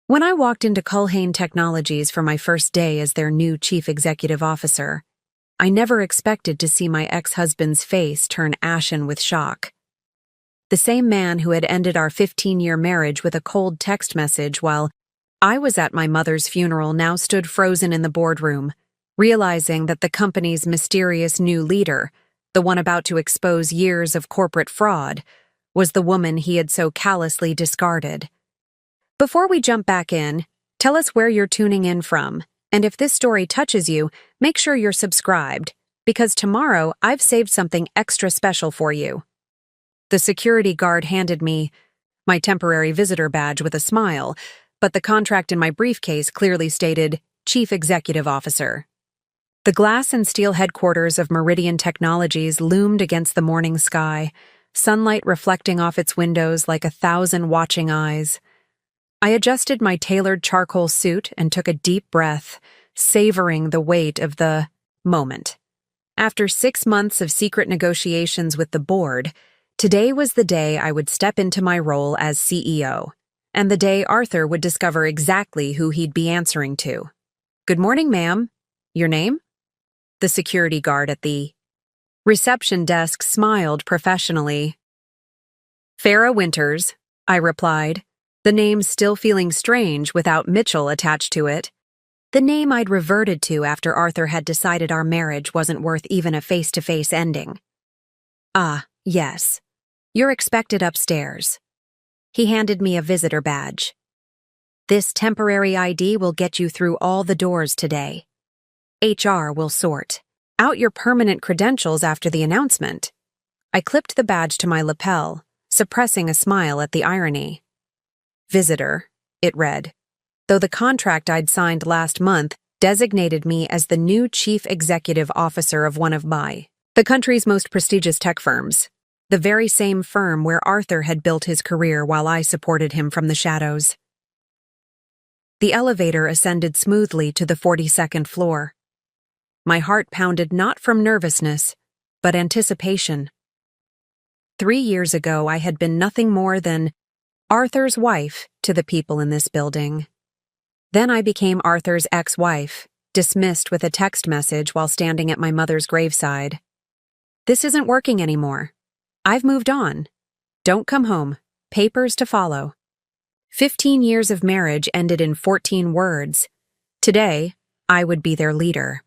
When I walked into Culhane Technologies for my first day as their new chief executive officer, I never expected to see my ex-husband's face turn ashen with shock. The same man who had ended our 15-year marriage with a cold text message while I was at my mother's funeral now stood frozen in the boardroom, realizing that the company's mysterious new leader, the one about to expose years of corporate fraud, was the woman he had so callously discarded. Before we jump back in, tell us where you're tuning in from, and if this story touches you, make sure you're subscribed, because tomorrow I've saved something extra special for you. The security guard handed me my temporary visitor badge with a smile, but the contract in my briefcase clearly stated Chief Executive Officer. The glass and steel headquarters of Meridian Technologies loomed against the morning sky, sunlight reflecting off its windows like 1,000 watching eyes. I adjusted my tailored charcoal suit and took a deep breath, savoring the weight of the moment. After 6 months of secret negotiations with the board, today was the day I would step into my role as CEO, and the day Arthur would discover exactly who he'd be answering to. "Good morning, ma'am. Your name?" The security guard at the reception desk smiled professionally. "Farah Winters," I replied, the name still feeling strange without Mitchell attached to it. The name I'd reverted to after Arthur had decided our marriage wasn't worth even a face-to-face ending. "Ah, yes. You're expected upstairs." He handed me a visitor badge. "This temporary ID will get you through all the doors today. HR will sort out your permanent credentials after the announcement." I clipped the badge to my lapel, suppressing a smile at the irony. "Visitor," it read, though the contract I'd signed last month designated me as the new chief executive officer of one of the country's most prestigious tech firms, the very same firm where Arthur had built his career while I supported him from the shadows. The elevator ascended smoothly to the 42nd floor. My heart pounded not from nervousness, but anticipation. 3 years ago, I had been nothing more than Arthur's wife to the people in this building. Then I became Arthur's ex-wife, dismissed with a text message while standing at my mother's graveside. "This isn't working anymore. I've moved on. Don't come home. Papers to follow." 15 years of marriage ended in 14 words. Today, I would be their leader.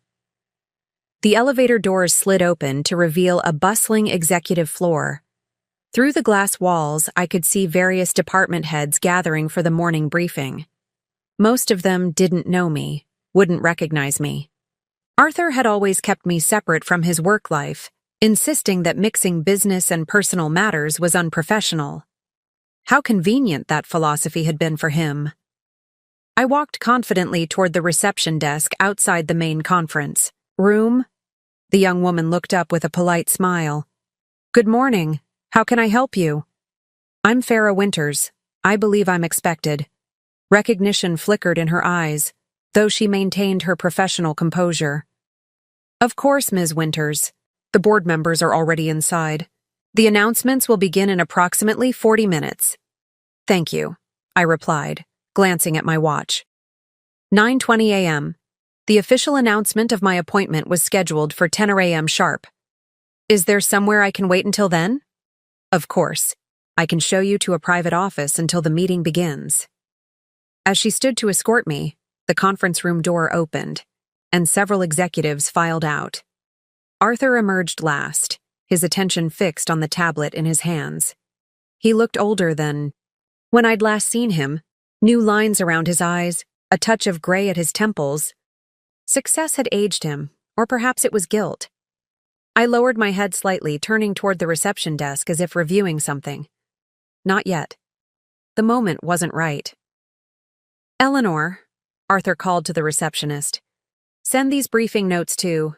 The elevator doors slid open to reveal a bustling executive floor. Through the glass walls, I could see various department heads gathering for the morning briefing. Most of them didn't know me, wouldn't recognize me. Arthur had always kept me separate from his work life, insisting that mixing business and personal matters was unprofessional. How convenient that philosophy had been for him. I walked confidently toward the reception desk outside the main conference room. The young woman looked up with a polite smile. "Good morning. How can I help you?" "I'm Farah Winters. I believe I'm expected." Recognition flickered in her eyes, though she maintained her professional composure. "Of course, Ms. Winters. The board members are already inside. The announcements will begin in approximately 40 minutes. "Thank you," I replied, glancing at my watch. 9:20 a.m. The official announcement of my appointment was scheduled for 10 a.m. sharp. "Is there somewhere I can wait until then?" "Of course. I can show you to a private office until the meeting begins." As she stood to escort me, the conference room door opened, and several executives filed out. Arthur emerged last, his attention fixed on the tablet in his hands. He looked older than when I'd last seen him, new lines around his eyes, a touch of gray at his temples. Success had aged him, or perhaps it was guilt. I lowered my head slightly, turning toward the reception desk as if reviewing something. Not yet. The moment wasn't right. "Eleanor," Arthur called to the receptionist, "send these briefing notes to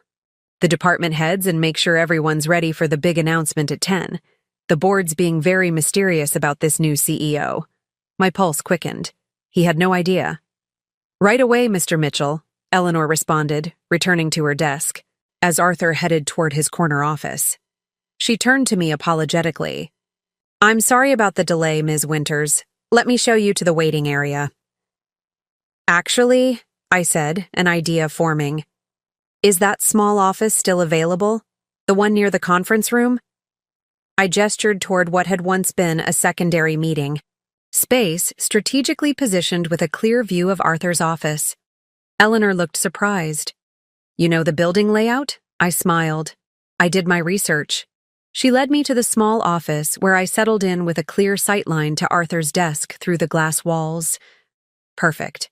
the department heads and make sure everyone's ready for the big announcement at 10. The board's being very mysterious about this new CEO." My pulse quickened. He had no idea. "Right away, Mr. Mitchell," Eleanor responded, returning to her desk, as Arthur headed toward his corner office. She turned to me apologetically. "I'm sorry about the delay, Ms. Winters. Let me show you to the waiting area." Actually, I said, an idea forming. Is that small office still available? The one near the conference room? I gestured toward what had once been a secondary meeting. Space strategically positioned with a clear view of Arthur's office. Eleanor looked surprised. You know the building layout? I smiled. I did my research. She led me to the small office where I settled in with a clear sightline to Arthur's desk through the glass walls. Perfect.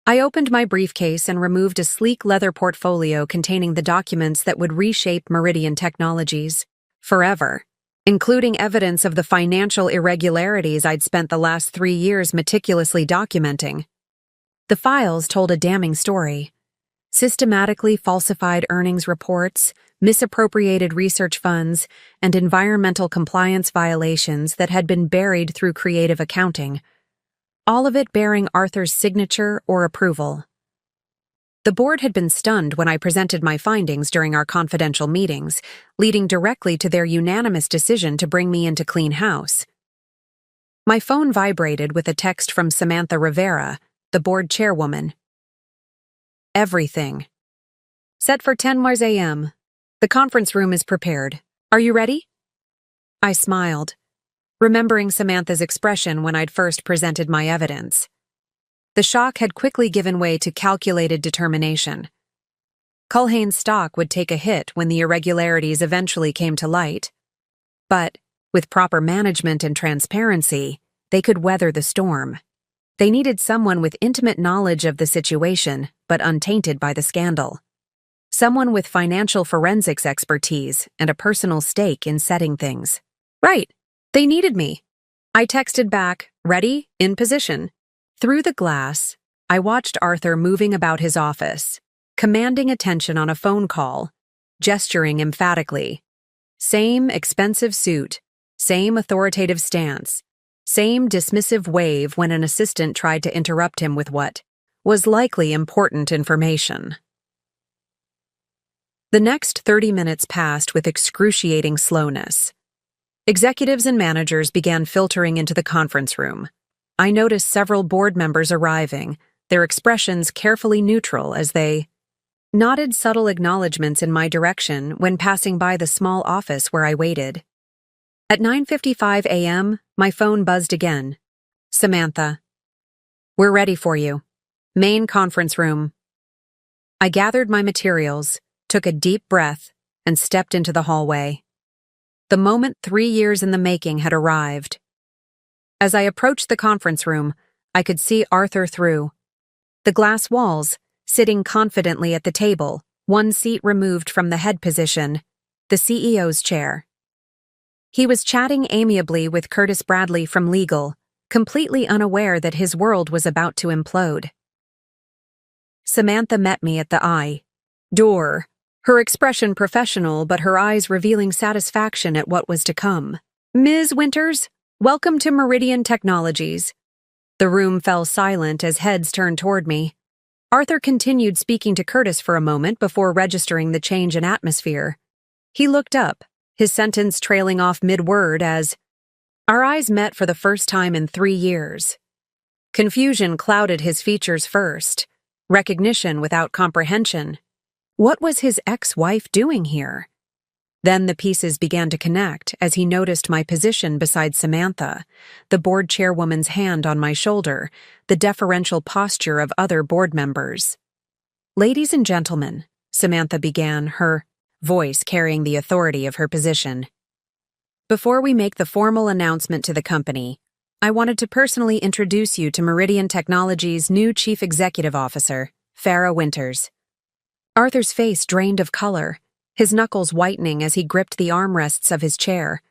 I opened my briefcase and removed a sleek leather portfolio containing the documents that would reshape Meridian Technologies forever, including evidence of the financial irregularities I'd spent the last 3 years meticulously documenting. The files told a damning story. Systematically falsified earnings reports, misappropriated research funds, and environmental compliance violations that had been buried through creative accounting, all of it bearing Arthur's signature or approval. The board had been stunned when I presented my findings during our confidential meetings, leading directly to their unanimous decision to bring me into clean house. My phone vibrated with a text from Samantha Rivera, the board chairwoman. Everything. Set for 10 a.m. The conference room is prepared. Are you ready? I smiled, remembering Samantha's expression when I'd first presented my evidence. The shock had quickly given way to calculated determination. Culhane's stock would take a hit when the irregularities eventually came to light. But, with proper management and transparency, they could weather the storm. They needed someone with intimate knowledge of the situation, but untainted by the scandal. Someone with financial forensics expertise and a personal stake in setting things. Right. They needed me. I texted back, ready, in position. Through the glass, I watched Arthur moving about his office, commanding attention on a phone call, gesturing emphatically. Same expensive suit, same authoritative stance, same dismissive wave when an assistant tried to interrupt him with what was likely important information. The next 30 minutes passed with excruciating slowness. Executives and managers began filtering into the conference room. I noticed several board members arriving, their expressions carefully neutral as they nodded subtle acknowledgments in my direction when passing by the small office where I waited. At 9:55 a.m., my phone buzzed again. Samantha. We're ready for you. Main conference room. I gathered my materials, took a deep breath, and stepped into the hallway. The moment 3 years in the making had arrived. As I approached the conference room, I could see Arthur through. The glass walls, sitting confidently at the table, one seat removed from the head position, the CEO's chair. He was chatting amiably with Curtis Bradley from legal, completely unaware that his world was about to implode. Samantha met me at the door, her expression professional but her eyes revealing satisfaction at what was to come. Ms. Winters, welcome to Meridian Technologies. The room fell silent as heads turned toward me. Arthur continued speaking to Curtis for a moment before registering the change in atmosphere. He looked up, his sentence trailing off mid-word as our eyes met for the first time in 3 years. Confusion clouded his features first, recognition without comprehension. What was his ex-wife doing here? Then the pieces began to connect as he noticed my position beside Samantha, the board chairwoman's hand on my shoulder, the deferential posture of other board members. Ladies and gentlemen, Samantha began, her voice carrying the authority of her position. Before we make the formal announcement to the company, I wanted to personally introduce you to Meridian Technologies' new Chief Executive Officer, Farrah Winters. Arthur's face drained of color, his knuckles whitening as he gripped the armrests of his chair.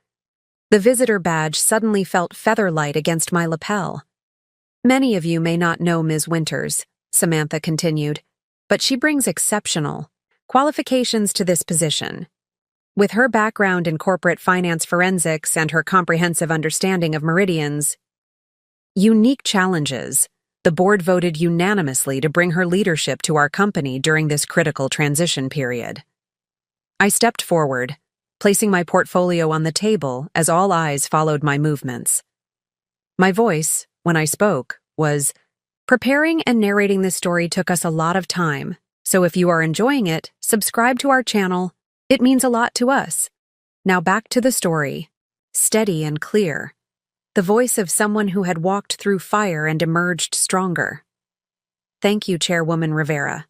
The visitor badge suddenly felt feather-light against my lapel. Many of you may not know Ms. Winters, Samantha continued, but she brings exceptional qualifications to this position. With her background in corporate finance forensics and her comprehensive understanding of Meridian's unique challenges, the board voted unanimously to bring her leadership to our company during this critical transition period. I stepped forward, placing my portfolio on the table as all eyes followed my movements. My voice, when I spoke, was Preparing and narrating this story took us a lot of time, so if you are enjoying it, subscribe to our channel. It means a lot to us. Now back to the story. Steady and clear. The voice of someone who had walked through fire and emerged stronger. Thank you, Chairwoman Rivera.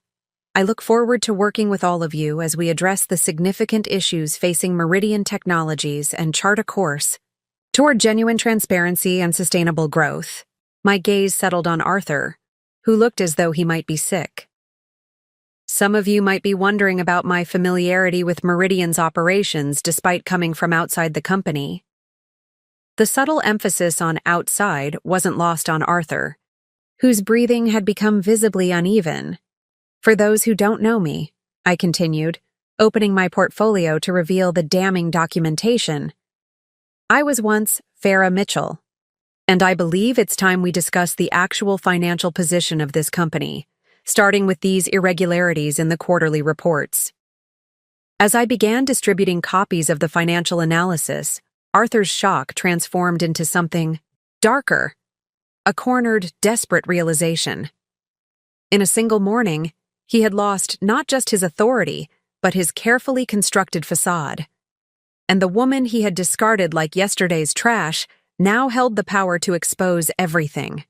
I look forward to working with all of you as we address the significant issues facing Meridian Technologies and chart a course toward genuine transparency and sustainable growth. My gaze settled on Arthur, who looked as though he might be sick. Some of you might be wondering about my familiarity with Meridian's operations despite coming from outside the company. The subtle emphasis on outside wasn't lost on Arthur, whose breathing had become visibly uneven. For those who don't know me, I continued, opening my portfolio to reveal the damning documentation. I was once Farah Mitchell, and I believe it's time we discuss the actual financial position of this company, starting with these irregularities in the quarterly reports. As I began distributing copies of the financial analysis, Arthur's shock transformed into something darker, a cornered, desperate realization. In a single morning, he had lost not just his authority, but his carefully constructed facade. And the woman he had discarded like yesterday's trash now held the power to expose everything.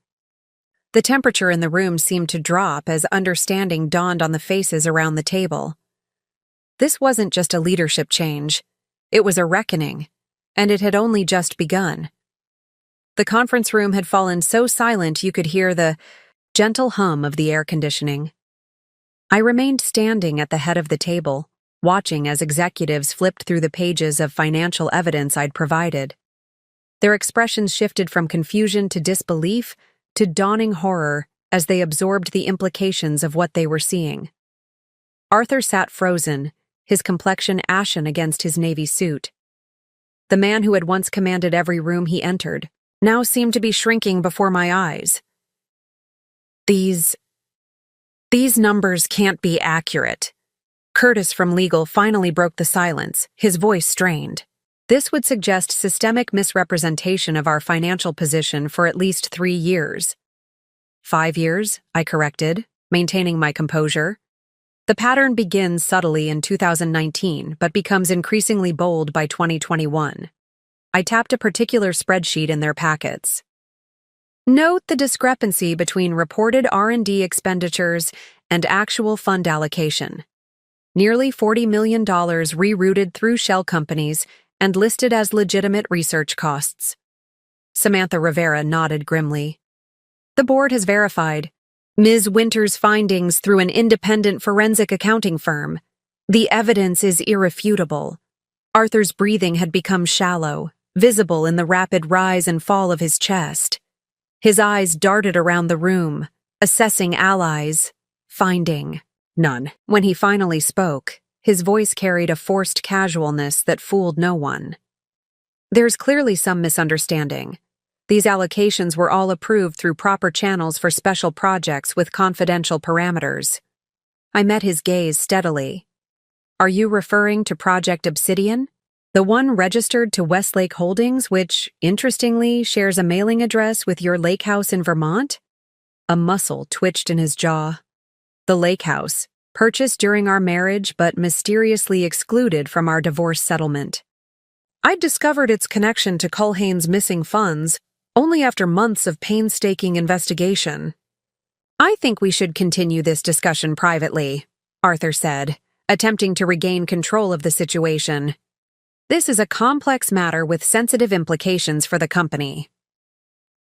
The temperature in the room seemed to drop as understanding dawned on the faces around the table. This wasn't just a leadership change. It was a reckoning, and it had only just begun. The conference room had fallen so silent you could hear the gentle hum of the air conditioning. I remained standing at the head of the table, watching as executives flipped through the pages of financial evidence I'd provided. Their expressions shifted from confusion to disbelief to dawning horror as they absorbed the implications of what they were seeing. Arthur sat frozen, his complexion ashen against his navy suit. The man who had once commanded every room he entered now seemed to be shrinking before my eyes. These numbers can't be accurate. Curtis from legal finally broke the silence, his voice strained. This would suggest systemic misrepresentation of our financial position for at least 3 years. 5 years, I corrected, maintaining my composure. The pattern begins subtly in 2019, but becomes increasingly bold by 2021. I tapped a particular spreadsheet in their packets. Note the discrepancy between reported R&D expenditures and actual fund allocation. Nearly $40 million rerouted through shell companies and listed as legitimate research costs. Samantha Rivera nodded grimly. The board has verified Ms. Winter's findings through an independent forensic accounting firm. The evidence is irrefutable. Arthur's breathing had become shallow, visible in the rapid rise and fall of his chest. His eyes darted around the room, assessing allies, finding none. When he finally spoke, his voice carried a forced casualness that fooled no one. There's clearly some misunderstanding. These allocations were all approved through proper channels for special projects with confidential parameters. I met his gaze steadily. Are you referring to Project Obsidian? The one registered to Westlake Holdings, which, interestingly, shares a mailing address with your lake house in Vermont? A muscle twitched in his jaw. The lake house, purchased during our marriage but mysteriously excluded from our divorce settlement. I'd discovered its connection to Culhane's missing funds only after months of painstaking investigation. I think we should continue this discussion privately, Arthur said, attempting to regain control of the situation. This is a complex matter with sensitive implications for the company.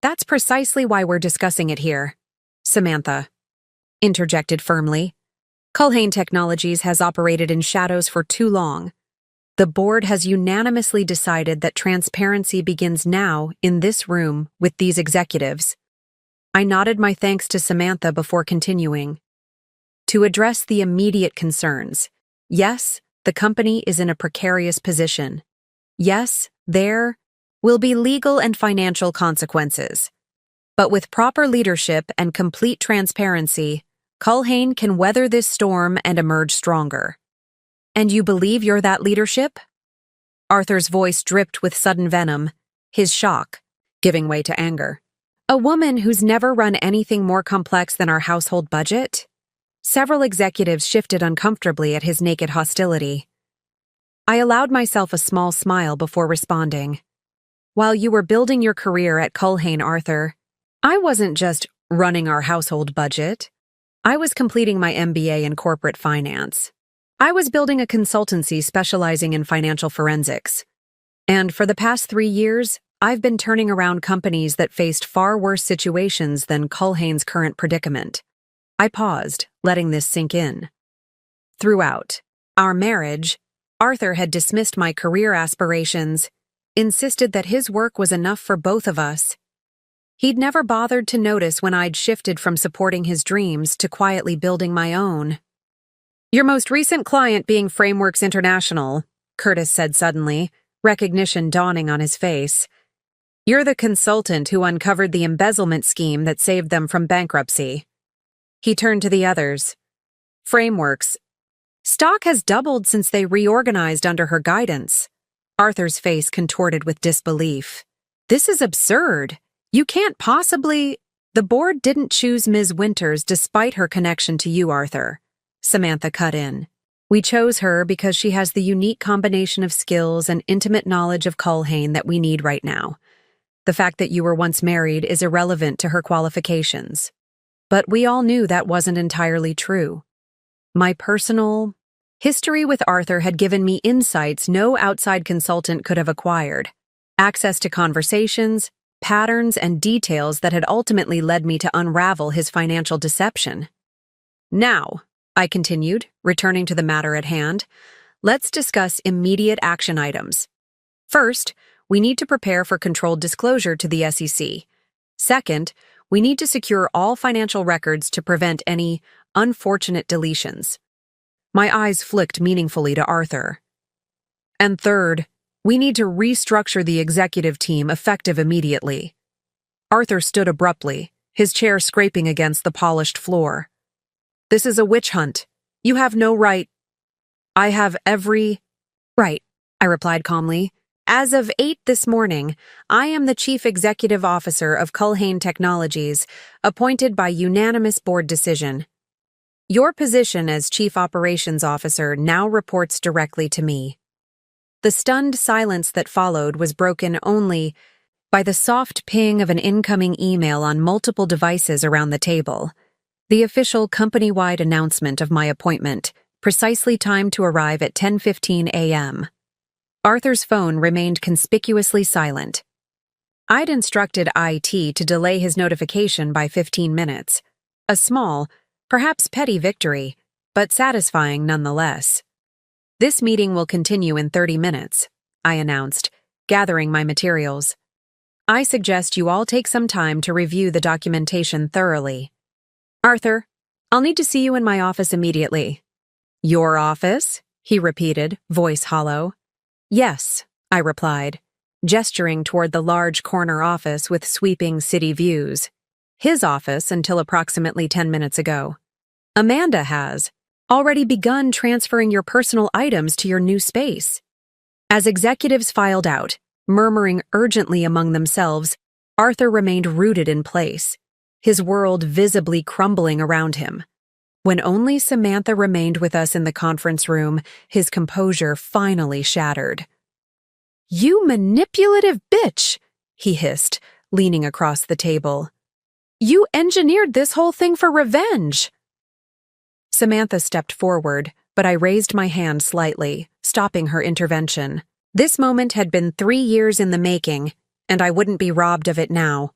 That's precisely why we're discussing it here, Samantha interjected firmly. Culhane Technologies has operated in shadows for too long. The board has unanimously decided that transparency begins now in this room with these executives. I nodded my thanks to Samantha before continuing. To address the immediate concerns, yes, the company is in a precarious position. Yes, there will be legal and financial consequences. But with proper leadership and complete transparency, Culhane can weather this storm and emerge stronger. And you believe you're that leadership? Arthur's voice dripped with sudden venom, his shock giving way to anger. A woman who's never run anything more complex than our household budget? Several executives shifted uncomfortably at his naked hostility. I allowed myself a small smile before responding. While you were building your career at Culhane, Arthur, I wasn't just running our household budget. I was completing my MBA in corporate finance. I was building a consultancy specializing in financial forensics. And for the past 3 years, I've been turning around companies that faced far worse situations than Culhane's current predicament. I paused, letting this sink in. Throughout our marriage, Arthur had dismissed my career aspirations, insisted that his work was enough for both of us. He'd never bothered to notice when I'd shifted from supporting his dreams to quietly building my own. Your most recent client being Frameworks International, Curtis said suddenly, recognition dawning on his face. You're the consultant who uncovered the embezzlement scheme that saved them from bankruptcy. He turned to the others. Frameworks. Stock has doubled since they reorganized under her guidance. Arthur's face contorted with disbelief. This is absurd. You can't possibly— The board didn't choose Ms. Winters despite her connection to you, Arthur. Samantha cut in. We chose her because she has the unique combination of skills and intimate knowledge of Culhane that we need right now. The fact that you were once married is irrelevant to her qualifications. But we all knew that wasn't entirely true. My personal history with Arthur had given me insights no outside consultant could have acquired, access to conversations, patterns, and details that had ultimately led me to unravel his financial deception. Now, I continued, returning to the matter at hand, let's discuss immediate action items. First, we need to prepare for controlled disclosure to the SEC. Second, we need to secure all financial records to prevent any unfortunate deletions. My eyes flicked meaningfully to Arthur. And third, we need to restructure the executive team effective immediately. Arthur stood abruptly, his chair scraping against the polished floor. This is a witch hunt. You have no right. I have every right, I replied calmly. As of 8 this morning, I am the Chief Executive Officer of Culhane Technologies, appointed by unanimous board decision. Your position as Chief Operations Officer now reports directly to me. The stunned silence that followed was broken only by the soft ping of an incoming email on multiple devices around the table. The official company-wide announcement of my appointment, precisely timed to arrive at 10:15 a.m. Arthur's phone remained conspicuously silent. I'd instructed IT to delay his notification by 15 minutes. A small, perhaps petty victory, but satisfying nonetheless. This meeting will continue in 30 minutes, I announced, gathering my materials. I suggest you all take some time to review the documentation thoroughly. Arthur, I'll need to see you in my office immediately. Your office? He repeated, voice hollow. Yes, I replied, gesturing toward the large corner office with sweeping city views. His office until approximately 10 minutes ago. Amanda has already begun transferring your personal items to your new space. As executives filed out, murmuring urgently among themselves, Arthur remained rooted in place, his world visibly crumbling around him. When only Samantha remained with us in the conference room, his composure finally shattered. You manipulative bitch, he hissed, leaning across the table. You engineered this whole thing for revenge. Samantha stepped forward, but I raised my hand slightly, stopping her intervention. This moment had been 3 years in the making, and I wouldn't be robbed of it now.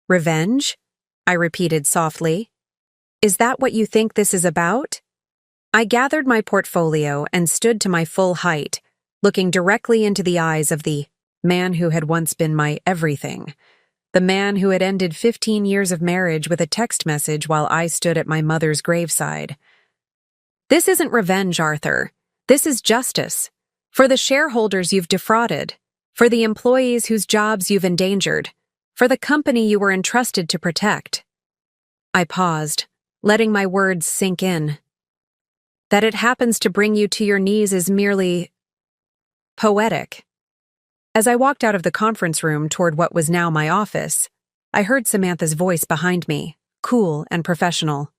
Revenge? I repeated softly. Is that what you think this is about? I gathered my portfolio and stood to my full height, looking directly into the eyes of the man who had once been my everything, the man who had ended 15 years of marriage with a text message while I stood at my mother's graveside. This isn't revenge, Arthur. This is justice. For the shareholders you've defrauded, for the employees whose jobs you've endangered, for the company you were entrusted to protect. I paused, letting my words sink in. That it happens to bring you to your knees is merely poetic. As I walked out of the conference room toward what was now my office, I heard Samantha's voice behind me, cool and professional.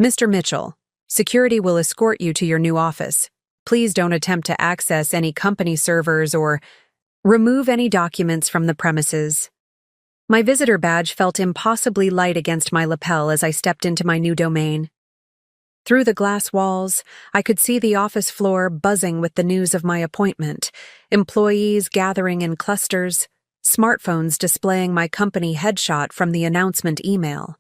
"Mr. Mitchell, security will escort you to your new office. Please don't attempt to access any company servers or remove any documents from the premises." My visitor badge felt impossibly light against my lapel as I stepped into my new domain. Through the glass walls, I could see the office floor buzzing with the news of my appointment, employees gathering in clusters, smartphones displaying my company headshot from the announcement email.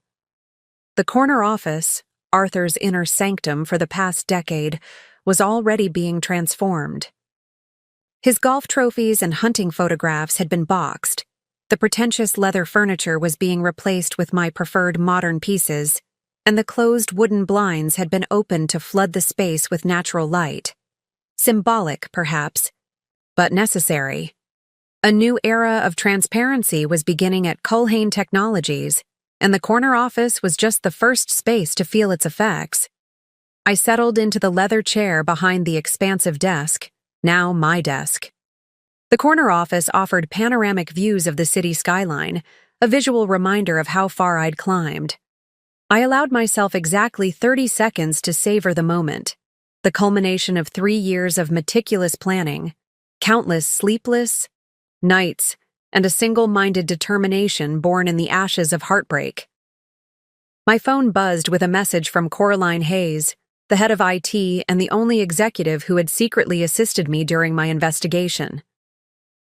The corner office, Arthur's inner sanctum for the past decade, was already being transformed. His golf trophies and hunting photographs had been boxed. The pretentious leather furniture was being replaced with my preferred modern pieces, and the closed wooden blinds had been opened to flood the space with natural light. Symbolic, perhaps, but necessary. A new era of transparency was beginning at Culhane Technologies, and the corner office was just the first space to feel its effects. I settled into the leather chair behind the expansive desk, now my desk. The corner office offered panoramic views of the city skyline, a visual reminder of how far I'd climbed. I allowed myself exactly 30 seconds to savor the moment, the culmination of 3 years of meticulous planning, countless sleepless nights, and a single-minded determination born in the ashes of heartbreak. My phone buzzed with a message from Coraline Hayes, the head of IT and the only executive who had secretly assisted me during my investigation.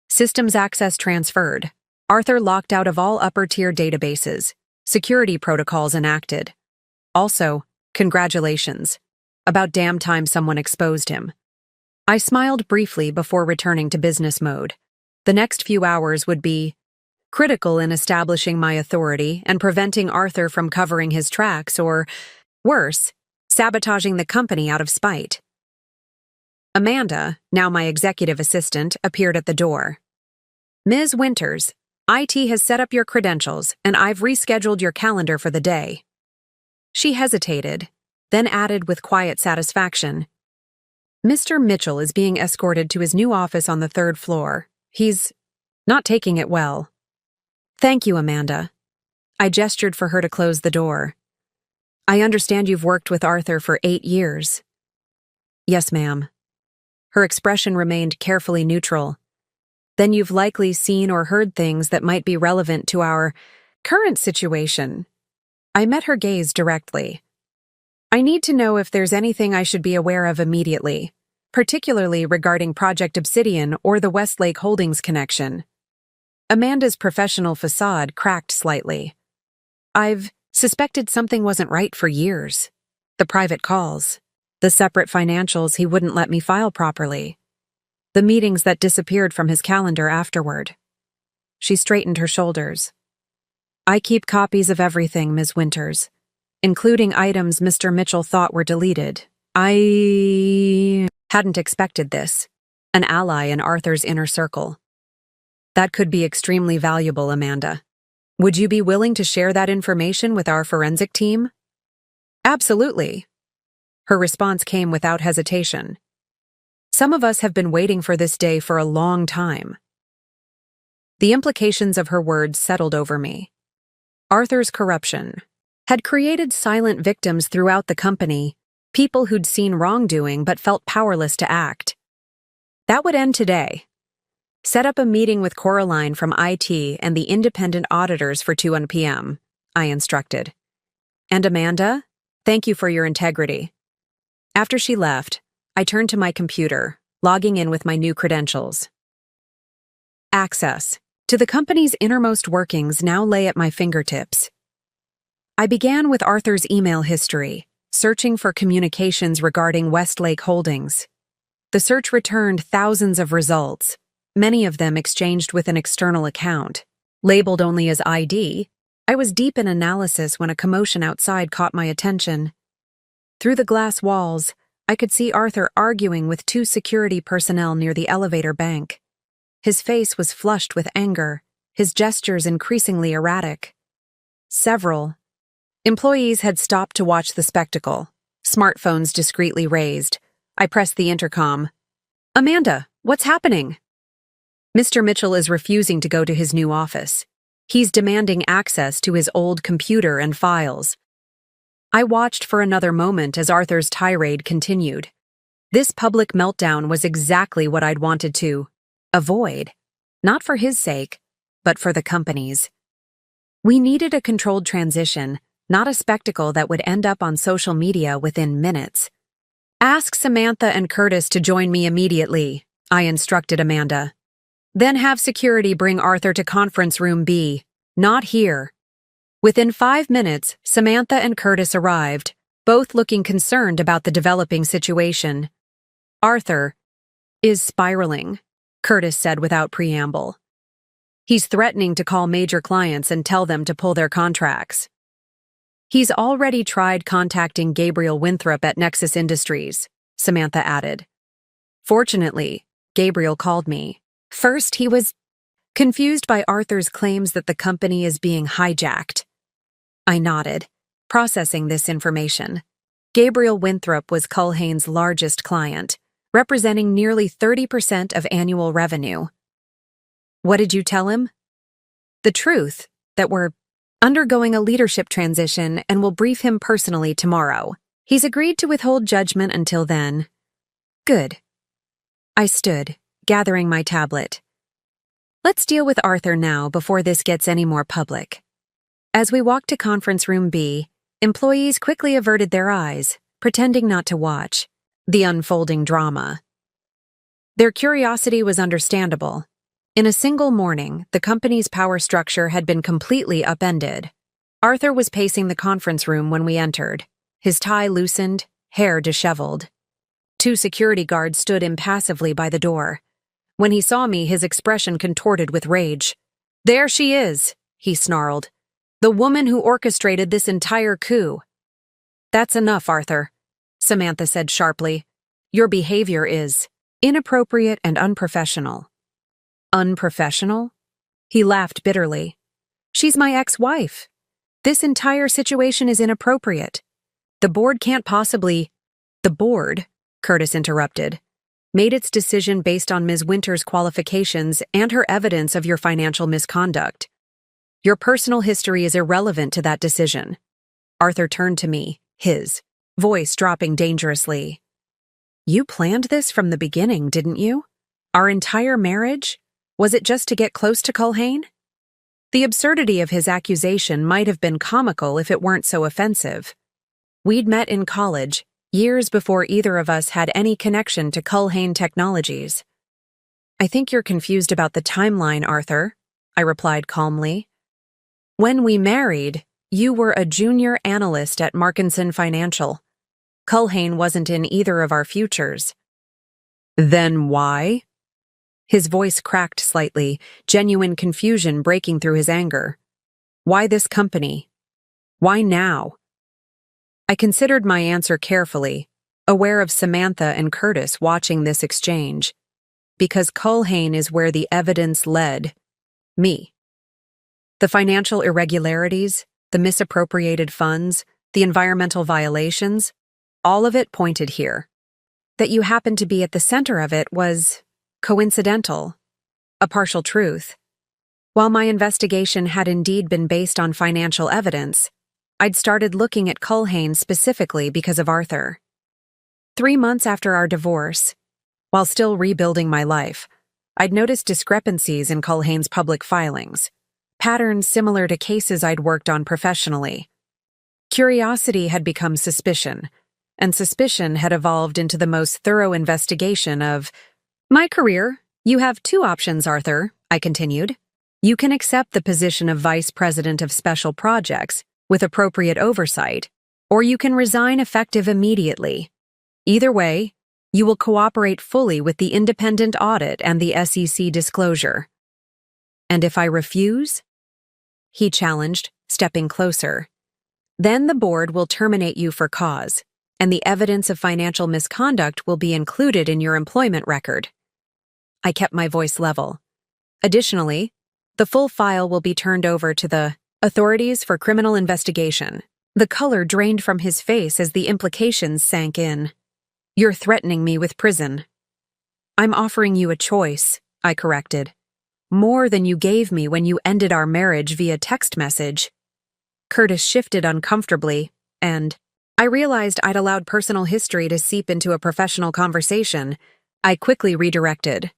Systems access transferred. Arthur locked out of all upper-tier databases. Security protocols enacted. Also, congratulations. About damn time someone exposed him. I smiled briefly before returning to business mode. The next few hours would be critical in establishing my authority and preventing Arthur from covering his tracks or, worse, sabotaging the company out of spite. Amanda, now my executive assistant, appeared at the door. "Ms. Winters, IT has set up your credentials, and I've rescheduled your calendar for the day." She hesitated, then added with quiet satisfaction, "Mr. Mitchell is being escorted to his new office on the 3rd floor. He's not taking it well." "Thank you, Amanda." I gestured for her to close the door. "I understand you've worked with Arthur for 8 years." "Yes, ma'am." Her expression remained carefully neutral. "Then you've likely seen or heard things that might be relevant to our current situation." I met her gaze directly. "I need to know if there's anything I should be aware of immediately, particularly regarding Project Obsidian or the Westlake Holdings connection." Amanda's professional facade cracked slightly. "I've suspected something wasn't right for years. The private calls, the separate financials he wouldn't let me file properly, the meetings that disappeared from his calendar afterward." She straightened her shoulders. "I keep copies of everything, Ms. Winters, including items Mr. Mitchell thought were deleted. I hadn't expected this, an ally in Arthur's inner circle." "That could be extremely valuable, Amanda. Would you be willing to share that information with our forensic team?" "Absolutely." Her response came without hesitation. "Some of us have been waiting for this day for a long time." The implications of her words settled over me. Arthur's corruption had created silent victims throughout the company, people who'd seen wrongdoing but felt powerless to act. That would end today. "Set up a meeting with Coraline from IT and the independent auditors for 2 p.m., I instructed. "And Amanda, thank you for your integrity." After she left, I turned to my computer, logging in with my new credentials. Access to the company's innermost workings now lay at my fingertips. I began with Arthur's email history, searching for communications regarding Westlake Holdings. The search returned thousands of results, many of them exchanged with an external account. Labeled only as ID, I was deep in analysis when a commotion outside caught my attention. Through the glass walls, I could see Arthur arguing with 2 security personnel near the elevator bank. His face was flushed with anger, his gestures increasingly erratic. Several employees had stopped to watch the spectacle, smartphones discreetly raised. I pressed the intercom. "Amanda, what's happening?" "Mr. Mitchell is refusing to go to his new office. He's demanding access to his old computer and files. I watched for another moment as Arthur's tirade continued. This public meltdown was exactly what I'd wanted to avoid, not for his sake, but for the company's. We needed a controlled transition, not a spectacle that would end up on social media within minutes. Ask Samantha and Curtis to join me immediately, I instructed Amanda. Then have security bring Arthur to conference room B, not here. Within 5 minutes, Samantha and Curtis arrived, both looking concerned about the developing situation. Arthur is spiraling, Curtis said without preamble. He's threatening to call major clients and tell them to pull their contracts. He's already tried contacting Gabriel Winthrop at Nexus Industries, Samantha added. Fortunately, Gabriel called me. First, he was confused by Arthur's claims that the company is being hijacked. I nodded, processing this information. Gabriel Winthrop was Culhane's largest client, representing nearly 30% of annual revenue. What did you tell him? The truth, that we're undergoing a leadership transition and will brief him personally tomorrow. He's agreed to withhold judgment until then. Good. I stood, gathering my tablet. Let's deal with Arthur now before this gets any more public. As we walked to conference room B, employees quickly averted their eyes, pretending not to watch the unfolding drama. Their curiosity was understandable. In a single morning, the company's power structure had been completely upended. Arthur was pacing the conference room when we entered, his tie loosened, hair disheveled. 2 security guards stood impassively by the door. When he saw me, his expression contorted with rage. There she is, he snarled. The woman who orchestrated this entire coup. That's enough, Arthur, Samantha said sharply. Your behavior is inappropriate and unprofessional. Unprofessional? He laughed bitterly. She's my ex-wife. This entire situation is inappropriate. The board can't possibly— The board, Curtis interrupted, made its decision based on Ms. Winter's qualifications and her evidence of your financial misconduct. Your personal history is irrelevant to that decision. Arthur turned to me, his voice dropping dangerously. You planned this from the beginning, didn't you? Our entire marriage? Was it just to get close to Culhane? The absurdity of his accusation might have been comical if it weren't so offensive. We'd met in college, years before either of us had any connection to Culhane Technologies. I think you're confused about the timeline, Arthur, I replied calmly. When we married, you were a junior analyst at Markinson Financial. Culhane wasn't in either of our futures. Then why? His voice cracked slightly, genuine confusion breaking through his anger. Why this company? Why now? I considered my answer carefully, aware of Samantha and Curtis watching this exchange. Because Culhane is where the evidence led me. The financial irregularities, the misappropriated funds, the environmental violations, all of it pointed here. That you happened to be at the center of it was coincidental, a partial truth. While my investigation had indeed been based on financial evidence, I'd started looking at Culhane specifically because of Arthur. 3 months after our divorce, while still rebuilding my life, I'd noticed discrepancies in Culhane's public filings, patterns similar to cases I'd worked on professionally. Curiosity had become suspicion, and suspicion had evolved into the most thorough investigation of my career. You have 2 options, Arthur, I continued. You can accept the position of Vice President of Special Projects with appropriate oversight, or you can resign effective immediately. Either way, you will cooperate fully with the independent audit and the SEC disclosure. And if I refuse? He challenged, stepping closer. Then the board will terminate you for cause, and the evidence of financial misconduct will be included in your employment record. I kept my voice level. Additionally, the full file will be turned over to the authorities for criminal investigation. The color drained from his face as the implications sank in. You're threatening me with prison. I'm offering you a choice, I corrected. More than you gave me when you ended our marriage via text message. Curtis shifted uncomfortably, and I realized I'd allowed personal history to seep into a professional conversation. I quickly redirected.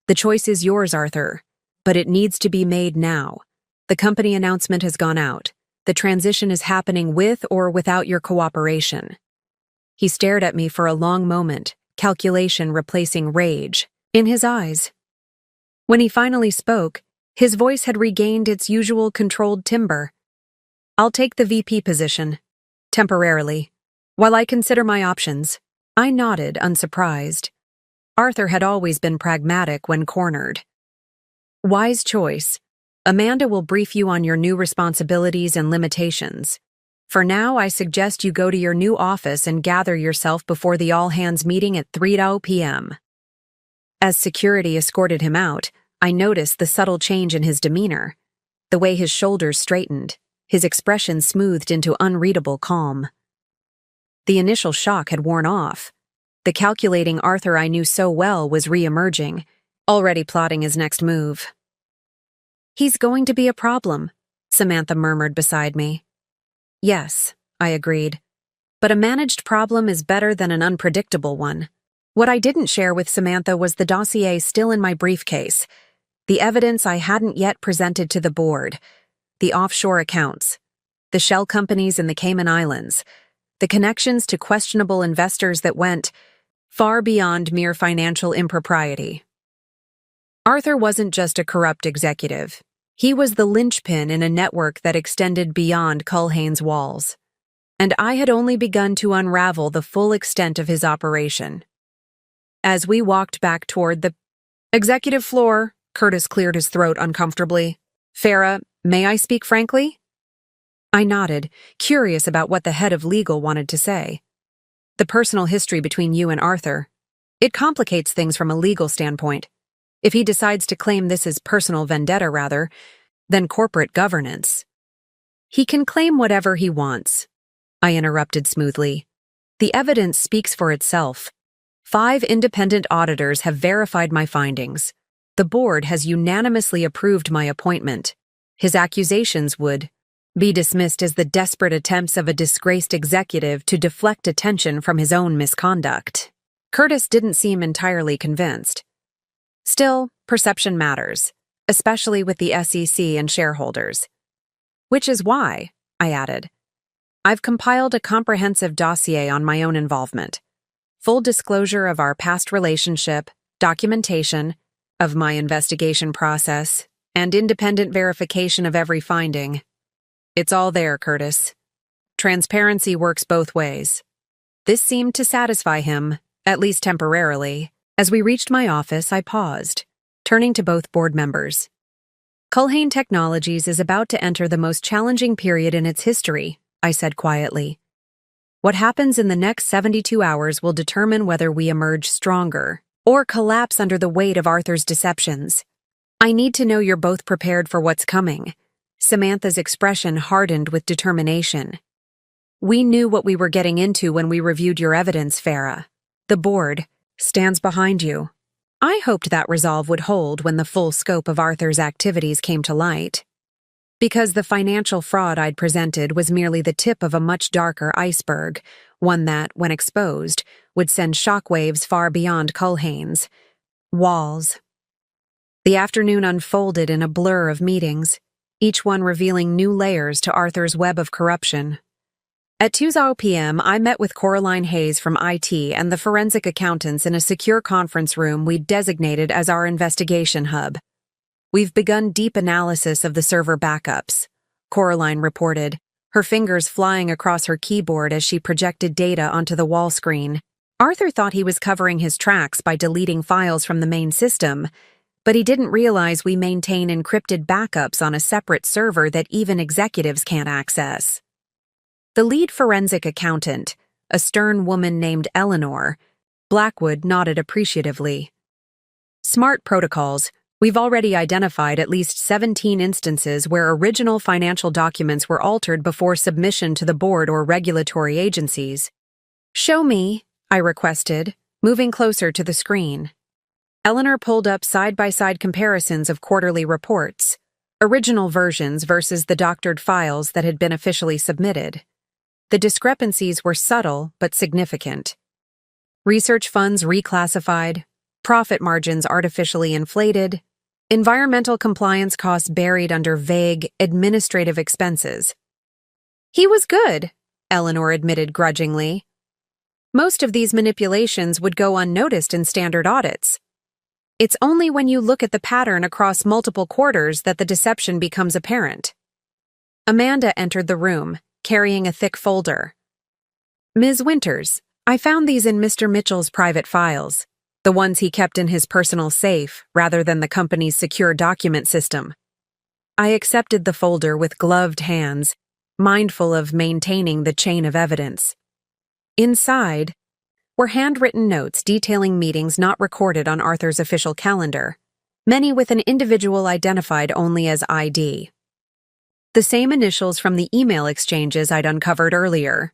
The choice is yours, Arthur, but it needs to be made now. The company announcement has gone out. The transition is happening with or without your cooperation. He stared at me for a long moment, calculation replacing rage in his eyes. When he finally spoke, his voice had regained its usual controlled timbre. I'll take the VP position, temporarily, while I consider my options. I nodded, unsurprised. Arthur had always been pragmatic when cornered. Wise choice. Amanda will brief you on your new responsibilities and limitations. For now, I suggest you go to your new office and gather yourself before the all-hands meeting at 3 p.m. As security escorted him out, I noticed the subtle change in his demeanor. The way his shoulders straightened, his expression smoothed into unreadable calm. The initial shock had worn off. The calculating Arthur I knew so well was re-emerging, already plotting his next move. He's going to be a problem, Samantha murmured beside me. Yes, I agreed. But a managed problem is better than an unpredictable one. What I didn't share with Samantha was the dossier still in my briefcase, the evidence I hadn't yet presented to the board, the offshore accounts, the shell companies in the Cayman Islands, the connections to questionable investors that went far beyond mere financial impropriety. Arthur wasn't just a corrupt executive. He was the linchpin in a network that extended beyond Culhane's walls. And I had only begun to unravel the full extent of his operation. As we walked back toward the executive floor, Curtis cleared his throat uncomfortably. Farah, may I speak frankly? I nodded, curious about what the head of legal wanted to say. The personal history between you and Arthur. It complicates things from a legal standpoint. If he decides to claim this as personal vendetta rather than corporate governance. He can claim whatever he wants, I interrupted smoothly. The evidence speaks for itself. 5 independent auditors have verified my findings. The board has unanimously approved my appointment. His accusations would be dismissed as the desperate attempts of a disgraced executive to deflect attention from his own misconduct. Curtis didn't seem entirely convinced. Still, perception matters, especially with the SEC and shareholders. Which is why, I added, I've compiled a comprehensive dossier on my own involvement. Full disclosure of our past relationship, documentation of my investigation process, and independent verification of every finding. It's all there, Curtis. Transparency works both ways. This seemed to satisfy him, at least temporarily. As we reached my office, I paused, turning to both board members. Culhane Technologies is about to enter the most challenging period in its history, I said quietly. What happens in the next 72 hours will determine whether we emerge stronger or collapse under the weight of Arthur's deceptions. I need to know you're both prepared for what's coming. Samantha's expression hardened with determination. We knew what we were getting into when we reviewed your evidence, Farah. The board stands behind you. I hoped that resolve would hold when the full scope of Arthur's activities came to light. Because the financial fraud I'd presented was merely the tip of a much darker iceberg, one that, when exposed, would send shockwaves far beyond Culhane's walls. The afternoon unfolded in a blur of meetings, each one revealing new layers to Arthur's web of corruption. At 2 p.m., I met with Coraline Hayes from IT and the forensic accountants in a secure conference room we'd designated as our investigation hub. We've begun deep analysis of the server backups, Coraline reported, her fingers flying across her keyboard as she projected data onto the wall screen. Arthur thought he was covering his tracks by deleting files from the main system, but he didn't realize we maintain encrypted backups on a separate server that even executives can't access. The lead forensic accountant, a stern woman named Eleanor, Blackwood nodded appreciatively. Smart protocols. We've already identified at least 17 instances where original financial documents were altered before submission to the board or regulatory agencies. Show me, I requested, moving closer to the screen. Eleanor pulled up side-by-side comparisons of quarterly reports, original versions versus the doctored files that had been officially submitted. The discrepancies were subtle but significant. Research funds reclassified, profit margins artificially inflated, environmental compliance costs buried under vague, administrative expenses. "He was good," Eleanor admitted grudgingly. "Most of these manipulations would go unnoticed in standard audits. It's only when you look at the pattern across multiple quarters that the deception becomes apparent." Amanda entered the room, carrying a thick folder. "Ms. Winters, I found these in Mr. Mitchell's private files, the ones he kept in his personal safe rather than the company's secure document system." I accepted the folder with gloved hands, mindful of maintaining the chain of evidence. Inside were handwritten notes detailing meetings not recorded on Arthur's official calendar, many with an individual identified only as ID. The same initials from the email exchanges I'd uncovered earlier.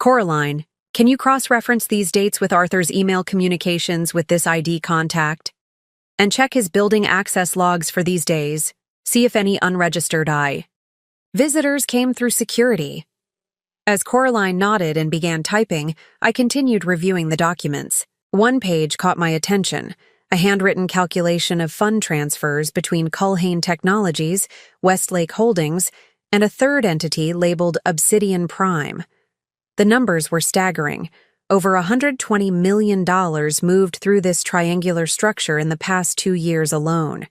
"Coraline, can you cross-reference these dates with Arthur's email communications with this ID contact? And check his building access logs for these days, see if any unregistered visitors came through security." As Coraline nodded and began typing, I continued reviewing the documents. One page caught my attention, a handwritten calculation of fund transfers between Culhane Technologies, Westlake Holdings, and a third entity labeled Obsidian Prime. The numbers were staggering. Over $120 million moved through this triangular structure in the past 2 years alone.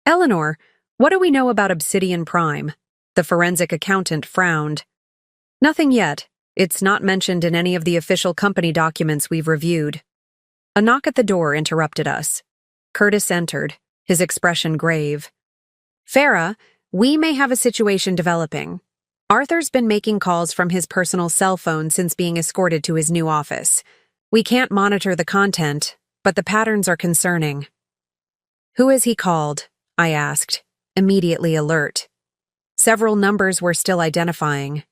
"Eleanor, what do we know about Obsidian Prime?" The forensic accountant frowned. "Nothing yet. It's not mentioned in any of the official company documents we've reviewed." A knock at the door interrupted us. Curtis entered, his expression grave. "Farah, we may have a situation developing. Arthur's been making calls from his personal cell phone since being escorted to his new office. We can't monitor the content, but the patterns are concerning." "Who has he called?" I asked, immediately alert. Several numbers were still identifying,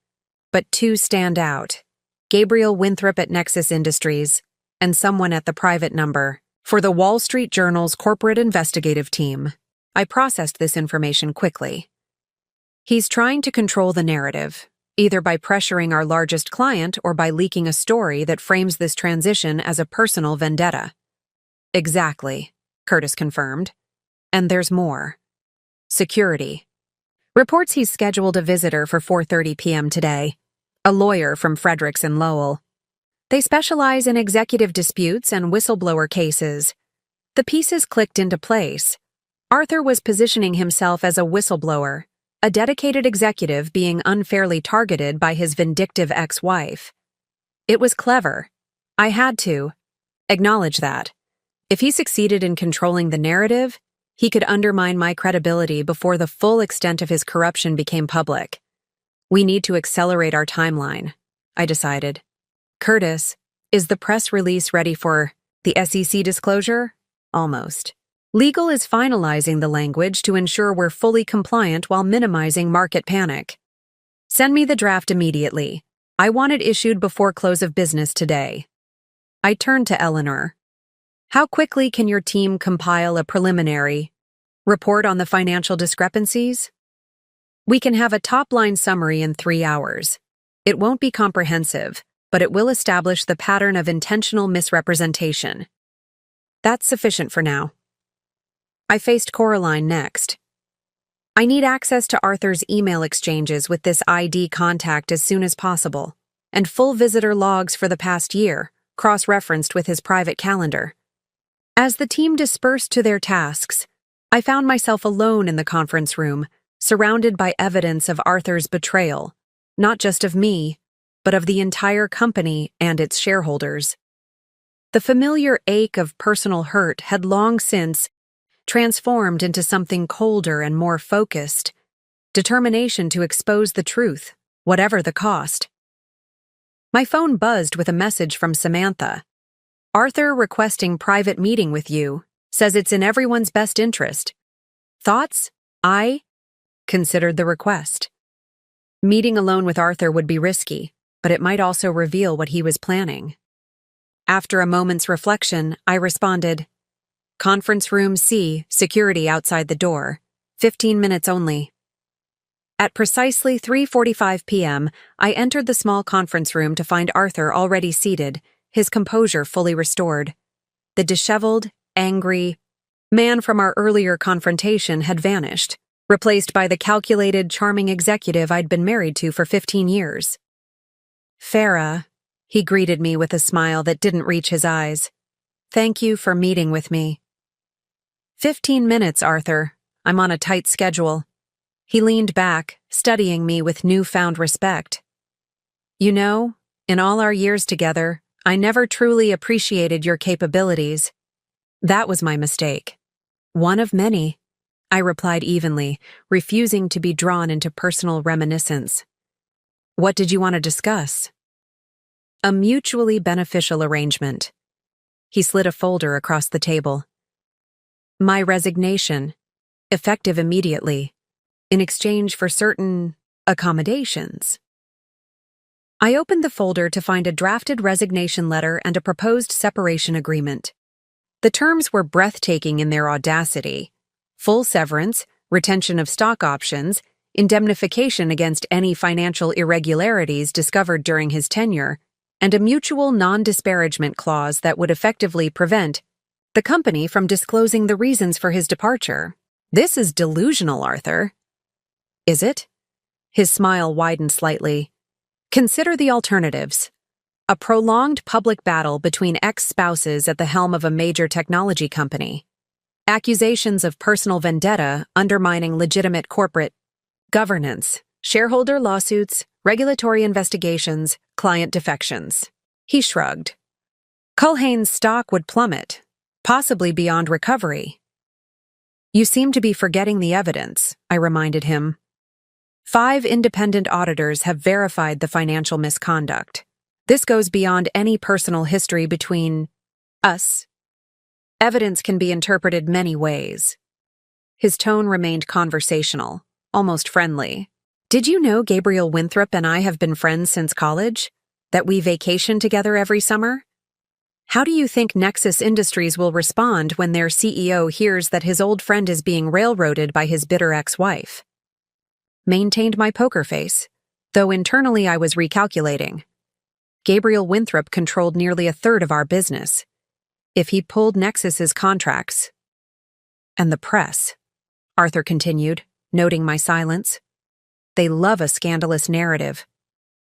but 2 stand out: Gabriel Winthrop at Nexus Industries and someone at the private number. For the Wall Street Journal's corporate investigative team, I processed this information quickly. "He's trying to control the narrative, either by pressuring our largest client or by leaking a story that frames this transition as a personal vendetta." "Exactly," Curtis confirmed. "And there's more. Security. Reports he's scheduled a visitor for 4:30 p.m. today, a lawyer from Fredericks and Lowell. They specialize in executive disputes and whistleblower cases." The pieces clicked into place. Arthur was positioning himself as a whistleblower, a dedicated executive being unfairly targeted by his vindictive ex-wife. It was clever. I had to acknowledge that. If he succeeded in controlling the narrative, he could undermine my credibility before the full extent of his corruption became public. "We need to accelerate our timeline," I decided. "Curtis, is the press release ready for the SEC disclosure?" "Almost. Legal is finalizing the language to ensure we're fully compliant while minimizing market panic. Send me the draft immediately. I want it issued before close of business today." I turned to Eleanor. "How quickly can your team compile a preliminary report on the financial discrepancies?" "We can have a top-line summary in 3 hours. It won't be comprehensive, but it will establish the pattern of intentional misrepresentation." "That's sufficient for now." I faced Coraline next. "I need access to Arthur's email exchanges with this ID contact as soon as possible, and full visitor logs for the past year, cross-referenced with his private calendar." As the team dispersed to their tasks, I found myself alone in the conference room, surrounded by evidence of Arthur's betrayal, not just of me, but of the entire company and its shareholders. The familiar ache of personal hurt had long since transformed into something colder and more focused, determination to expose the truth, whatever the cost. My phone buzzed with a message from Samantha. "Arthur requesting private meeting with you, says it's in everyone's best interest. Thoughts?" I considered the request. Meeting alone with Arthur would be risky, but it might also reveal what he was planning. After a moment's reflection, I responded, Conference room C, security outside the door. 15 minutes only. At precisely 3:45 p.m., I entered the small conference room to find Arthur already seated, his composure fully restored. The disheveled, angry man from our earlier confrontation had vanished, replaced by the calculated, charming executive I'd been married to for 15 years. "Farah," he greeted me with a smile that didn't reach his eyes. "Thank you for meeting with me." 15 minutes, Arthur. I'm on a tight schedule." He leaned back, studying me with newfound respect. "You know, in all our years together, I never truly appreciated your capabilities." "That was my mistake." "One of many," I replied evenly, refusing to be drawn into personal reminiscence. "What did you want to discuss?" "A mutually beneficial arrangement." He slid a folder across the table. "My resignation, effective immediately, in exchange for certain accommodations." I opened the folder to find a drafted resignation letter and a proposed separation agreement. The terms were breathtaking in their audacity: full severance, retention of stock options, indemnification against any financial irregularities discovered during his tenure, and a mutual non-disparagement clause that would effectively prevent the company from disclosing the reasons for his departure. "This is delusional, Arthur." "Is it?" His smile widened slightly. "Consider the alternatives. A prolonged public battle between ex-spouses at the helm of a major technology company. Accusations of personal vendetta undermining legitimate corporate governance. Shareholder lawsuits, regulatory investigations, client defections." He shrugged. "Culhane's stock would plummet, possibly beyond recovery." "You seem to be forgetting the evidence," I reminded him. 5 independent auditors have verified the financial misconduct. This goes beyond any personal history between us. Evidence can be interpreted many ways. His tone remained conversational, almost friendly. "Did you know Gabriel Winthrop and I have been friends since college? That we vacation together every summer? How do you think Nexus Industries will respond when their CEO hears that his old friend is being railroaded by his bitter ex-wife?" Maintained my poker face, though internally I was recalculating. Gabriel Winthrop controlled nearly a third of our business. If he pulled Nexus's contracts— "And the press," Arthur continued, noting my silence. "They love a scandalous narrative.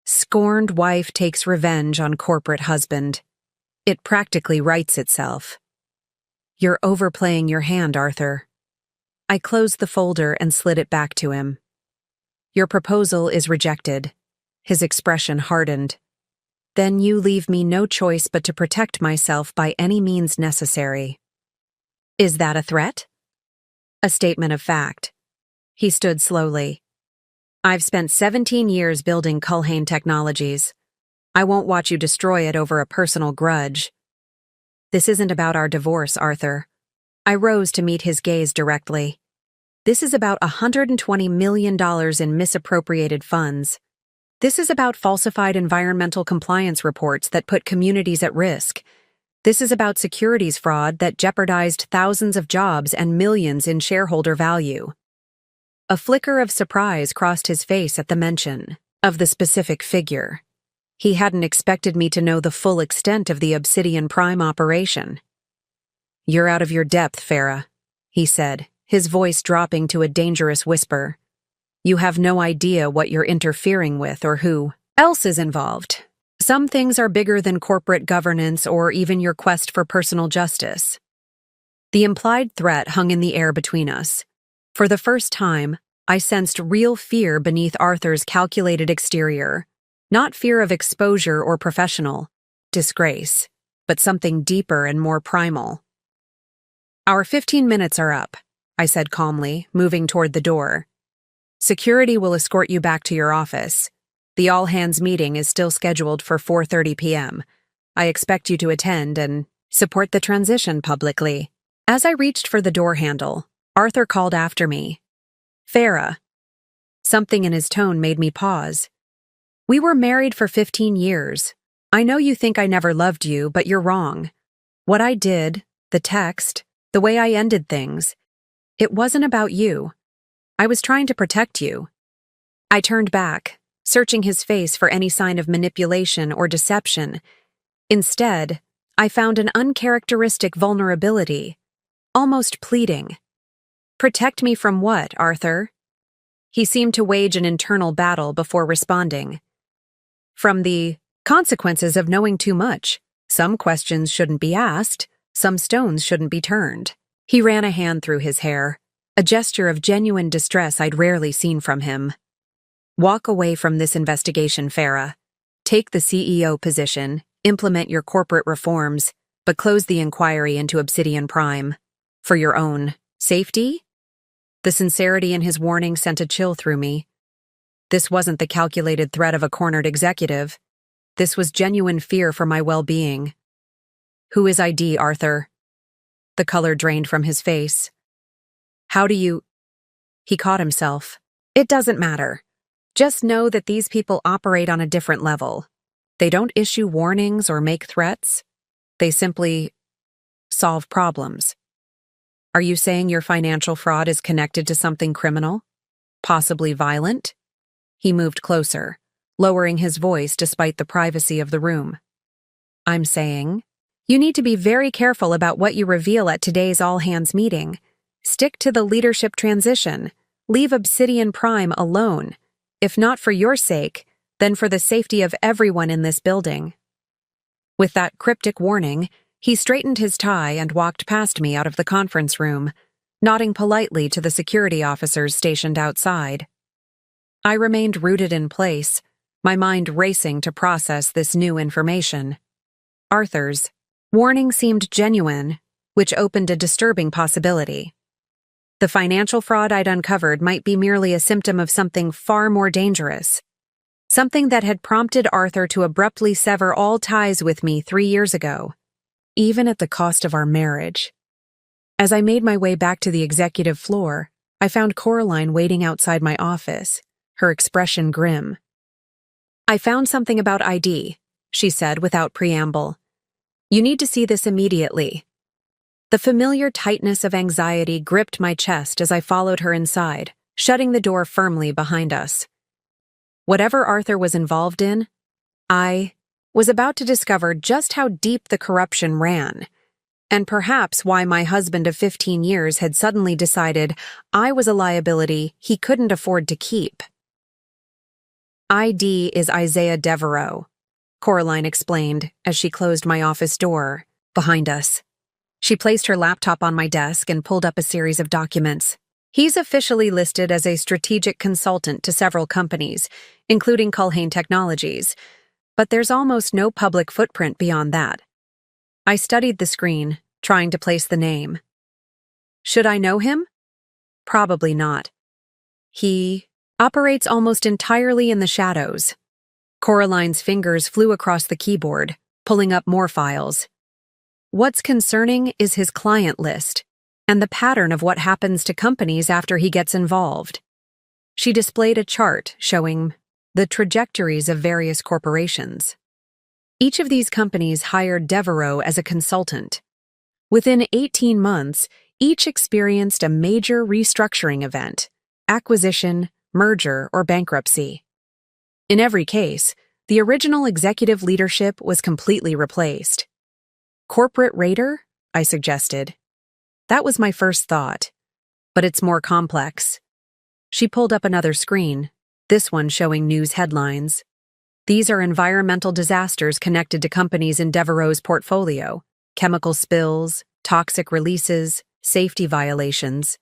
Scorned wife takes revenge on corporate husband. It practically writes itself." "You're overplaying your hand, Arthur." I closed the folder and slid it back to him. "Your proposal is rejected." His expression hardened. "Then you leave me no choice but to protect myself by any means necessary." "Is that a threat?" "A statement of fact." He stood slowly. "I've spent 17 years building Culhane Technologies. I won't watch you destroy it over a personal grudge." "This isn't about our divorce, Arthur." I rose to meet his gaze directly. "This is about $120 million in misappropriated funds. This is about falsified environmental compliance reports that put communities at risk. This is about securities fraud that jeopardized thousands of jobs and millions in shareholder value." A flicker of surprise crossed his face at the mention of the specific figure. He hadn't expected me to know the full extent of the Obsidian Prime operation. "You're out of your depth, Farah," he said, his voice dropping to a dangerous whisper. "You have no idea what you're interfering with or who else is involved. Some things are bigger than corporate governance or even your quest for personal justice." The implied threat hung in the air between us. For the first time, I sensed real fear beneath Arthur's calculated exterior. Not fear of exposure or professional disgrace, but something deeper and more primal. "Our 15 minutes are up," I said calmly, moving toward the door. "Security will escort you back to your office. The all-hands meeting is still scheduled for 4:30 p.m. I expect you to attend and support the transition publicly." As I reached for the door handle, Arthur called after me. "Farah." Something in his tone made me pause. "We were married for 15 years. I know you think I never loved you, but you're wrong. What I did, the text, The way I ended things. It wasn't about you. I was trying to protect you. I turned back, searching his face for any sign of manipulation or deception. Instead, I found an uncharacteristic vulnerability, almost pleading. Protect me from what, Arthur? He seemed to wage an internal battle before responding. From the consequences of knowing too much. Some questions shouldn't be asked, some stones shouldn't be turned. He ran a hand through his hair, a gesture of genuine distress I'd rarely seen from him. Walk away from this investigation, Farah. Take the CEO position, implement your corporate reforms, but close the inquiry into Obsidian Prime. For your own safety? The sincerity in his warning sent a chill through me. This wasn't the calculated threat of a cornered executive. This was genuine fear for my well-being. Who is ID, Arthur? The color drained from his face. How do you... He caught himself. It doesn't matter. Just know that these people operate on a different level. They don't issue warnings or make threats. They simply solve problems. Are you saying your financial fraud is connected to something criminal? Possibly violent? He moved closer, lowering his voice despite the privacy of the room. I'm saying, you need to be very careful about what you reveal at today's all-hands meeting. Stick to the leadership transition. Leave Obsidian Prime alone. If not for your sake, then for the safety of everyone in this building. With that cryptic warning, he straightened his tie and walked past me out of the conference room, nodding politely to the security officers stationed outside. I remained rooted in place, my mind racing to process this new information. Arthur's warning seemed genuine, which opened a disturbing possibility. The financial fraud I'd uncovered might be merely a symptom of something far more dangerous. Something that had prompted Arthur to abruptly sever all ties with me 3 years ago, even at the cost of our marriage. As I made my way back to the executive floor, I found Coraline waiting outside my office, her expression grim. I found something about ID, she said without preamble. You need to see this immediately. The familiar tightness of anxiety gripped my chest as I followed her inside, shutting the door firmly behind us. Whatever Arthur was involved in, I was about to discover just how deep the corruption ran, and perhaps why my husband of 15 years had suddenly decided I was a liability he couldn't afford to keep. ID is Isaiah Devereaux, Coraline explained as she closed my office door behind us. She placed her laptop on my desk and pulled up a series of documents. He's officially listed as a strategic consultant to several companies, including Culhane Technologies, but there's almost no public footprint beyond that. I studied the screen, trying to place the name. Should I know him? Probably not. He operates almost entirely in the shadows. Coraline's fingers flew across the keyboard, pulling up more files. What's concerning is his client list, and the pattern of what happens to companies after he gets involved. She displayed a chart showing the trajectories of various corporations. Each of these companies hired Devereaux as a consultant. Within 18 months, each experienced a major restructuring event, acquisition, merger, or bankruptcy. In every case, the original executive leadership was completely replaced. Corporate raider? I suggested. That was my first thought, but it's more complex. She pulled up another screen, this one showing news headlines. These are environmental disasters connected to companies in Devereaux's portfolio: chemical spills, toxic releases, safety violations.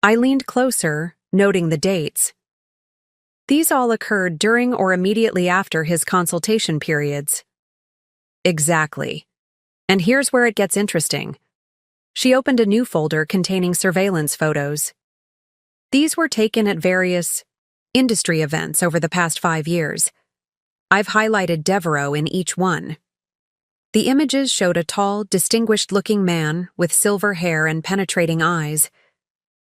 I leaned closer, noting the dates. These all occurred during or immediately after his consultation periods. Exactly. And here's where it gets interesting. She opened a new folder containing surveillance photos. These were taken at various industry events over the past 5 years. I've highlighted Devereaux in each one. The images showed a tall, distinguished-looking man with silver hair and penetrating eyes.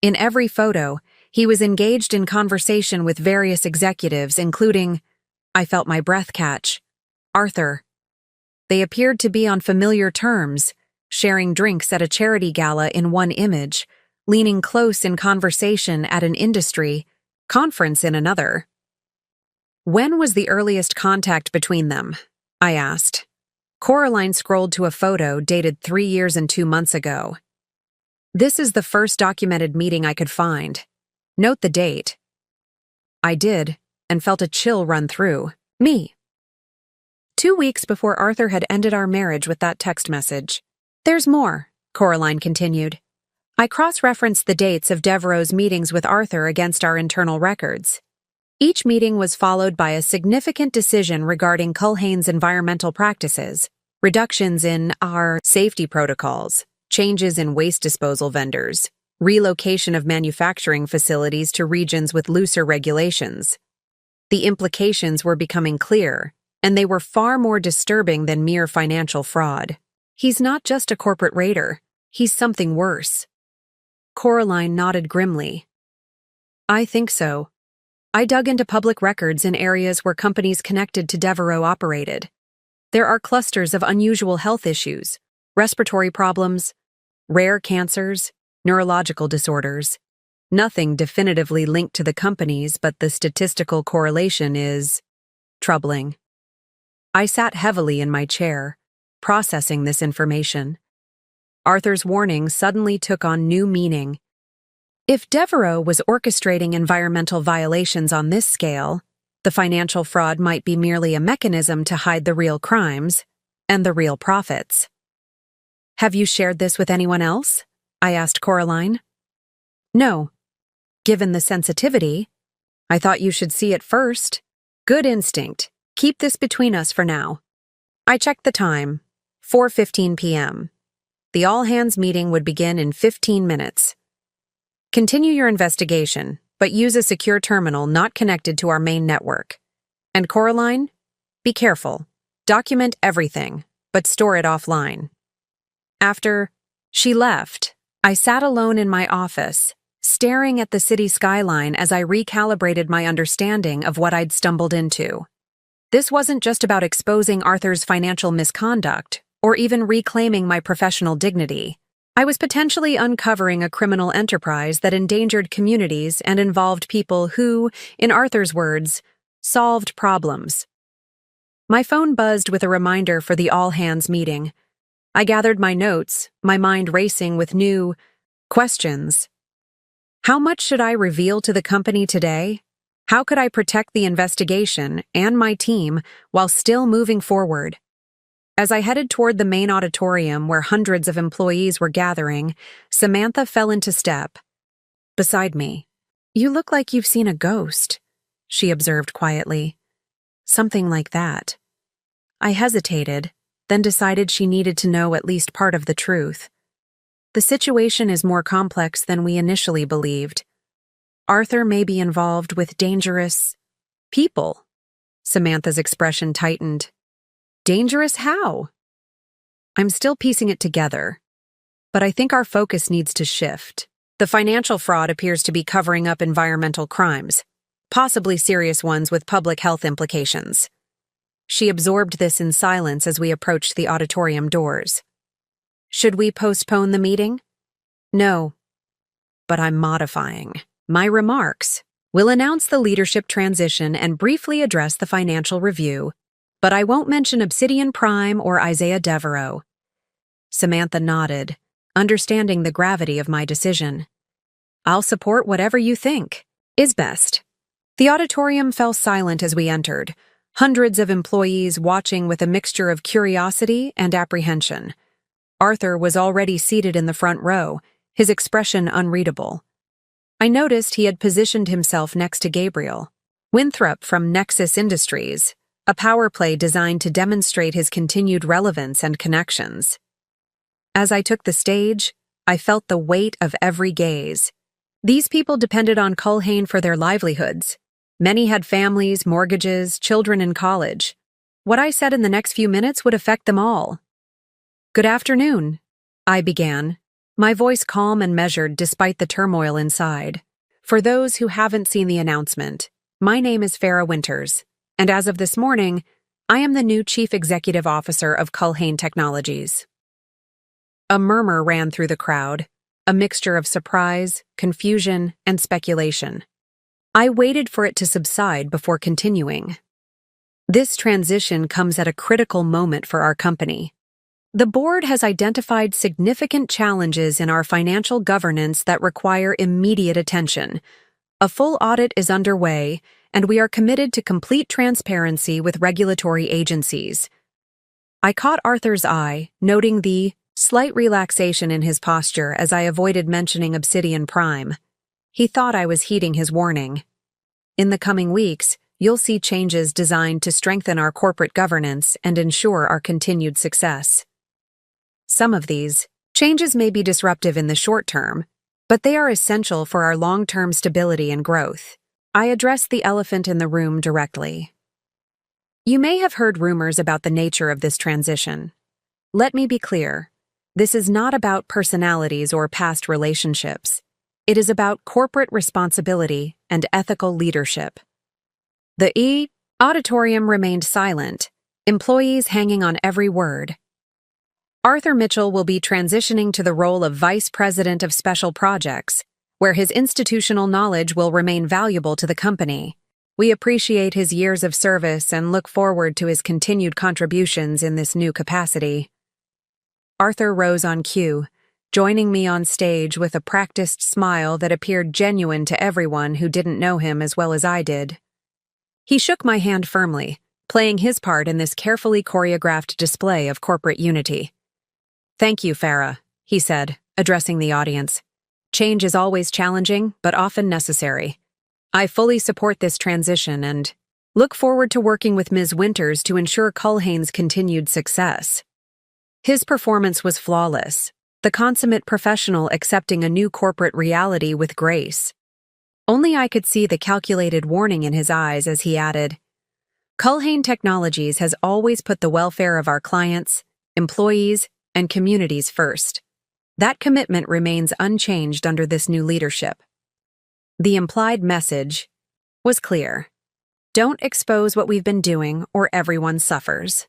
In every photo, he was engaged in conversation with various executives, including, I felt my breath catch, Arthur. They appeared to be on familiar terms, sharing drinks at a charity gala in one image, leaning close in conversation at an industry conference in another. When was the earliest contact between them? I asked. Coraline scrolled to a photo dated 3 years and 2 months ago. This is the first documented meeting I could find. Note the date. I did, and felt a chill run through me. 2 weeks before Arthur had ended our marriage with that text message. There's more, Coraline continued. I cross-referenced the dates of Devereaux's meetings with Arthur against our internal records. Each meeting was followed by a significant decision regarding Culhane's environmental practices, reductions in our safety protocols, changes in waste disposal vendors, relocation of manufacturing facilities to regions with looser regulations. The implications were becoming clear, and they were far more disturbing than mere financial fraud. He's not just a corporate raider, he's something worse. Coraline nodded grimly. I think so. I dug into public records in areas where companies connected to Devereaux operated. There are clusters of unusual health issues, respiratory problems, rare cancers, neurological disorders. Nothing definitively linked to the companies, but the statistical correlation is troubling. I sat heavily in my chair, processing this information. Arthur's warning suddenly took on new meaning. If Devereaux was orchestrating environmental violations on this scale, the financial fraud might be merely a mechanism to hide the real crimes and the real profits. Have you shared this with anyone else? I asked Coraline. No. Given the sensitivity, I thought you should see it first. Good instinct. Keep this between us for now. I checked the time. 4:15 p.m. The all-hands meeting would begin in 15 minutes. Continue your investigation, but use a secure terminal not connected to our main network. And Coraline, be careful. Document everything, but store it offline. After she left, I sat alone in my office, staring at the city skyline as I recalibrated my understanding of what I'd stumbled into. This wasn't just about exposing Arthur's financial misconduct, or even reclaiming my professional dignity. I was potentially uncovering a criminal enterprise that endangered communities and involved people who, in Arthur's words, solved problems. My phone buzzed with a reminder for the all-hands meeting. I gathered my notes, my mind racing with new questions. How much should I reveal to the company today? How could I protect the investigation and my team while still moving forward? As I headed toward the main auditorium where hundreds of employees were gathering, Samantha fell into step beside me. You look like you've seen a ghost, she observed quietly. Something like that. I hesitated, then decided she needed to know at least part of the truth. The situation is more complex than we initially believed. Arthur may be involved with dangerous people. Samantha's expression tightened. Dangerous how? I'm still piecing it together, but I think our focus needs to shift. The financial fraud appears to be covering up environmental crimes, possibly serious ones with public health implications. She absorbed this in silence as we approached the auditorium doors. Should we postpone the meeting? No, but I'm modifying my remarks. We'll announce the leadership transition and briefly address the financial review, but I won't mention Obsidian Prime or Isaiah Devereaux. Samantha nodded, understanding the gravity of my decision. I'll support whatever you think is best. The auditorium fell silent as we entered, hundreds of employees watching with a mixture of curiosity and apprehension. Arthur was already seated in the front row, his expression unreadable. I noticed he had positioned himself next to Gabriel Winthrop from Nexus Industries, a power play designed to demonstrate his continued relevance and connections. As I took the stage, I felt the weight of every gaze. These people depended on Culhane for their livelihoods. Many had families, mortgages, children in college. What I said in the next few minutes would affect them all. Good afternoon, I began, my voice calm and measured despite the turmoil inside. For those who haven't seen the announcement, my name is Farah Winters, and as of this morning, I am the new Chief Executive Officer of Culhane Technologies. A murmur ran through the crowd, a mixture of surprise, confusion, and speculation. I waited for it to subside before continuing. This transition comes at a critical moment for our company. The board has identified significant challenges in our financial governance that require immediate attention. A full audit is underway, and we are committed to complete transparency with regulatory agencies. I caught Arthur's eye, noting the slight relaxation in his posture as I avoided mentioning Obsidian Prime. He thought I was heeding his warning. In the coming weeks, you'll see changes designed to strengthen our corporate governance and ensure our continued success. Some of these changes may be disruptive in the short term, but they are essential for our long-term stability and growth. I addressed the elephant in the room directly. You may have heard rumors about the nature of this transition. Let me be clear. This is not about personalities or past relationships. It is about corporate responsibility and ethical leadership. The auditorium remained silent, employees hanging on every word. Arthur Mitchell will be transitioning to the role of Vice President of Special Projects, where his institutional knowledge will remain valuable to the company. We appreciate his years of service and look forward to his continued contributions in this new capacity. Arthur rose on cue, joining me on stage with a practiced smile that appeared genuine to everyone who didn't know him as well as I did. He shook my hand firmly, playing his part in this carefully choreographed display of corporate unity. "Thank you, Farah," he said, addressing the audience. "Change is always challenging, but often necessary. I fully support this transition and look forward to working with Ms. Winters to ensure Culhane's continued success." His performance was flawless, the consummate professional accepting a new corporate reality with grace. Only I could see the calculated warning in his eyes as he added, "Culhane Technologies has always put the welfare of our clients, employees, and communities first. That commitment remains unchanged under this new leadership." The implied message was clear. Don't expose what we've been doing or everyone suffers.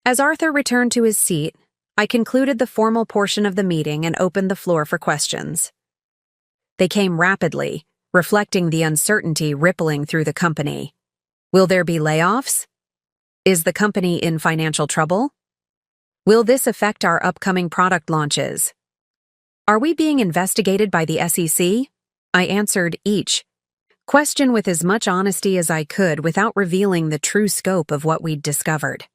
As Arthur returned to his seat, I concluded the formal portion of the meeting and opened the floor for questions. They came rapidly, reflecting the uncertainty rippling through the company. Will there be layoffs? Is the company in financial trouble? Will this affect our upcoming product launches? Are we being investigated by the SEC? I answered each question with as much honesty as I could without revealing the true scope of what we'd discovered.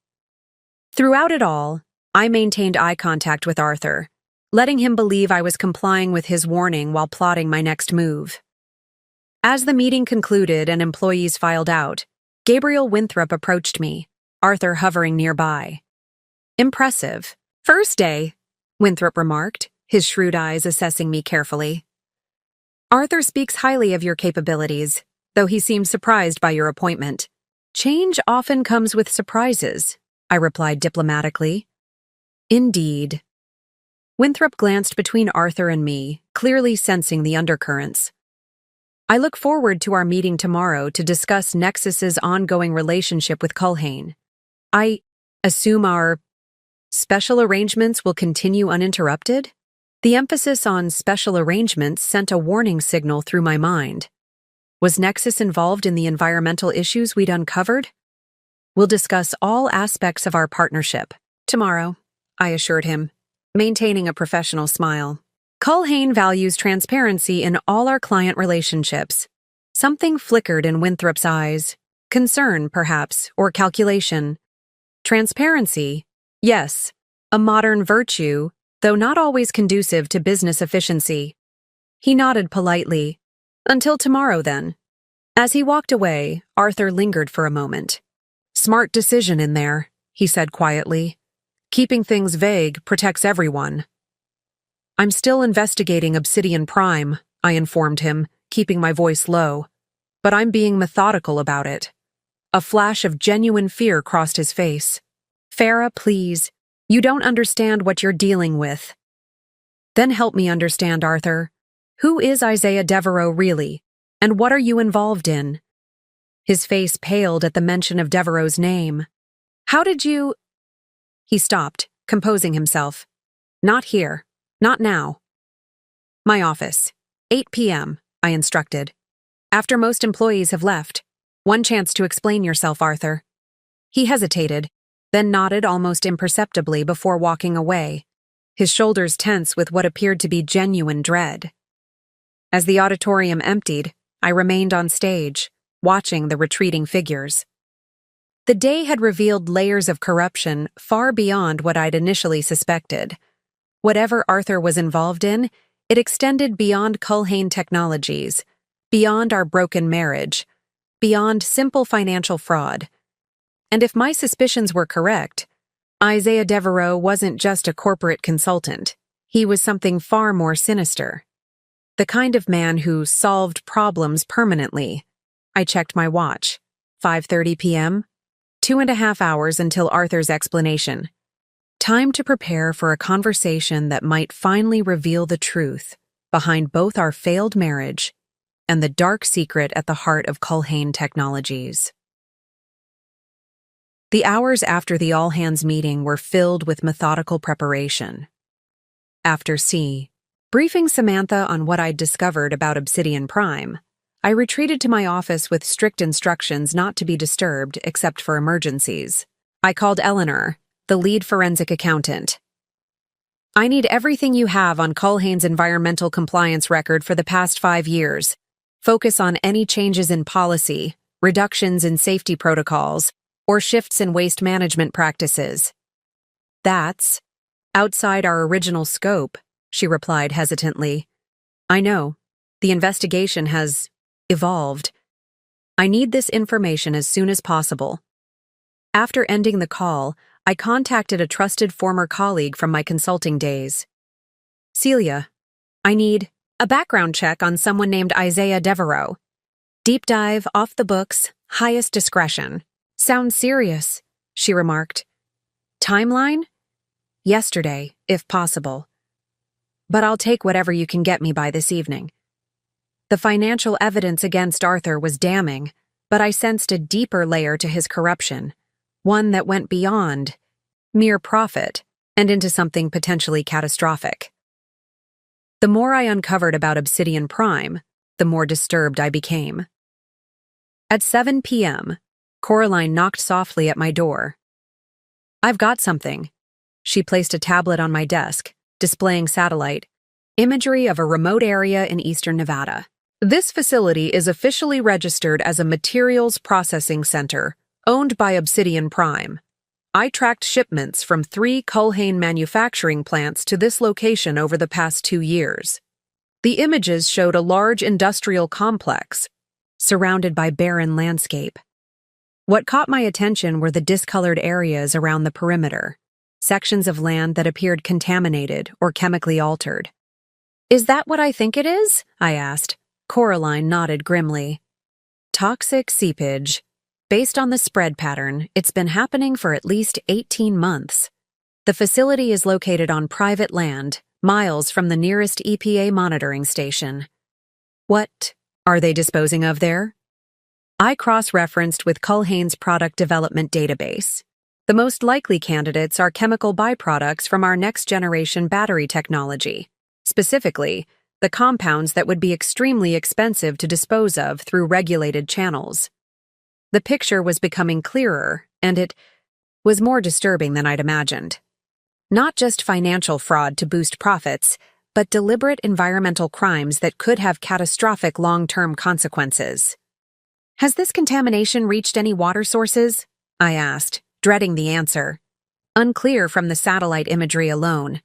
Throughout it all, I maintained eye contact with Arthur, letting him believe I was complying with his warning while plotting my next move. As the meeting concluded and employees filed out, Gabriel Winthrop approached me, Arthur hovering nearby. "Impressive. First day," Winthrop remarked, his shrewd eyes assessing me carefully. "Arthur speaks highly of your capabilities, though he seems surprised by your appointment. Change often comes with surprises," I replied diplomatically. "Indeed." Winthrop glanced between Arthur and me, clearly sensing the undercurrents. "I look forward to our meeting tomorrow to discuss Nexus's ongoing relationship with Culhane. I assume our special arrangements will continue uninterrupted?" The emphasis on special arrangements sent a warning signal through my mind. Was Nexus involved in the environmental issues we'd uncovered? "We'll discuss all aspects of our partnership tomorrow," I assured him, maintaining a professional smile. Culhane values transparency in all our client relationships. Something flickered in Winthrop's eyes. Concern, perhaps, or calculation. Transparency? Yes, a modern virtue, though not always conducive to business efficiency. He nodded politely. "Until tomorrow, then." As he walked away, Arthur lingered for a moment. "Smart decision in there," he said quietly. "Keeping things vague protects everyone." "I'm still investigating Obsidian Prime," I informed him, keeping my voice low. "But I'm being methodical about it." A flash of genuine fear crossed his face. "Farah, please. You don't understand what you're dealing with." "Then help me understand, Arthur. Who is Isaiah Devereaux really, and what are you involved in?" His face paled at the mention of Devereaux's name. "How did you—" He stopped, composing himself. Not here. Not now. My office. 8 p.m., I instructed. After most employees have left. One chance to explain yourself, Arthur. He hesitated, then nodded almost imperceptibly before walking away, his shoulders tense with what appeared to be genuine dread. As the auditorium emptied, I remained on stage, watching the retreating figures. The day had revealed layers of corruption far beyond what I'd initially suspected. Whatever Arthur was involved in, it extended beyond Culhane Technologies, beyond our broken marriage, beyond simple financial fraud. And if my suspicions were correct, Isaiah Devereaux wasn't just a corporate consultant. He was something far more sinister. The kind of man who solved problems permanently. I checked my watch. 5:30 p.m. 2.5 hours until Arthur's explanation. Time to prepare for a conversation that might finally reveal the truth behind both our failed marriage and the dark secret at the heart of Culhane Technologies. The hours after the all-hands meeting were filled with methodical preparation. After briefing Samantha on what I'd discovered about Obsidian Prime, I retreated to my office with strict instructions not to be disturbed except for emergencies. I called Eleanor, the lead forensic accountant. I need everything you have on Culhane's environmental compliance record for the past 5 years. Focus on any changes in policy, reductions in safety protocols, or shifts in waste management practices. That's outside our original scope, she replied hesitantly. I know. The investigation has evolved. I need this information as soon as possible. After ending the call, I contacted a trusted former colleague from my consulting days. Celia, I need a background check on someone named Isaiah Devereaux. Deep dive, off the books, highest discretion. Sounds serious, she remarked. Timeline? Yesterday, if possible. But I'll take whatever you can get me by this evening. The financial evidence against Arthur was damning, but I sensed a deeper layer to his corruption, one that went beyond mere profit and into something potentially catastrophic. The more I uncovered about Obsidian Prime, the more disturbed I became. At 7 p.m., Coraline knocked softly at my door. I've got something. She placed a tablet on my desk, displaying satellite imagery of a remote area in eastern Nevada. This facility is officially registered as a materials processing center, owned by Obsidian Prime. I tracked shipments from 3 Culhane manufacturing plants to this location over the past 2 years. The images showed a large industrial complex, surrounded by barren landscape. What caught my attention were the discolored areas around the perimeter, sections of land that appeared contaminated or chemically altered. Is that what I think it is? I asked. Coraline nodded grimly. Toxic seepage. Based on the spread pattern, it's been happening for at least 18 months. The facility is located on private land, miles from the nearest EPA monitoring station. What are they disposing of there? I cross-referenced with Culhane's product development database. The most likely candidates are chemical byproducts from our next-generation battery technology, specifically, the compounds that would be extremely expensive to dispose of through regulated channels. The picture was becoming clearer, and it was more disturbing than I'd imagined. Not just financial fraud to boost profits, but deliberate environmental crimes that could have catastrophic long-term consequences. Has this contamination reached any water sources? I asked, dreading the answer. Unclear from the satellite imagery alone.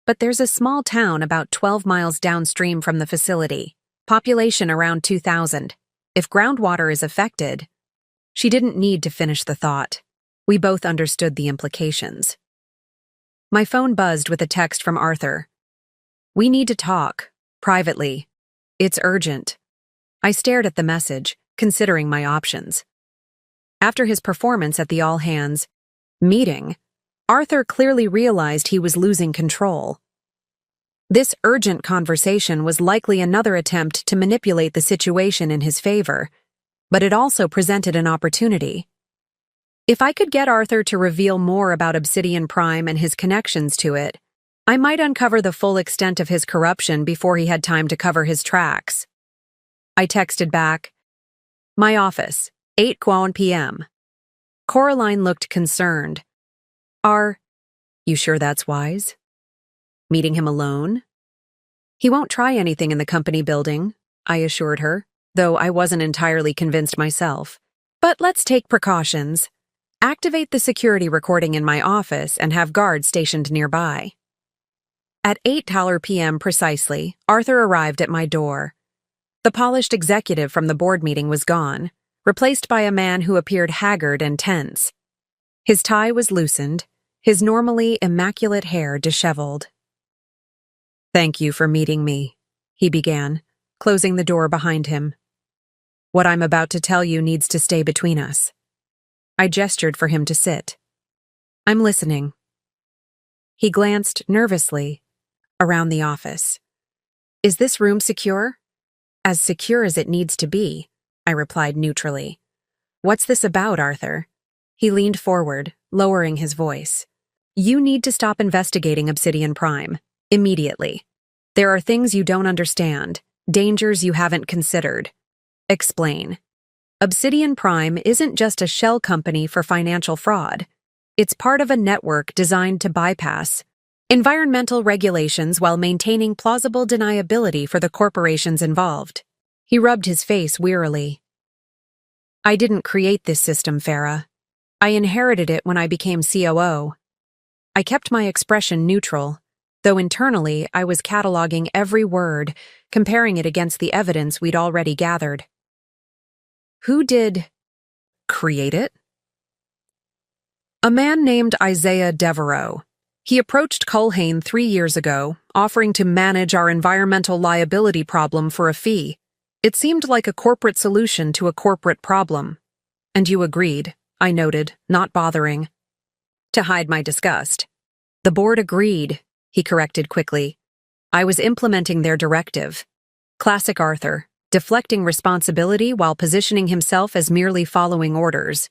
But there's a small town about 12 miles downstream from the facility, population around 2,000. If groundwater is affected... She didn't need to finish the thought. We both understood the implications. My phone buzzed with a text from Arthur. We need to talk, privately. It's urgent. I stared at the message, considering my options. After his performance at the all-hands meeting, Arthur clearly realized he was losing control. This urgent conversation was likely another attempt to manipulate the situation in his favor, but it also presented an opportunity. If I could get Arthur to reveal more about Obsidian Prime and his connections to it, I might uncover the full extent of his corruption before he had time to cover his tracks. I texted back, "My office, 8 p.m. Coraline looked concerned. "Are you sure that's wise? Meeting him alone?" "He won't try anything in the company building," I assured her, though I wasn't entirely convinced myself. "But let's take precautions. Activate the security recording in my office and have guards stationed nearby." At 8 p.m. precisely, Arthur arrived at my door. The polished executive from the board meeting was gone, replaced by a man who appeared haggard and tense. His tie was loosened, his normally immaculate hair disheveled. "Thank you for meeting me," he began, closing the door behind him. "What I'm about to tell you needs to stay between us." I gestured for him to sit. "I'm listening." He glanced nervously around the office. "Is this room secure?" "As secure as it needs to be," I replied neutrally. "What's this about, Arthur?" He leaned forward, lowering his voice. "You need to stop investigating Obsidian Prime. Immediately. There are things you don't understand, dangers you haven't considered. Explain. Obsidian Prime isn't just a shell company for financial fraud. It's part of a network designed to bypass environmental regulations while maintaining plausible deniability for the corporations involved." He rubbed his face wearily. "I didn't create this system, Farah. I inherited it when I became COO. I kept my expression neutral, though internally I was cataloging every word, comparing it against the evidence we'd already gathered." "Who did create it?" "A man named Isaiah Devereaux. He approached Culhane 3 years ago, offering to manage our environmental liability problem for a fee. It seemed like a corporate solution to a corporate problem. And you agreed," I noted, not bothering. To hide my disgust. "The board agreed," he corrected quickly. "I was implementing their directive." Classic Arthur, deflecting responsibility while positioning himself as merely following orders.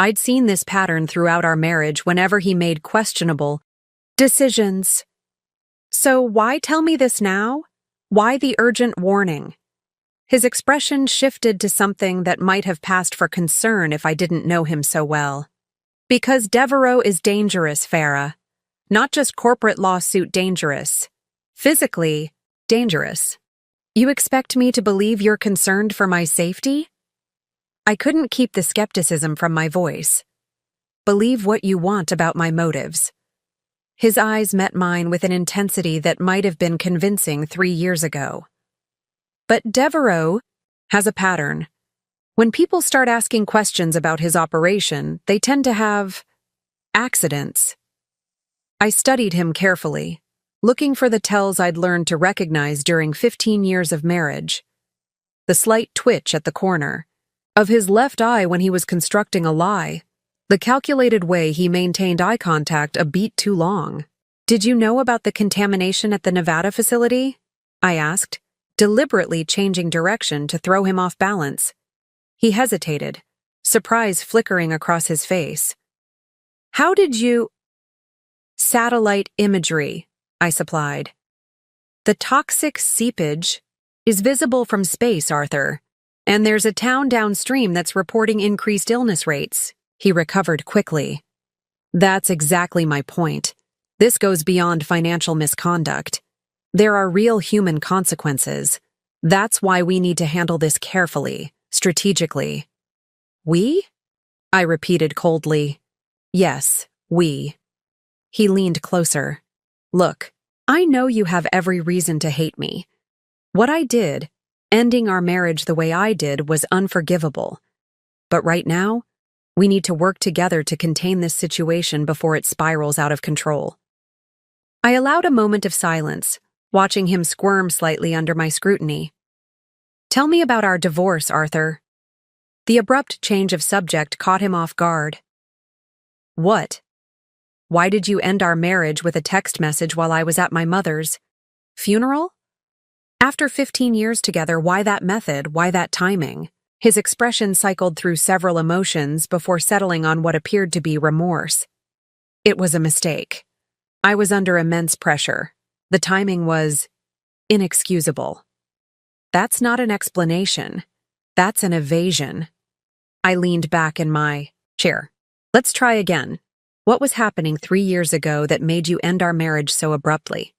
I'd seen this pattern throughout our marriage whenever he made questionable decisions. "So why tell me this now? Why the urgent warning?" His expression shifted to something that might have passed for concern if I didn't know him so well. "Because Devereaux is dangerous, Farah. Not just corporate lawsuit dangerous. Physically dangerous. You expect me to believe you're concerned for my safety?" I couldn't keep the skepticism from my voice. "Believe what you want about my motives." His eyes met mine with an intensity that might have been convincing 3 years ago. "But Devereaux has a pattern. When people start asking questions about his operation, they tend to have accidents." I studied him carefully, looking for the tells I'd learned to recognize during 15 years of marriage. The slight twitch at the corner of his left eye when he was constructing a lie, the calculated way he maintained eye contact a beat too long. "Did you know about the contamination at the Nevada facility?" I asked, deliberately changing direction to throw him off balance. He hesitated, surprise flickering across his face. "How did you—" "Satellite imagery," I supplied. "The toxic seepage is visible from space, Arthur, and there's a town downstream that's reporting increased illness rates." He recovered quickly. "That's exactly my point. This goes beyond financial misconduct. There are real human consequences. That's why we need to handle this carefully, strategically." "We?" I repeated coldly. "Yes, we." He leaned closer. "Look, I know you have every reason to hate me. What I did, ending our marriage the way I did, was unforgivable. But right now, we need to work together to contain this situation before it spirals out of control." I allowed a moment of silence, watching him squirm slightly under my scrutiny. "Tell me about our divorce, Arthur." The abrupt change of subject caught him off guard. "What? Why did you end our marriage with a text message while I was at my mother's funeral? After 15 years together, why that method? Why that timing?" His expression cycled through several emotions before settling on what appeared to be remorse. "It was a mistake. I was under immense pressure. The timing was inexcusable. That's not an explanation. That's an evasion. I leaned back in my chair. Let's try again. What was happening 3 years ago that made you end our marriage so abruptly?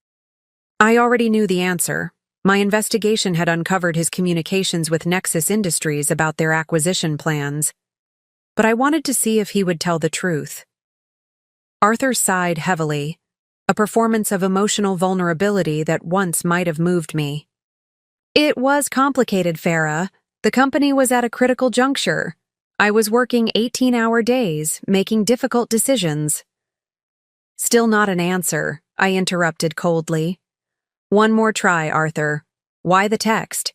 I already knew the answer. My investigation had uncovered his communications with Nexus Industries about their acquisition plans. But I wanted to see if he would tell the truth. Arthur sighed heavily, a performance of emotional vulnerability that once might have moved me. It was complicated, Farah. The company was at a critical juncture. I was working 18-hour days, making difficult decisions. Still not an answer, I interrupted coldly. One more try, Arthur. Why the text?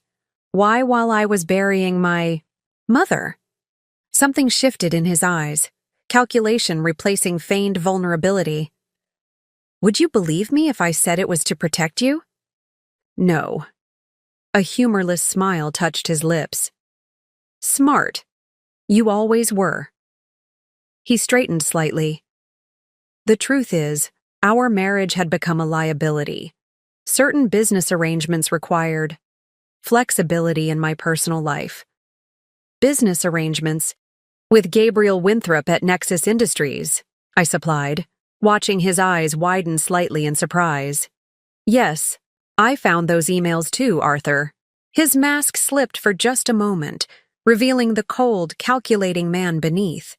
Why while I was burying my mother? Something shifted in his eyes, calculation replacing feigned vulnerability. Would you believe me if I said it was to protect you? No. A humorless smile touched his lips. Smart. You always were. He straightened slightly. The truth is, our marriage had become a liability. Certain business arrangements required flexibility in my personal life. Business arrangements with Gabriel Winthrop at Nexus Industries, I supplied, watching his eyes widen slightly in surprise. Yes, I found those emails too, Arthur. His mask slipped for just a moment, revealing the cold, calculating man beneath.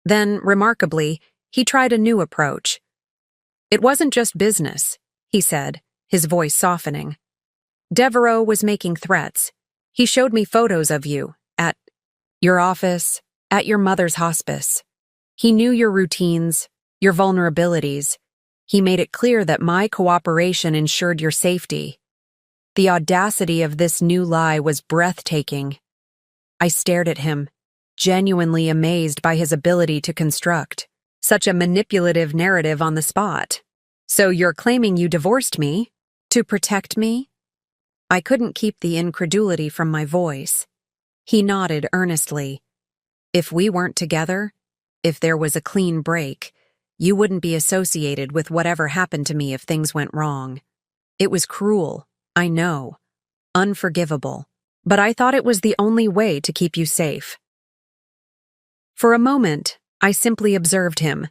Then, remarkably, he tried a new approach. It wasn't just business, he said, his voice softening. Devereaux was making threats. He showed me photos of you, at your office, at your mother's hospice. He knew your routines, your vulnerabilities. He made it clear that my cooperation ensured your safety. The audacity of this new lie was breathtaking. I stared at him, genuinely amazed by his ability to construct such a manipulative narrative on the spot. So you're claiming you divorced me? To protect me? I couldn't keep the incredulity from my voice. He nodded earnestly. If we weren't together, if there was a clean break, you wouldn't be associated with whatever happened to me if things went wrong. It was cruel, I know, unforgivable, but I thought it was the only way to keep you safe. For a moment, I simply observed him,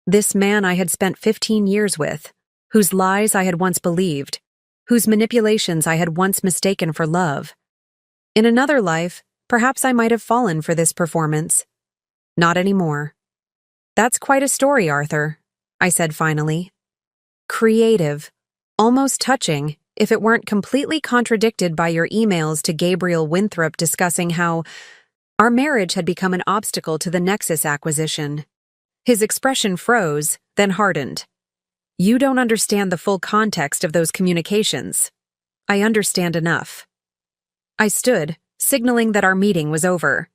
this man I had spent 15 years with, whose lies I had once believed, whose manipulations I had once mistaken for love. In another life, perhaps I might have fallen for this performance. Not anymore. That's quite a story, Arthur, I said finally. Creative, almost touching, if it weren't completely contradicted by your emails to Gabriel Winthrop discussing how our marriage had become an obstacle to the Nexus acquisition. His expression froze, then hardened. You don't understand the full context of those communications. I understand enough. I stood, signaling that our meeting was over.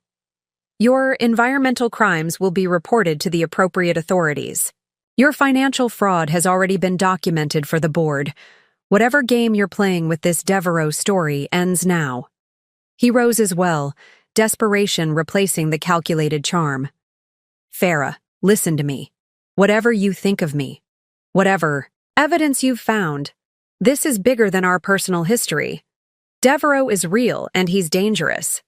Your environmental crimes will be reported to the appropriate authorities. Your financial fraud has already been documented for the board. Whatever game you're playing with this Devereaux story ends now. He rose as well, desperation replacing the calculated charm. Farah, listen to me. Whatever you think of me, whatever evidence you've found, this is bigger than our personal history. Devereaux is real and he's dangerous.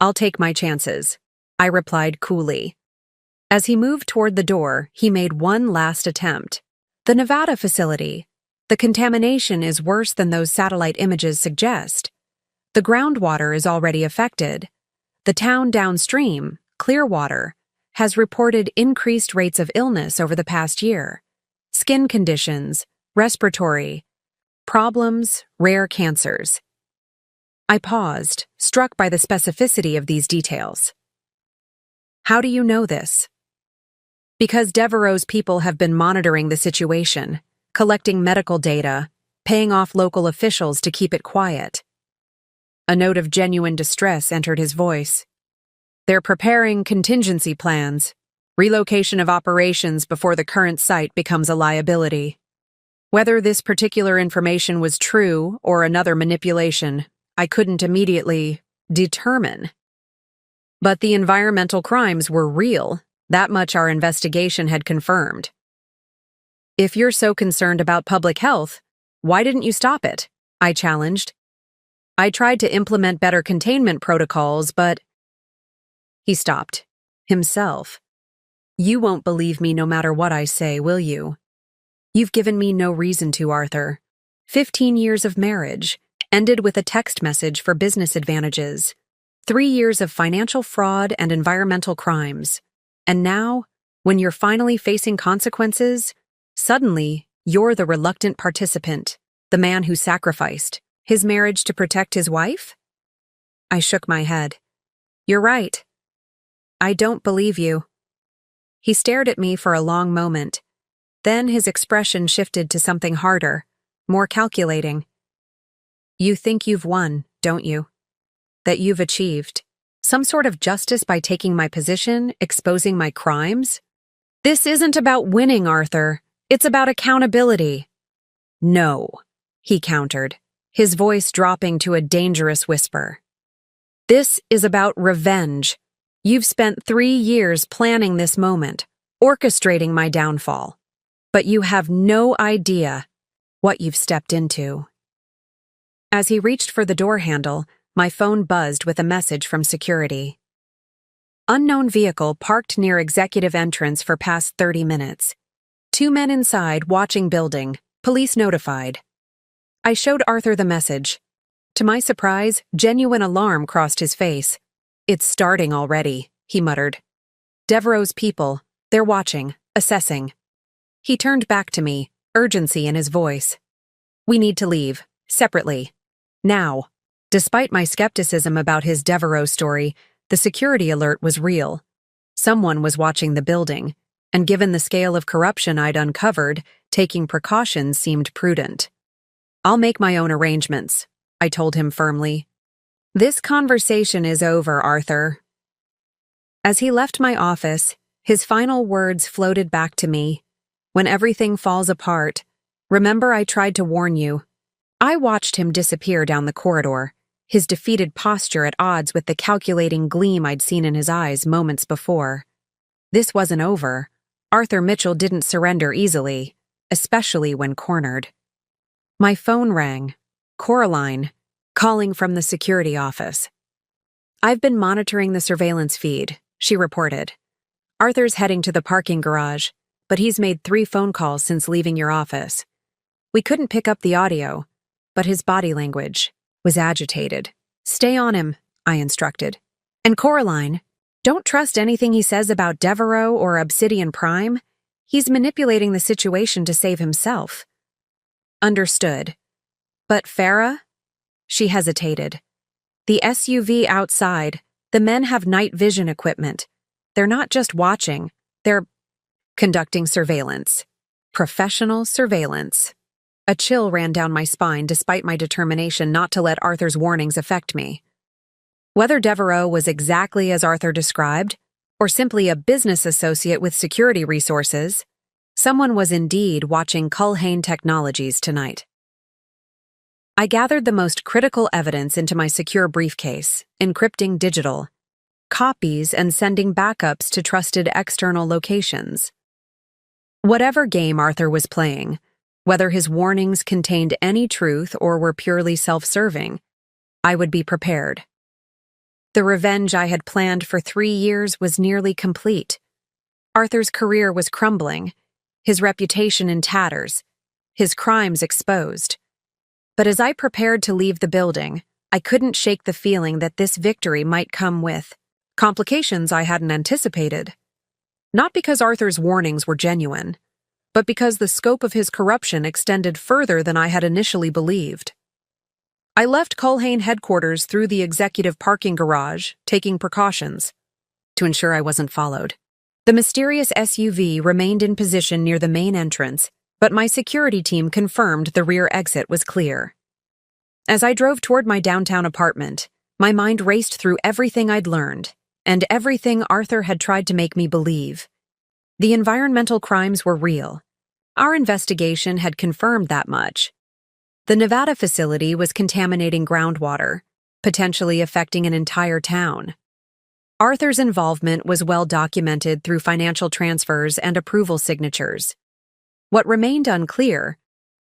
I'll take my chances, I replied coolly. As he moved toward the door, he made one last attempt. The Nevada facility. The contamination is worse than those satellite images suggest. The groundwater is already affected. The town downstream, Clearwater, has reported increased rates of illness over the past year. Skin conditions, respiratory problems, rare cancers. I paused, struck by the specificity of these details. How do you know this? Because Devereaux's people have been monitoring the situation, collecting medical data, paying off local officials to keep it quiet. A note of genuine distress entered his voice. They're preparing contingency plans, relocation of operations before the current site becomes a liability. Whether this particular information was true or another manipulation, I couldn't immediately determine. But the environmental crimes were real, that much our investigation had confirmed. If you're so concerned about public health, why didn't you stop it? I challenged. I tried to implement better containment protocols, but... He stopped. Himself. You won't believe me no matter what I say, will you? You've given me no reason to, Arthur. 15 years of marriage, ended with a text message for business advantages. 3 years of financial fraud and environmental crimes. And now, when you're finally facing consequences, suddenly, you're the reluctant participant, the man who sacrificed his marriage to protect his wife? I shook my head. You're right. I don't believe you. He stared at me for a long moment. Then his expression shifted to something harder, more calculating. You think you've won, don't you? That you've achieved some sort of justice by taking my position, exposing my crimes? This isn't about winning, Arthur. It's about accountability. No, he countered, his voice dropping to a dangerous whisper. This is about revenge. You've spent 3 years planning this moment, orchestrating my downfall. But you have no idea what you've stepped into. As he reached for the door handle, my phone buzzed with a message from security. Unknown vehicle parked near executive entrance for past 30 minutes. 2 men inside watching building. Police notified. I showed Arthur the message. To my surprise, genuine alarm crossed his face. It's starting already, he muttered. Devereaux's people, they're watching, assessing. He turned back to me, urgency in his voice. We need to leave, separately. Now. Despite my skepticism about his Devereaux story, the security alert was real. Someone was watching the building, and given the scale of corruption I'd uncovered, taking precautions seemed prudent. I'll make my own arrangements, I told him firmly. This conversation is over, Arthur. As he left my office, his final words floated back to me. When everything falls apart, remember I tried to warn you. I watched him disappear down the corridor, his defeated posture at odds with the calculating gleam I'd seen in his eyes moments before. This wasn't over. Arthur Mitchell didn't surrender easily, especially when cornered. My phone rang. Coraline, calling from the security office. I've been monitoring the surveillance feed, she reported. Arthur's heading to the parking garage, but he's made 3 phone calls since leaving your office. We couldn't pick up the audio, but his body language was agitated. Stay on him, I instructed. And Coraline, don't trust anything he says about Devereaux or Obsidian Prime. He's manipulating the situation to save himself. Understood. But Farah? She hesitated. The SUV outside, the men have night vision equipment. They're not just watching, they're conducting surveillance. Professional surveillance. A chill ran down my spine despite my determination not to let Arthur's warnings affect me. Whether Devereaux was exactly as Arthur described, or simply a business associate with security resources, someone was indeed watching Culhane Technologies tonight. I gathered the most critical evidence into my secure briefcase, encrypting digital copies and sending backups to trusted external locations. Whatever game Arthur was playing, whether his warnings contained any truth or were purely self-serving, I would be prepared. The revenge I had planned for 3 years was nearly complete. Arthur's career was crumbling, his reputation in tatters, his crimes exposed. But as I prepared to leave the building, I couldn't shake the feeling that this victory might come with complications I hadn't anticipated. Not because Arthur's warnings were genuine, but because the scope of his corruption extended further than I had initially believed. I left Culhane headquarters through the executive parking garage, taking precautions to ensure I wasn't followed. The mysterious SUV remained in position near the main entrance, but my security team confirmed the rear exit was clear. As I drove toward my downtown apartment, my mind raced through everything I'd learned, and everything Arthur had tried to make me believe. The environmental crimes were real. Our investigation had confirmed that much. The Nevada facility was contaminating groundwater, potentially affecting an entire town. Arthur's involvement was well documented through financial transfers and approval signatures. What remained unclear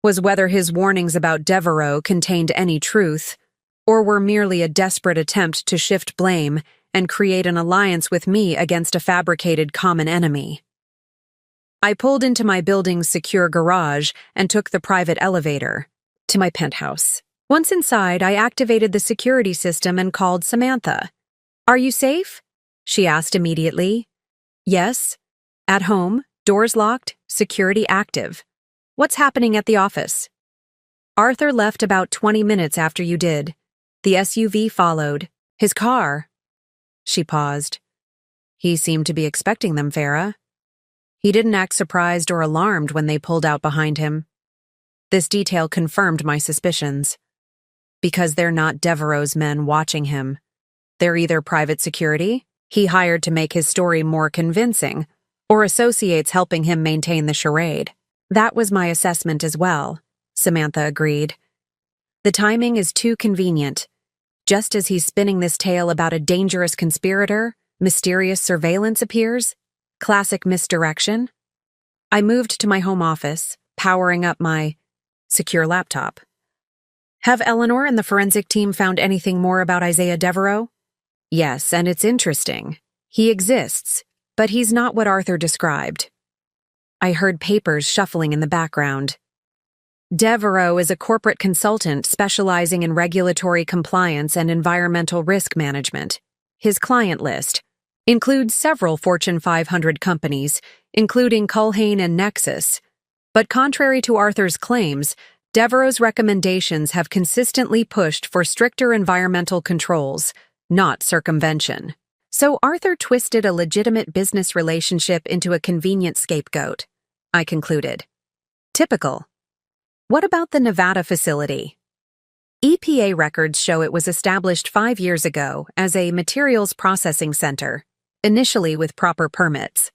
was whether his warnings about Devereaux contained any truth, or were merely a desperate attempt to shift blame and create an alliance with me against a fabricated common enemy. I pulled into my building's secure garage and took the private elevator to my penthouse. Once inside, I activated the security system and called Samantha. "Are you safe?" she asked immediately. "Yes. At home, doors locked, security active. What's happening at the office?" "Arthur left about 20 minutes after you did. The SUV followed. His car." She paused. "He seemed to be expecting them, Farah. He didn't act surprised or alarmed when they pulled out behind him." This detail confirmed my suspicions. Because they're not Devereaux's men watching him. They're either private security he hired to make his story more convincing, or associates helping him maintain the charade. "That was my assessment as well," Samantha agreed. "The timing is too convenient. Just as he's spinning this tale about a dangerous conspirator, mysterious surveillance appears. Classic misdirection." I moved to my home office, powering up my secure laptop. "Have Eleanor and the forensic team found anything more about Isaiah Devereaux?" "Yes, and it's interesting. He exists, but he's not what Arthur described." I heard papers shuffling in the background. "Devereaux is a corporate consultant specializing in regulatory compliance and environmental risk management. His client list includes several Fortune 500 companies, including Culhane and Nexus. But contrary to Arthur's claims, Devereaux's recommendations have consistently pushed for stricter environmental controls, not circumvention. So Arthur twisted a legitimate business relationship into a convenient scapegoat," I concluded. "Typical. What about the Nevada facility?" EPA records show it was established 5 years ago as a materials processing center, initially with proper permits.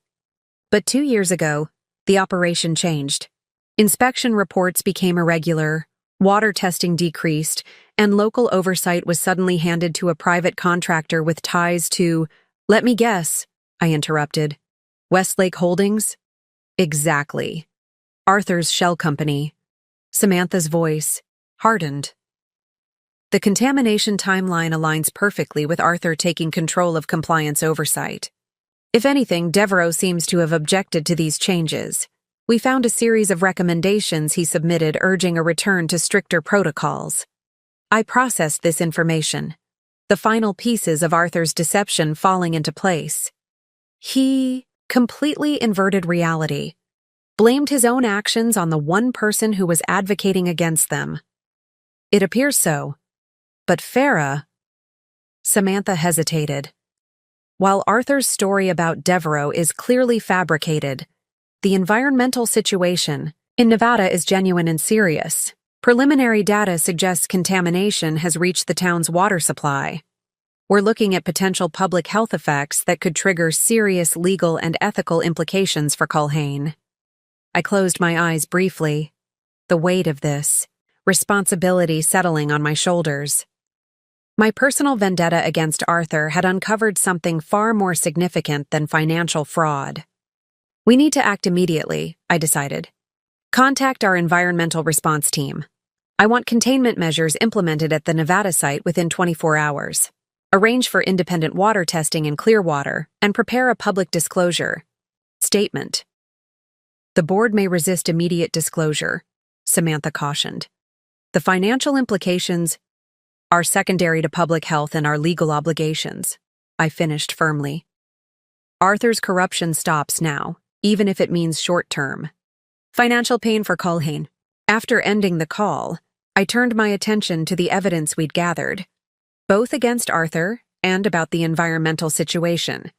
But 2 years ago, the operation changed. Inspection reports became irregular, water testing decreased, and local oversight was suddenly handed to a private contractor with ties to— "Let me guess," I interrupted. "Westlake Holdings?" "Exactly. Arthur's shell company." Samantha's voice hardened. "The contamination timeline aligns perfectly with Arthur taking control of compliance oversight. If anything, Devereaux seems to have objected to these changes. We found a series of recommendations he submitted urging a return to stricter protocols. I processed this information, the final pieces of Arthur's deception falling into place. He completely inverted reality, blamed his own actions on the one person who was advocating against them. It appears so. But Farah— Samantha hesitated. While Arthur's story about Devereaux is clearly fabricated, the environmental situation in Nevada is genuine and serious. Preliminary data suggests contamination has reached the town's water supply. We're looking at potential public health effects that could trigger serious legal and ethical implications for Culhane. I closed my eyes briefly, the weight of this responsibility settling on my shoulders. My personal vendetta against Arthur had uncovered something far more significant than financial fraud. "We need to act immediately," I decided. "Contact our environmental response team. I want containment measures implemented at the Nevada site within 24 hours. Arrange for independent water testing in Clearwater, and prepare a public disclosure statement." "The board may resist immediate disclosure," Samantha cautioned. "The financial implications are secondary to public health and our legal obligations," I finished firmly. "Arthur's corruption stops now, even if it means short-term financial pain for Culhane." After ending the call, I turned my attention to the evidence we'd gathered, both against Arthur and about the environmental situation.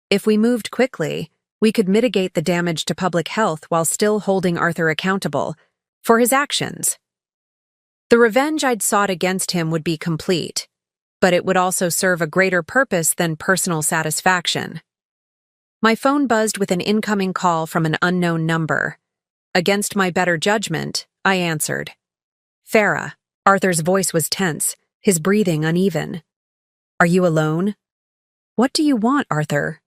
If we moved quickly, we could mitigate the damage to public health while still holding Arthur accountable for his actions. The revenge I'd sought against him would be complete, but it would also serve a greater purpose than personal satisfaction. My phone buzzed with an incoming call from an unknown number. Against my better judgment, I answered. "Farah." Arthur's voice was tense, his breathing uneven. "Are you alone?" "What do you want, Arthur?"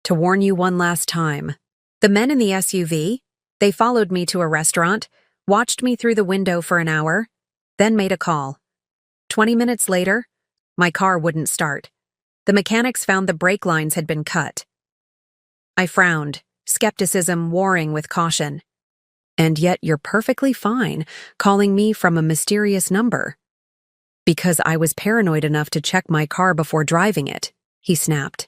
"To warn you one last time. The men in the SUV? They followed me to a restaurant, watched me through the window for an hour, then made a call. 20 minutes later, my car wouldn't start. The mechanics found the brake lines had been cut. I frowned, skepticism warring with caution. And yet you're perfectly fine calling me from a mysterious number. Because I was paranoid enough to check my car before driving it, he snapped.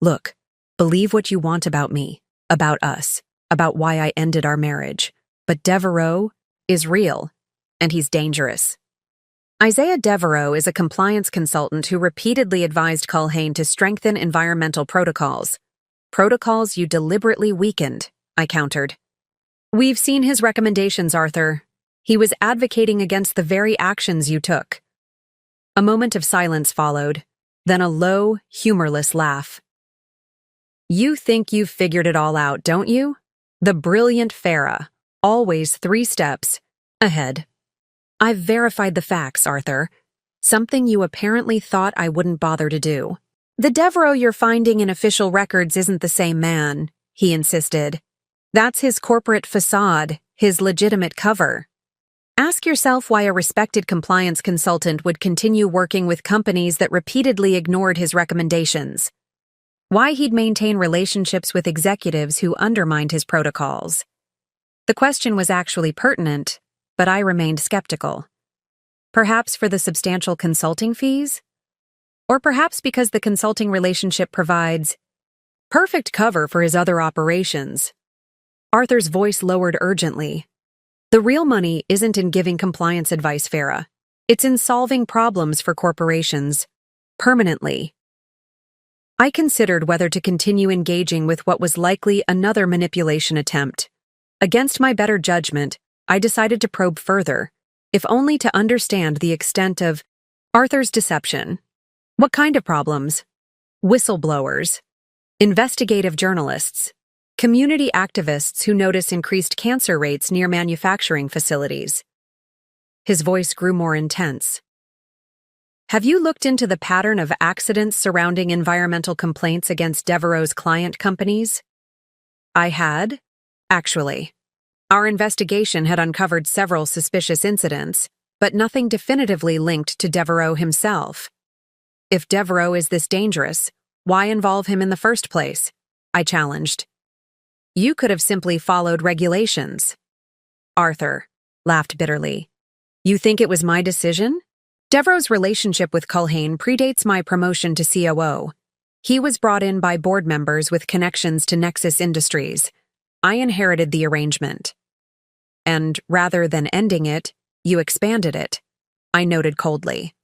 Look, believe what you want about me, about us, about why I ended our marriage, but Devereaux is real, and he's dangerous. Isaiah Devereaux is a compliance consultant who repeatedly advised Culhane to strengthen environmental protocols. Protocols you deliberately weakened, I countered. We've seen his recommendations, Arthur. He was advocating against the very actions you took. A moment of silence followed, then a low, humorless laugh. You think you've figured it all out, don't you? The brilliant Farah, always 3 steps ahead. I've verified the facts, Arthur. Something you apparently thought I wouldn't bother to do. The Devereaux you're finding in official records isn't the same man, he insisted. That's his corporate facade, his legitimate cover. Ask yourself why a respected compliance consultant would continue working with companies that repeatedly ignored his recommendations. Why he'd maintain relationships with executives who undermined his protocols. The question was actually pertinent, but I remained skeptical. Perhaps for the substantial consulting fees? Or perhaps because the consulting relationship provides perfect cover for his other operations. Arthur's voice lowered urgently. The real money isn't in giving compliance advice, Farah. It's in solving problems for corporations, permanently. I considered whether to continue engaging with what was likely another manipulation attempt. Against my better judgment, I decided to probe further, if only to understand the extent of Arthur's deception. What kind of problems? Whistleblowers, investigative journalists, community activists who notice increased cancer rates near manufacturing facilities. His voice grew more intense. Have you looked into the pattern of accidents surrounding environmental complaints against Devereaux's client companies? I had, actually. Our investigation had uncovered several suspicious incidents, but nothing definitively linked to Devereaux himself. If Devereaux is this dangerous, why involve him in the first place? I challenged. You could have simply followed regulations. Arthur laughed bitterly. You think it was my decision? Devereaux's relationship with Culhane predates my promotion to COO. He was brought in by board members with connections to Nexus Industries. I inherited the arrangement. And rather than ending it, you expanded it, I noted coldly.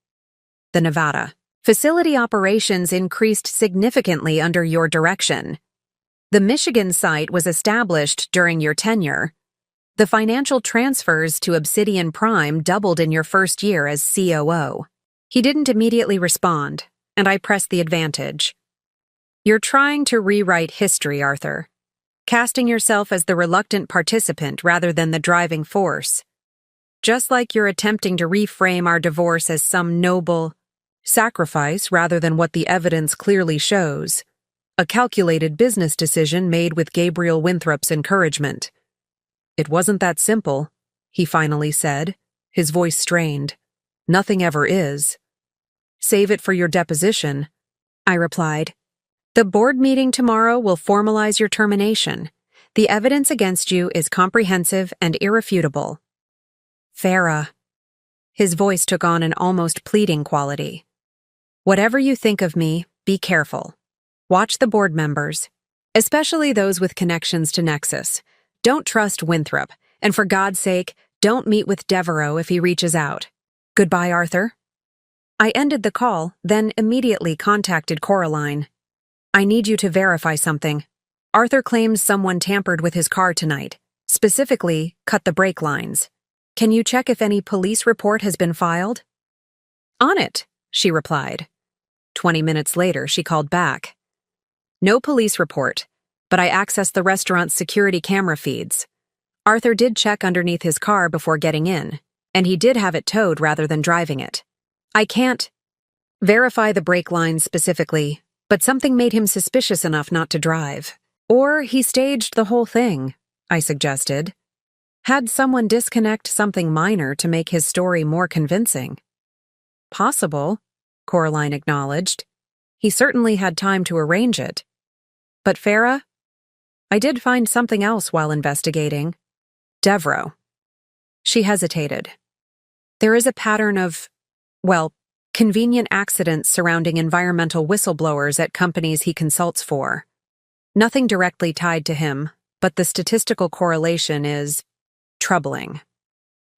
The Nevada facility operations increased significantly under your direction. The Michigan site was established during your tenure. The financial transfers to Obsidian Prime doubled in your first year as COO. He didn't immediately respond, and I pressed the advantage. You're trying to rewrite history, Arthur, casting yourself as the reluctant participant rather than the driving force. Just like you're attempting to reframe our divorce as some noble sacrifice rather than what the evidence clearly shows. A calculated business decision made with Gabriel Winthrop's encouragement. It wasn't that simple, he finally said, his voice strained. Nothing ever is. Save it for your deposition, I replied. The board meeting tomorrow will formalize your termination. The evidence against you is comprehensive and irrefutable. Farah. His voice took on an almost pleading quality. Whatever you think of me, be careful. Watch the board members, especially those with connections to Nexus. Don't trust Winthrop, and for God's sake, don't meet with Devereaux if he reaches out. Goodbye, Arthur. I ended the call, then immediately contacted Coraline. I need you to verify something. Arthur claims someone tampered with his car tonight, specifically cut the brake lines. Can you check if any police report has been filed? On it, she replied. 20 minutes later, she called back. No police report, but I accessed the restaurant's security camera feeds. Arthur did check underneath his car before getting in, and he did have it towed rather than driving it. I can't verify the brake lines specifically, but something made him suspicious enough not to drive. Or he staged the whole thing. I suggested. Had someone disconnect something minor to make his story more convincing? Possible, Coraline acknowledged. He certainly had time to arrange it. But Farah? I did find something else while investigating. Devereaux. She hesitated. There is a pattern of, convenient accidents surrounding environmental whistleblowers at companies he consults for. Nothing directly tied to him, but the statistical correlation is troubling.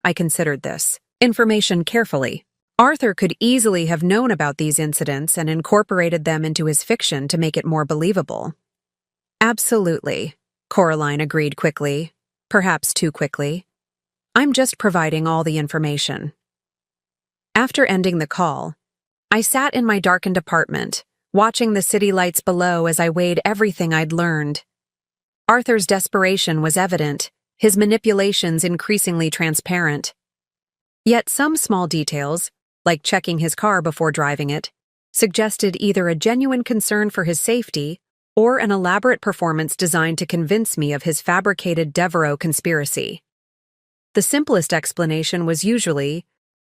I considered this information carefully. Arthur could easily have known about these incidents and incorporated them into his fiction to make it more believable. Absolutely, Coraline agreed quickly, perhaps too quickly. I'm just providing all the information. After ending the call, I sat in my darkened apartment, watching the city lights below as I weighed everything I'd learned. Arthur's desperation was evident, his manipulations increasingly transparent. Yet some small details, like checking his car before driving it, suggested either a genuine concern for his safety or an elaborate performance designed to convince me of his fabricated Devereaux conspiracy. The simplest explanation was usually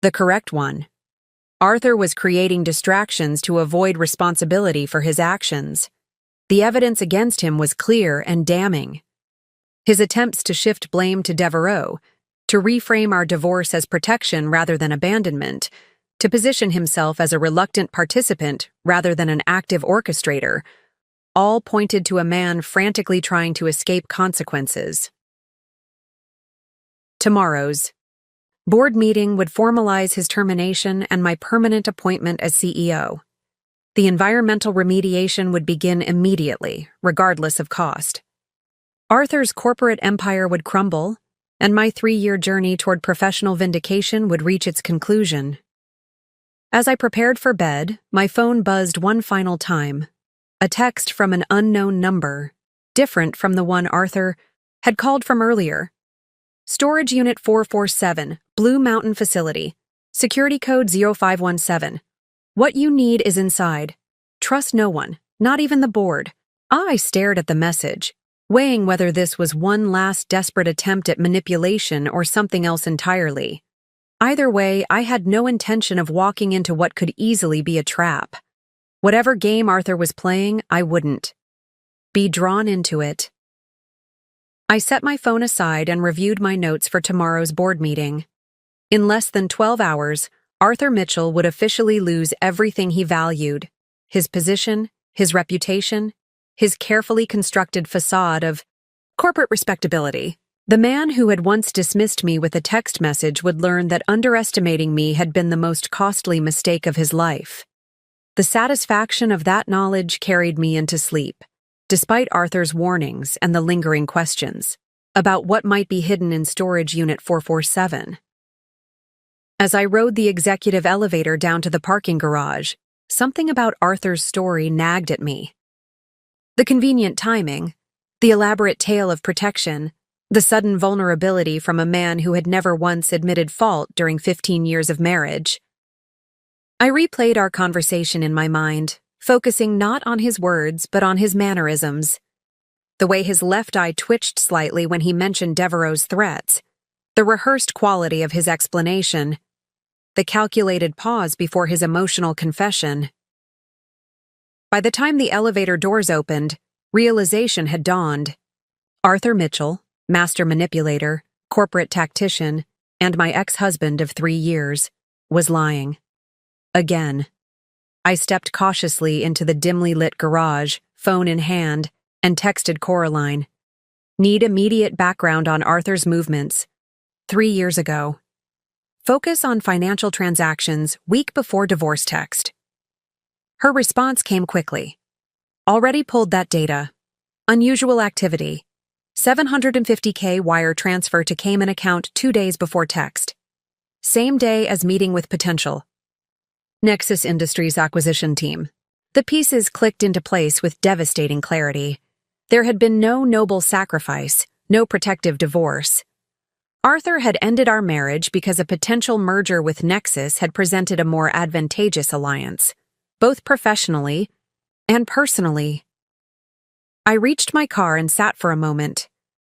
the correct one. Arthur was creating distractions to avoid responsibility for his actions. The evidence against him was clear and damning. His attempts to shift blame to Devereaux, to reframe our divorce as protection rather than abandonment, to position himself as a reluctant participant rather than an active orchestrator, all pointed to a man frantically trying to escape consequences. Tomorrow's board meeting would formalize his termination and my permanent appointment as CEO. The environmental remediation would begin immediately, regardless of cost. Arthur's corporate empire would crumble, and my 3-year journey toward professional vindication would reach its conclusion. As I prepared for bed, my phone buzzed one final time. A text from an unknown number, different from the one Arthur had called from earlier. Storage Unit 447, Blue Mountain Facility. Security code 0517. What you need is inside. Trust no one, not even the board. I stared at the message, weighing whether this was one last desperate attempt at manipulation or something else entirely. Either way, I had no intention of walking into what could easily be a trap. Whatever game Arthur was playing, I wouldn't be drawn into it. I set my phone aside and reviewed my notes for tomorrow's board meeting. In less than 12 hours, Arthur Mitchell would officially lose everything he valued: his position, his reputation, his carefully constructed facade of corporate respectability. The man who had once dismissed me with a text message would learn that underestimating me had been the most costly mistake of his life. The satisfaction of that knowledge carried me into sleep, despite Arthur's warnings and the lingering questions about what might be hidden in Storage Unit 447. As I rode the executive elevator down to the parking garage, something about Arthur's story nagged at me. The convenient timing, the elaborate tale of protection, the sudden vulnerability from a man who had never once admitted fault during 15 years of marriage. I replayed our conversation in my mind, focusing not on his words but on his mannerisms. The way his left eye twitched slightly when he mentioned Devereaux's threats, the rehearsed quality of his explanation, the calculated pause before his emotional confession. By the time the elevator doors opened, realization had dawned. Arthur Mitchell, master manipulator, corporate tactician, and my ex-husband of 3 years, was lying. Again. I stepped cautiously into the dimly lit garage, phone in hand, and texted Coraline. Need immediate background on Arthur's movements. 3 years ago. Focus on financial transactions week before divorce text. Her response came quickly. Already pulled that data. Unusual activity. $750K wire transfer to Cayman account 2 days before text. Same day as meeting with potential. Nexus Industries acquisition team. The pieces clicked into place with devastating clarity. There had been no noble sacrifice, no protective divorce. Arthur had ended our marriage because a potential merger with Nexus had presented a more advantageous alliance, both professionally and personally. I reached my car and sat for a moment,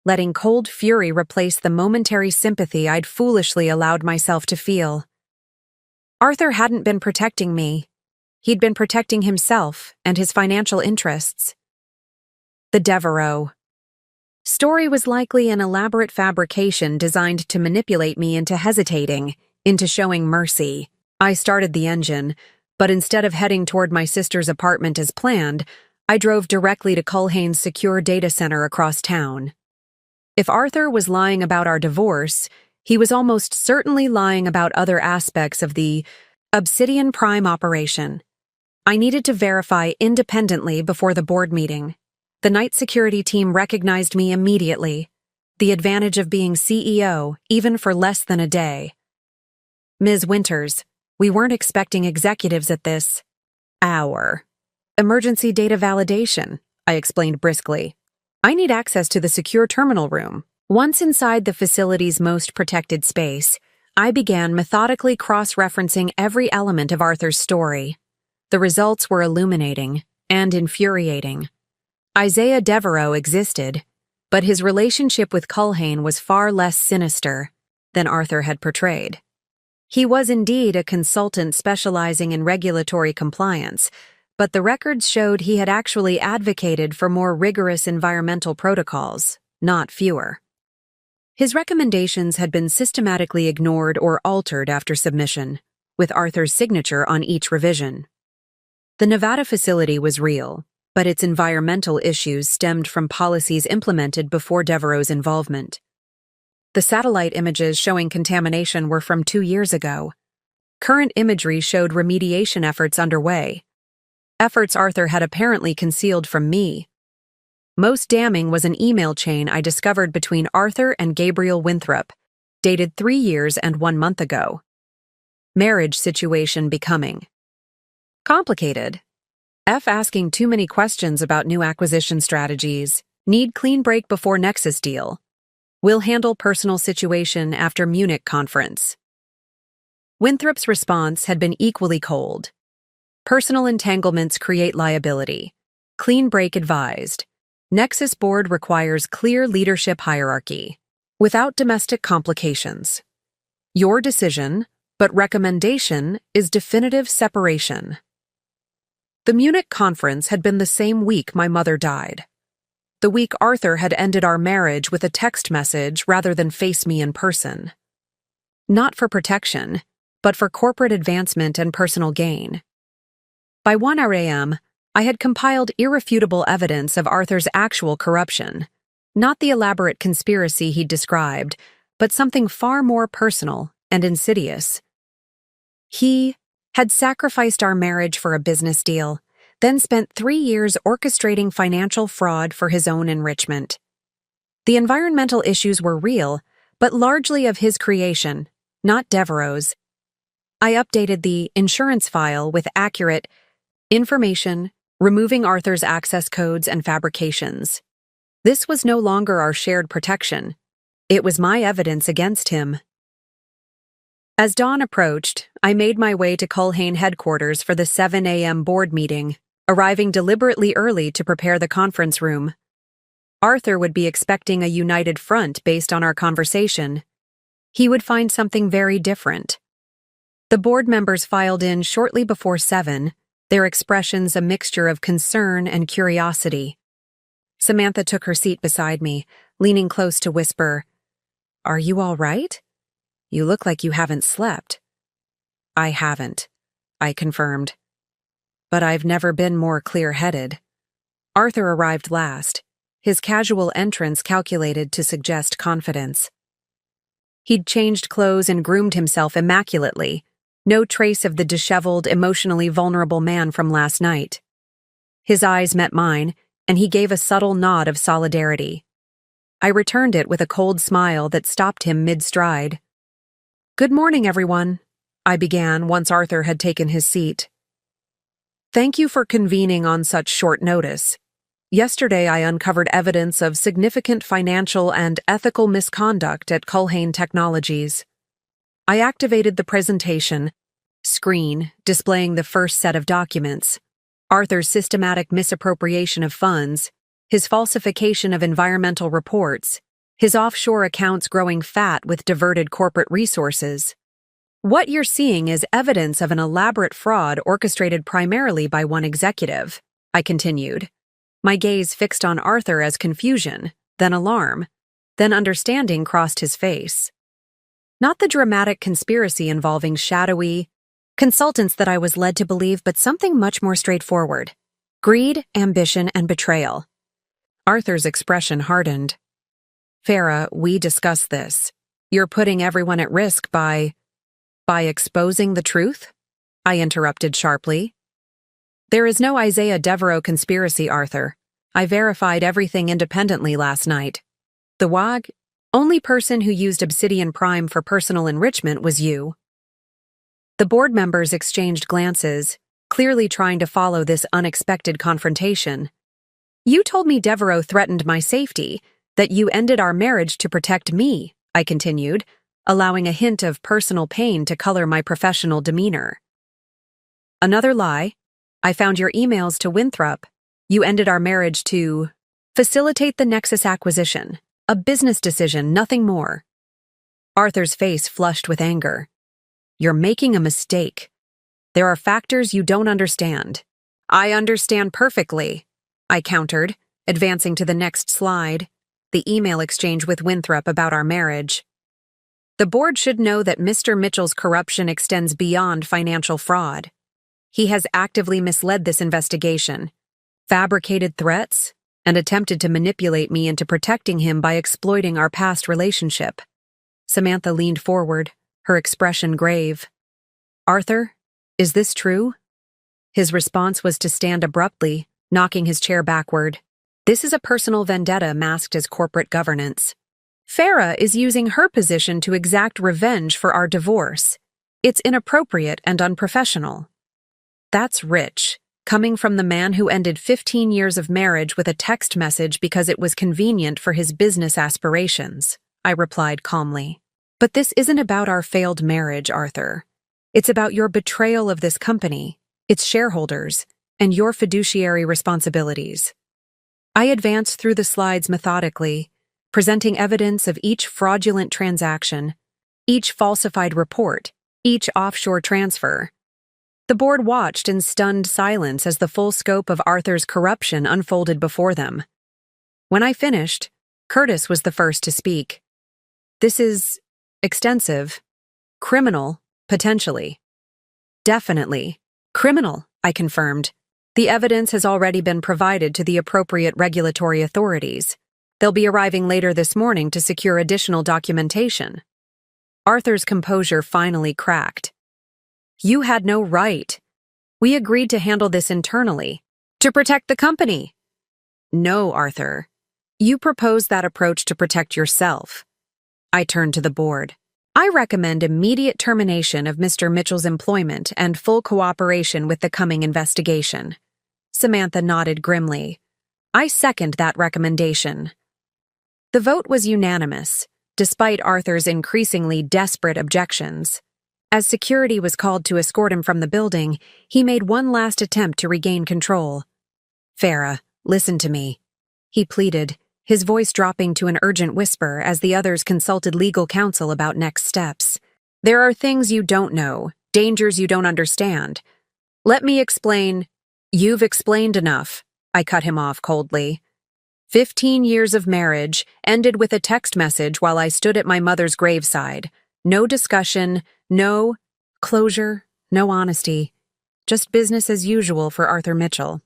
letting cold fury replace the momentary sympathy I'd foolishly allowed myself to feel. Arthur hadn't been protecting me. He'd been protecting himself and his financial interests. The Devereaux story was likely an elaborate fabrication designed to manipulate me into hesitating, into showing mercy. I started the engine, but instead of heading toward my sister's apartment as planned, I drove directly to Culhane's secure data center across town. If Arthur was lying about our divorce, he was almost certainly lying about other aspects of the Obsidian Prime operation. I needed to verify independently before the board meeting. The night security team recognized me immediately. The advantage of being CEO, even for less than a day. Ms. Winters, we weren't expecting executives at this hour. Emergency data validation, I explained briskly. I need access to the secure terminal room. Once inside the facility's most protected space, I began methodically cross-referencing every element of Arthur's story. The results were illuminating and infuriating. Isaiah Devereaux existed, but his relationship with Culhane was far less sinister than Arthur had portrayed. He was indeed a consultant specializing in regulatory compliance, but the records showed he had actually advocated for more rigorous environmental protocols, not fewer. His recommendations had been systematically ignored or altered after submission, with Arthur's signature on each revision. The Nevada facility was real, but its environmental issues stemmed from policies implemented before Devereaux's involvement. The satellite images showing contamination were from 2 years ago. Current imagery showed remediation efforts underway. Efforts Arthur had apparently concealed from me. Most damning was an email chain I discovered between Arthur and Gabriel Winthrop, dated 3 years and 1 month ago. Marriage situation becoming complicated. F asking too many questions about new acquisition strategies. Need clean break before Nexus deal. Will handle personal situation after Munich conference. Winthrop's response had been equally cold. Personal entanglements create liability. Clean break advised. Nexus board requires clear leadership hierarchy. Without domestic complications. Your decision, but recommendation is definitive separation. The Munich conference had been the same week my mother died. The week Arthur had ended our marriage with a text message rather than face me in person. Not for protection, but for corporate advancement and personal gain. By 1 a.m., I had compiled irrefutable evidence of Arthur's actual corruption, not the elaborate conspiracy he'd described, but something far more personal and insidious. He had sacrificed our marriage for a business deal, then spent 3 years orchestrating financial fraud for his own enrichment. The environmental issues were real, but largely of his creation, not Devereaux's. I updated the insurance file with accurate information, removing Arthur's access codes and fabrications. This was no longer our shared protection. It was my evidence against him. As dawn approached, I made my way to Culhane headquarters for the 7 a.m. board meeting, arriving deliberately early to prepare the conference room. Arthur would be expecting a united front based on our conversation. He would find something very different. The board members filed in shortly before 7, their expressions a mixture of concern and curiosity. Samantha took her seat beside me, leaning close to whisper, "Are you all right? You look like you haven't slept." "I haven't," I confirmed. "But I've never been more clear-headed." Arthur arrived last, his casual entrance calculated to suggest confidence. He'd changed clothes and groomed himself immaculately, no trace of the disheveled, emotionally vulnerable man from last night. His eyes met mine, and he gave a subtle nod of solidarity. I returned it with a cold smile that stopped him mid-stride. "Good morning, everyone," I began once Arthur had taken his seat. "Thank you for convening on such short notice. Yesterday I uncovered evidence of significant financial and ethical misconduct at Culhane Technologies. I activated the presentation screen displaying the first set of documents, Arthur's systematic misappropriation of funds, his falsification of environmental reports, his offshore accounts growing fat with diverted corporate resources. What you're seeing is evidence of an elaborate fraud orchestrated primarily by one executive, I continued, my gaze fixed on Arthur as confusion, then alarm, then understanding crossed his face. Not the dramatic conspiracy involving shadowy consultants that I was led to believe, but something much more straightforward. Greed, ambition, and betrayal. Arthur's expression hardened. Farah, we discussed this. You're putting everyone at risk by exposing the truth? I interrupted sharply. There is no Isaiah Devereaux conspiracy, Arthur. I verified everything independently last night. The only person who used Obsidian Prime for personal enrichment was you. The board members exchanged glances, clearly trying to follow this unexpected confrontation. You told me Devereaux threatened my safety, that you ended our marriage to protect me, I continued, allowing a hint of personal pain to color my professional demeanor. Another lie. I found your emails to Winthrop. You ended our marriage to facilitate the Nexus acquisition. A business decision, nothing more. Arthur's face flushed with anger. You're making a mistake. There are factors you don't understand. I understand perfectly, I countered, advancing to the next slide, the email exchange with Winthrop about our marriage. The board should know that Mr. Mitchell's corruption extends beyond financial fraud. He has actively misled this investigation, fabricated threats, and attempted to manipulate me into protecting him by exploiting our past relationship. Samantha leaned forward, her expression grave. Arthur, is this true? His response was to stand abruptly, knocking his chair backward. This is a personal vendetta masked as corporate governance. Farah is using her position to exact revenge for our divorce. It's inappropriate and unprofessional. That's rich, coming from the man who ended 15 years of marriage with a text message because it was convenient for his business aspirations, I replied calmly. But this isn't about our failed marriage, Arthur. It's about your betrayal of this company, its shareholders, and your fiduciary responsibilities. I advanced through the slides methodically, presenting evidence of each fraudulent transaction, each falsified report, each offshore transfer. The board watched in stunned silence as the full scope of Arthur's corruption unfolded before them. When I finished, Curtis was the first to speak. This is extensive, criminal, potentially. Definitely. Criminal, I confirmed. The evidence has already been provided to the appropriate regulatory authorities. They'll be arriving later this morning to secure additional documentation. Arthur's composure finally cracked. You had no right. We agreed to handle this internally, to protect the company. No, Arthur. You proposed that approach to protect yourself. I turned to the board. I recommend immediate termination of Mr. Mitchell's employment and full cooperation with the coming investigation. Samantha nodded grimly. I second that recommendation. The vote was unanimous, despite Arthur's increasingly desperate objections. As security was called to escort him from the building, he made one last attempt to regain control. Farah, listen to me, he pleaded, his voice dropping to an urgent whisper as the others consulted legal counsel about next steps. There are things you don't know, dangers you don't understand. Let me explain. You've explained enough, I cut him off coldly. 15 years of marriage ended with a text message while I stood at my mother's graveside. No discussion, no closure, no honesty. Just business as usual for Arthur Mitchell.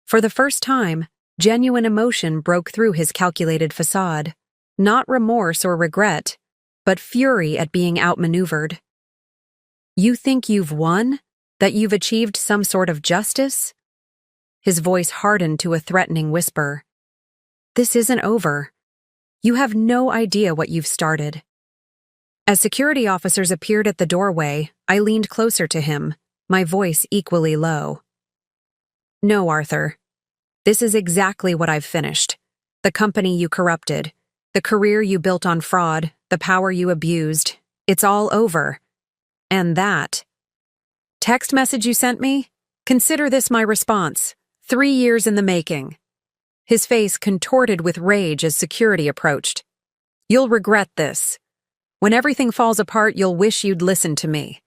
For the first time, genuine emotion broke through his calculated facade. Not remorse or regret, but fury at being outmaneuvered. You think you've won? That you've achieved some sort of justice? His voice hardened to a threatening whisper. This isn't over. You have no idea what you've started. As security officers appeared at the doorway, I leaned closer to him, my voice equally low. No, Arthur. This is exactly what I've finished. The company you corrupted, the career you built on fraud, the power you abused. It's all over. And that text message you sent me? Consider this my response. 3 years in the making. His face contorted with rage as security approached. You'll regret this. When everything falls apart, you'll wish you'd listened to me."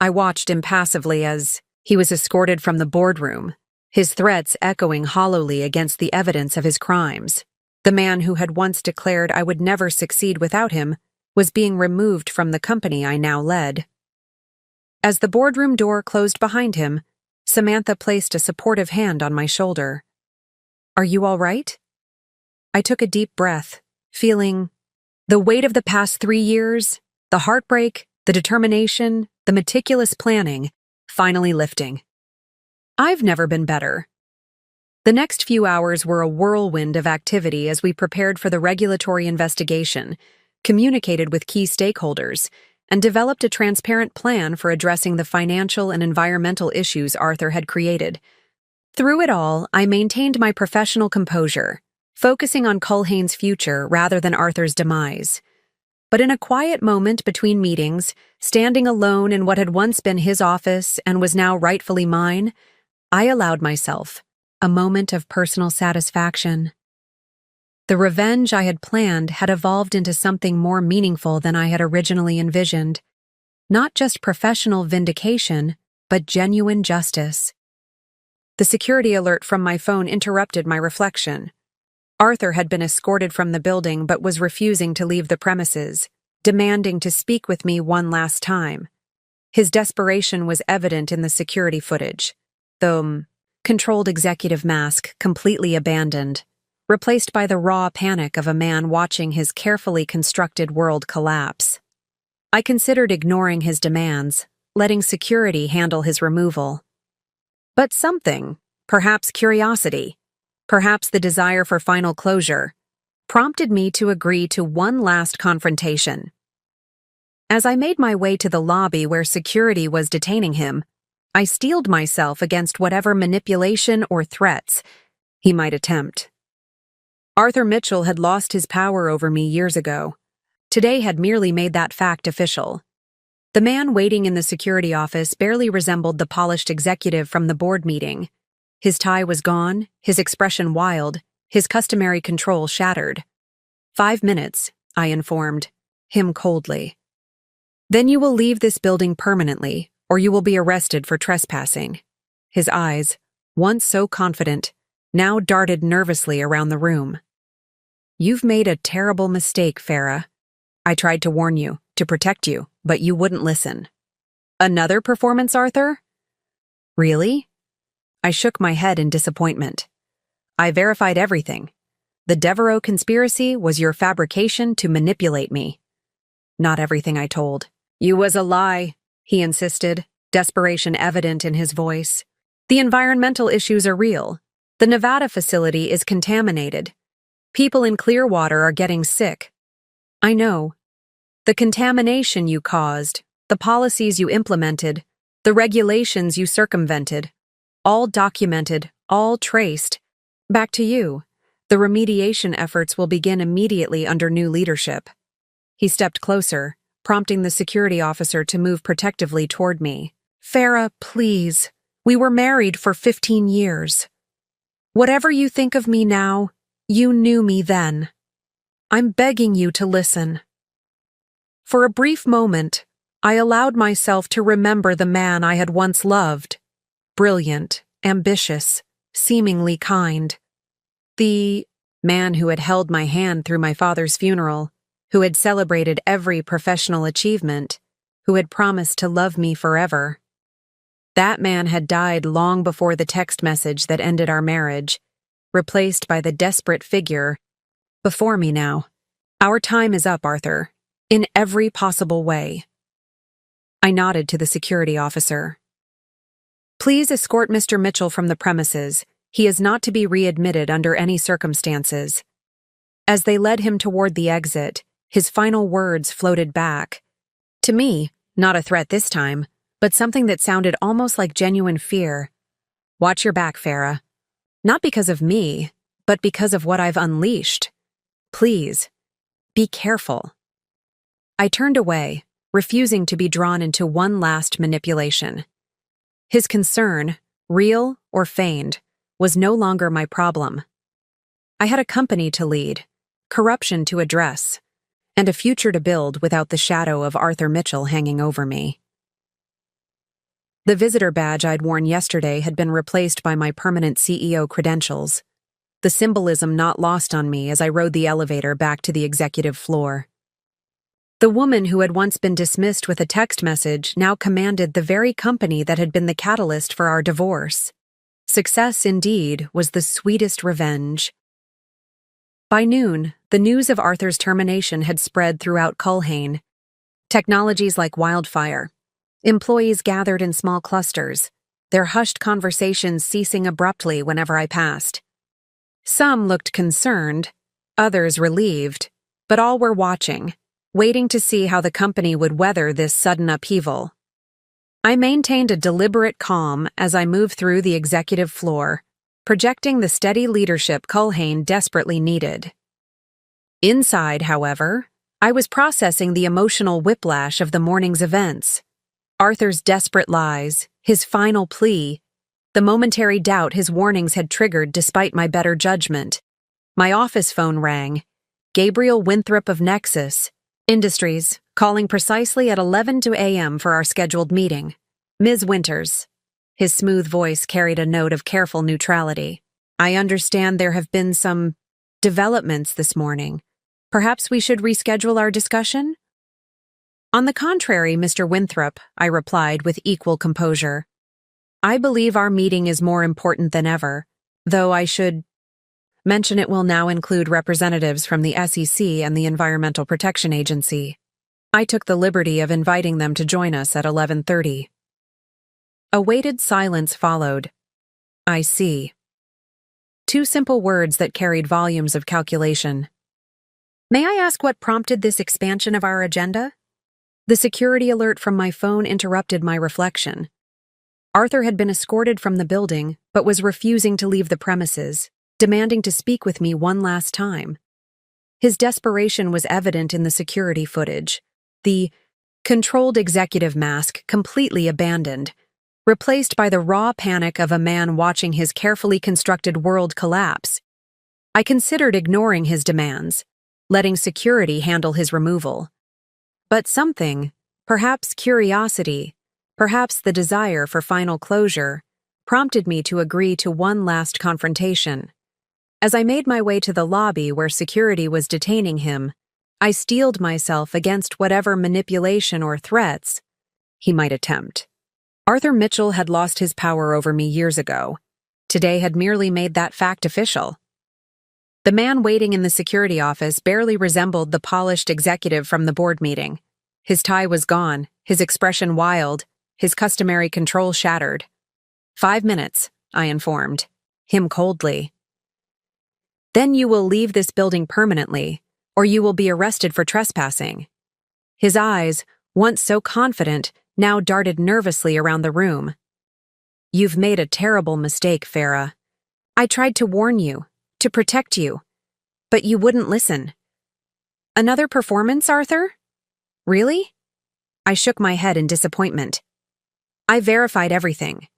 I watched impassively as he was escorted from the boardroom, his threats echoing hollowly against the evidence of his crimes. The man who had once declared I would never succeed without him was being removed from the company I now led. As the boardroom door closed behind him, Samantha placed a supportive hand on my shoulder. "Are you all right?" I took a deep breath, feeling the weight of the past 3 years, the heartbreak, the determination, the meticulous planning, finally lifting. I've never been better. The next few hours were a whirlwind of activity as we prepared for the regulatory investigation, communicated with key stakeholders, and developed a transparent plan for addressing the financial and environmental issues Arthur had created. Through it all, I maintained my professional composure, focusing on Culhane's future rather than Arthur's demise. But in a quiet moment between meetings, standing alone in what had once been his office and was now rightfully mine, I allowed myself a moment of personal satisfaction. The revenge I had planned had evolved into something more meaningful than I had originally envisioned. Not just professional vindication, but genuine justice. The security alert from my phone interrupted my reflection. Arthur had been escorted from the building but was refusing to leave the premises, demanding to speak with me one last time. His desperation was evident in the security footage. The controlled executive mask completely abandoned, replaced by the raw panic of a man watching his carefully constructed world collapse. I considered ignoring his demands, letting security handle his removal. But something, perhaps curiosity, perhaps the desire for final closure, prompted me to agree to one last confrontation. As I made my way to the lobby where security was detaining him, I steeled myself against whatever manipulation or threats he might attempt. Arthur Mitchell had lost his power over me years ago. Today had merely made that fact official. The man waiting in the security office barely resembled the polished executive from the board meeting. His tie was gone, his expression wild, his customary control shattered. 5 minutes, I informed him coldly. Then you will leave this building permanently, or you will be arrested for trespassing. His eyes, once so confident, now darted nervously around the room. You've made a terrible mistake, Farah. I tried to warn you, to protect you, but you wouldn't listen. Another performance, Arthur? Really? I shook my head in disappointment. I verified everything. The Devereaux conspiracy was your fabrication to manipulate me. Not everything I told. You was a lie, he insisted, desperation evident in his voice. The environmental issues are real. The Nevada facility is contaminated. People in Clearwater are getting sick. I know. The contamination you caused, the policies you implemented, the regulations you circumvented, all documented, all traced. Back to you. The remediation efforts will begin immediately under new leadership. He stepped closer, prompting the security officer to move protectively toward me. Farah, please. We were married for 15 years. Whatever you think of me now, you knew me then. I'm begging you to listen. For a brief moment, I allowed myself to remember the man I had once loved. Brilliant, ambitious, seemingly kind. The man who had held my hand through my father's funeral, who had celebrated every professional achievement, who had promised to love me forever. That man had died long before the text message that ended our marriage, replaced by the desperate figure before me now. Our time is up, Arthur, in every possible way. I nodded to the security officer. Please escort Mr. Mitchell from the premises. He is not to be readmitted under any circumstances. As they led him toward the exit, his final words floated back. To me, not a threat this time, but something that sounded almost like genuine fear. Watch your back, Farah. Not because of me, but because of what I've unleashed. Please, be careful. I turned away, refusing to be drawn into one last manipulation. His concern, real or feigned, was no longer my problem. I had a company to lead, corruption to address, and a future to build without the shadow of Arthur Mitchell hanging over me. The visitor badge I'd worn yesterday had been replaced by my permanent CEO credentials, the symbolism not lost on me as I rode the elevator back to the executive floor. The woman who had once been dismissed with a text message now commanded the very company that had been the catalyst for our divorce. Success, indeed, was the sweetest revenge. By noon, the news of Arthur's termination had spread throughout Culhane. Technologies like wildfire. Employees gathered in small clusters, their hushed conversations ceasing abruptly whenever I passed. Some looked concerned, others relieved, but all were watching, waiting to see how the company would weather this sudden upheaval. I maintained a deliberate calm as I moved through the executive floor, projecting the steady leadership Culhane desperately needed. Inside, however, I was processing the emotional whiplash of the morning's events. Arthur's desperate lies, his final plea, the momentary doubt his warnings had triggered despite my better judgment. My office phone rang. Gabriel Winthrop of Nexus Industries, calling precisely at 11 a.m. for our scheduled meeting. Ms. Winters. His smooth voice carried a note of careful neutrality. I understand there have been some developments this morning. Perhaps we should reschedule our discussion? On the contrary, Mr. Winthrop, I replied with equal composure. I believe our meeting is more important than ever, though I should mention it will now include representatives from the SEC and the Environmental Protection Agency. I took the liberty of inviting them to join us at 11:30. A weighted silence followed. I see. Two simple words that carried volumes of calculation. May I ask what prompted this expansion of our agenda? The security alert from my phone interrupted my reflection. Arthur had been escorted from the building, but was refusing to leave the premises, demanding to speak with me one last time. His desperation was evident in the security footage, the controlled executive mask completely abandoned, replaced by the raw panic of a man watching his carefully constructed world collapse. I considered ignoring his demands, letting security handle his removal. But something, perhaps curiosity, perhaps the desire for final closure, prompted me to agree to one last confrontation. As I made my way to the lobby where security was detaining him, I steeled myself against whatever manipulation or threats he might attempt. Arthur Mitchell had lost his power over me years ago. Today had merely made that fact official. The man waiting in the security office barely resembled the polished executive from the board meeting. His tie was gone, his expression wild, his customary control shattered. 5 minutes, I informed him coldly. Then you will leave this building permanently, or you will be arrested for trespassing. His eyes, once so confident, now darted nervously around the room. You've made a terrible mistake, Farah. I tried to warn you, to protect you, but you wouldn't listen. Another performance, Arthur? Really? I shook my head in disappointment. I verified everything.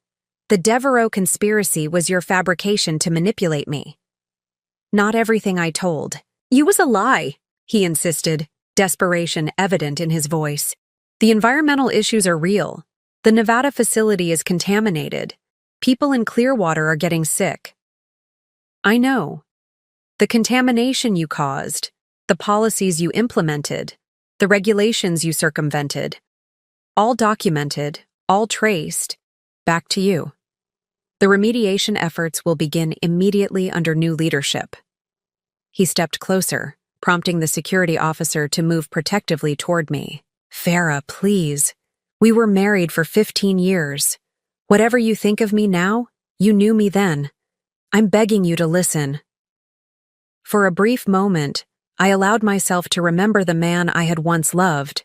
The Devereaux conspiracy was your fabrication to manipulate me. Not everything I told. You was a lie, he insisted, desperation evident in his voice. The environmental issues are real. The Nevada facility is contaminated. People in Clearwater are getting sick. I know. The contamination you caused, the policies you implemented, the regulations you circumvented, all documented, all traced, back to you. The remediation efforts will begin immediately under new leadership. He stepped closer, prompting the security officer to move protectively toward me. Farah, please. We were married for 15 years. Whatever you think of me now, you knew me then. I'm begging you to listen. For a brief moment, I allowed myself to remember the man I had once loved.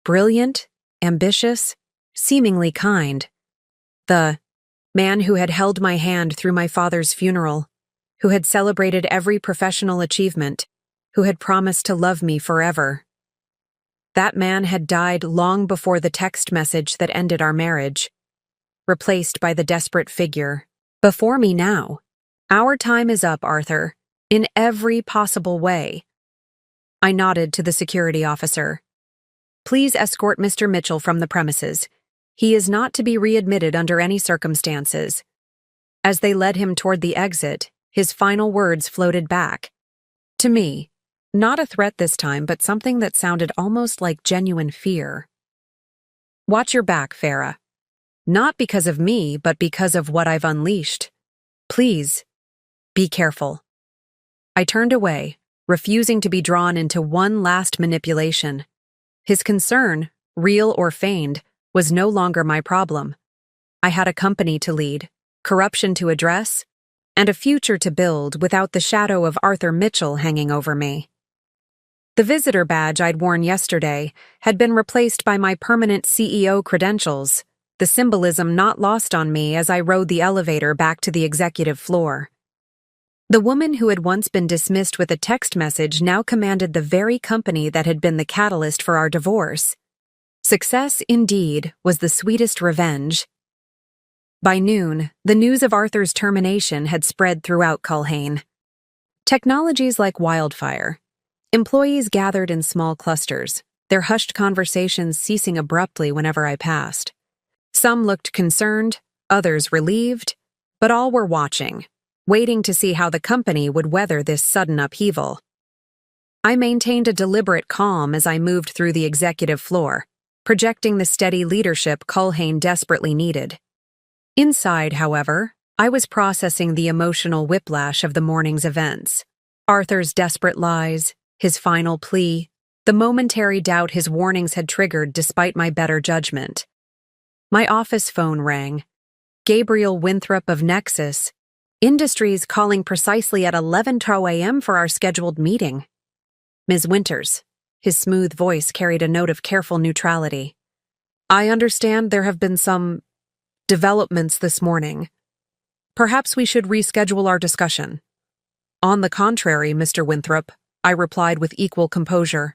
Brilliant, ambitious, seemingly kind. The man who had held my hand through my father's funeral, who had celebrated every professional achievement, who had promised to love me forever. That man had died long before the text message that ended our marriage, replaced by the desperate figure before me now. Our time is up, Arthur. in every possible way. I nodded to the security officer. Please escort Mr. Mitchell from the premises. He is not to be readmitted under any circumstances. As they led him toward the exit, his final words floated back. To me, not a threat this time, but something that sounded almost like genuine fear. Watch your back, Farah. Not because of me, but because of what I've unleashed. Please, be careful. I turned away, refusing to be drawn into one last manipulation. His concern, real or feigned, was no longer my problem. I had a company to lead, corruption to address, and a future to build without the shadow of Arthur Mitchell hanging over me. The visitor badge I'd worn yesterday had been replaced by my permanent CEO credentials, the symbolism not lost on me as I rode the elevator back to the executive floor. The woman who had once been dismissed with a text message now commanded the very company that had been the catalyst for our divorce. Success, indeed, was the sweetest revenge. By noon, the news of Arthur's termination had spread throughout Culhane. Technologies like wildfire. Employees gathered in small clusters, their hushed conversations ceasing abruptly whenever I passed. Some looked concerned, others relieved, but all were watching, waiting to see how the company would weather this sudden upheaval. I maintained a deliberate calm as I moved through the executive floor, projecting the steady leadership Culhane desperately needed. Inside, however, I was processing the emotional whiplash of the morning's events. Arthur's desperate lies, his final plea, the momentary doubt his warnings had triggered despite my better judgment. My office phone rang. Gabriel Winthrop of Nexus Industries calling precisely at 11:00 a.m. for our scheduled meeting. Ms. Winters. His smooth voice carried a note of careful neutrality. I understand there have been some developments this morning. Perhaps we should reschedule our discussion. On the contrary, Mr. Winthrop, I replied with equal composure.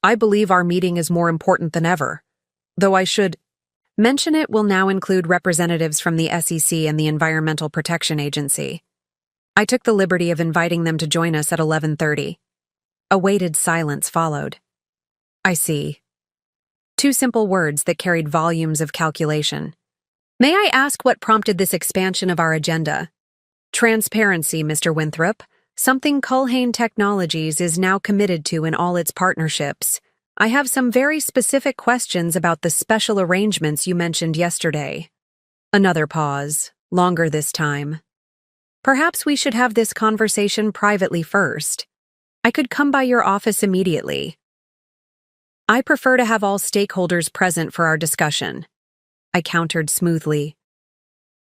I believe our meeting is more important than ever, though I should mention it will now include representatives from the SEC and the Environmental Protection Agency. I took the liberty of inviting them to join us at 11:30. A weighted silence followed. I see. Two simple words that carried volumes of calculation. May I ask what prompted this expansion of our agenda? Transparency, Mr. Winthrop, something Culhane Technologies is now committed to in all its partnerships. I have some very specific questions about the special arrangements you mentioned yesterday. Another pause, longer this time. Perhaps we should have this conversation privately first. I could come by your office immediately. I prefer to have all stakeholders present for our discussion. I countered smoothly.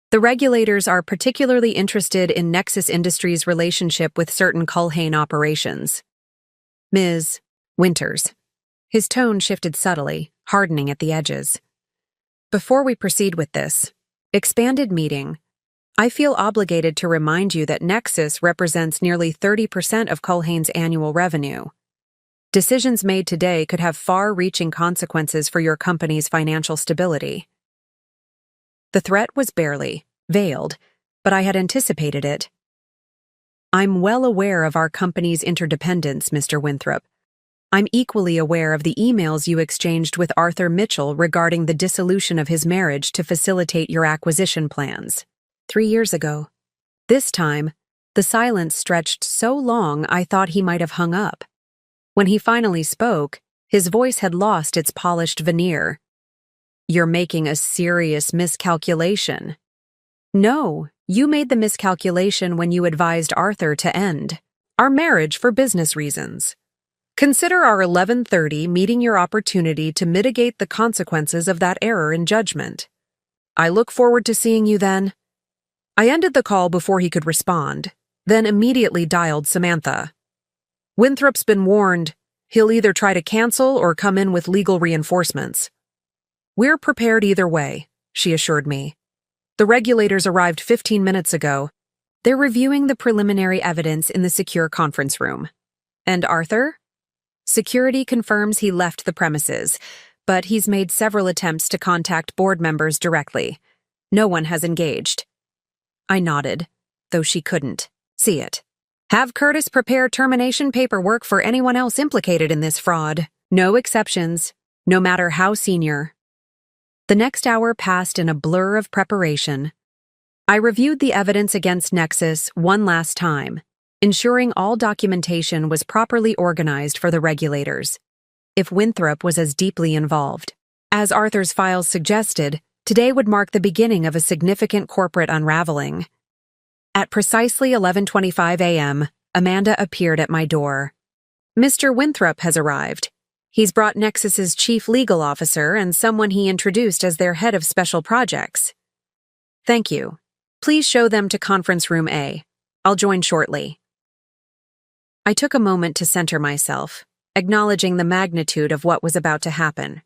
The regulators are particularly interested in Nexus Industries' relationship with certain Culhane operations. Ms. Winters. His tone shifted subtly, hardening at the edges. Before we proceed with this expanded meeting, I feel obligated to remind you that Nexus represents nearly 30% of Culhane's annual revenue. Decisions made today could have far-reaching consequences for your company's financial stability. The threat was barely veiled, but I had anticipated it. I'm well aware of our company's interdependence, Mr. Winthrop. I'm equally aware of the emails you exchanged with Arthur Mitchell regarding the dissolution of his marriage to facilitate your acquisition plans. 3 years ago. This time, the silence stretched so long I thought he might have hung up. When he finally spoke, his voice had lost its polished veneer. You're making a serious miscalculation. No, you made the miscalculation when you advised Arthur to end our marriage for business reasons. Consider our 11:30 meeting your opportunity to mitigate the consequences of that error in judgment. I look forward to seeing you then. I ended the call before he could respond, then immediately dialed Samantha. Winthrop's been warned. He'll either try to cancel or come in with legal reinforcements. We're prepared either way, she assured me. The regulators arrived 15 minutes ago. They're reviewing the preliminary evidence in the secure conference room. And Arthur? Security confirms he left the premises, but he's made several attempts to contact board members directly. No one has engaged. I nodded, though she couldn't see it. Have Curtis prepare termination paperwork for anyone else implicated in this fraud. No exceptions, no matter how senior. The next hour passed in a blur of preparation. I reviewed the evidence against Nexus one last time, ensuring all documentation was properly organized for the regulators. If Winthrop was as deeply involved, as Arthur's files suggested, today would mark the beginning of a significant corporate unraveling. At precisely 11:25 a.m., Amanda appeared at my door. Mr. Winthrop has arrived. He's brought Nexus's chief legal officer and someone he introduced as their head of special projects. Thank you. Please show them to conference room A. I'll join shortly. I took a moment to center myself, acknowledging the magnitude of what was about to happen.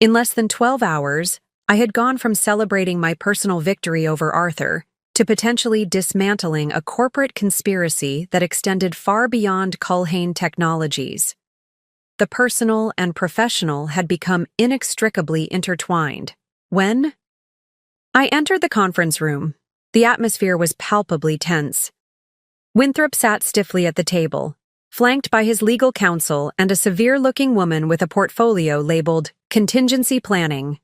In less than 12 hours, I had gone from celebrating my personal victory over Arthur to potentially dismantling a corporate conspiracy that extended far beyond Culhane Technologies. The personal and professional had become inextricably intertwined. When I entered the conference room, the atmosphere was palpably tense. Winthrop sat stiffly at the table, flanked by his legal counsel and a severe-looking woman with a portfolio labeled Contingency Planning.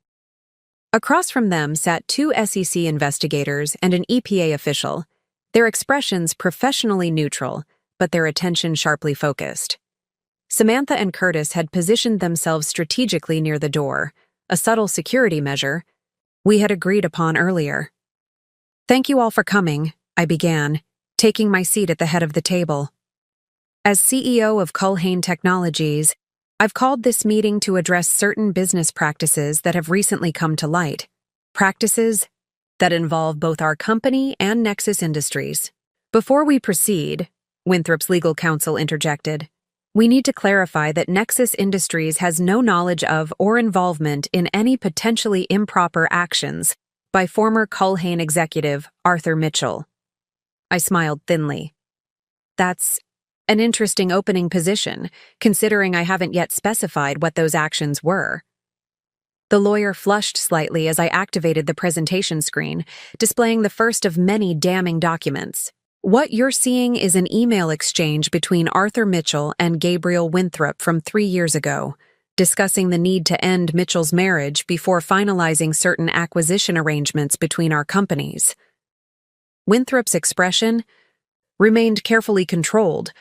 Across from them sat two SEC investigators and an EPA official, their expressions professionally neutral, but their attention sharply focused. Samantha and Curtis had positioned themselves strategically near the door, a subtle security measure we had agreed upon earlier. Thank you all for coming, I began, taking my seat at the head of the table. As CEO of Culhane Technologies, I've called this meeting to address certain business practices that have recently come to light. Practices that involve both our company and Nexus Industries. Before we proceed, Winthrop's legal counsel interjected, we need to clarify that Nexus Industries has no knowledge of or involvement in any potentially improper actions by former Culhane executive Arthur Mitchell. I smiled thinly. That's an interesting opening position, considering I haven't yet specified what those actions were. The lawyer flushed slightly as I activated the presentation screen, displaying the first of many damning documents. What you're seeing is an email exchange between Arthur Mitchell and Gabriel Winthrop from 3 years ago, discussing the need to end Mitchell's marriage before finalizing certain acquisition arrangements between our companies. Winthrop's expression remained carefully controlled,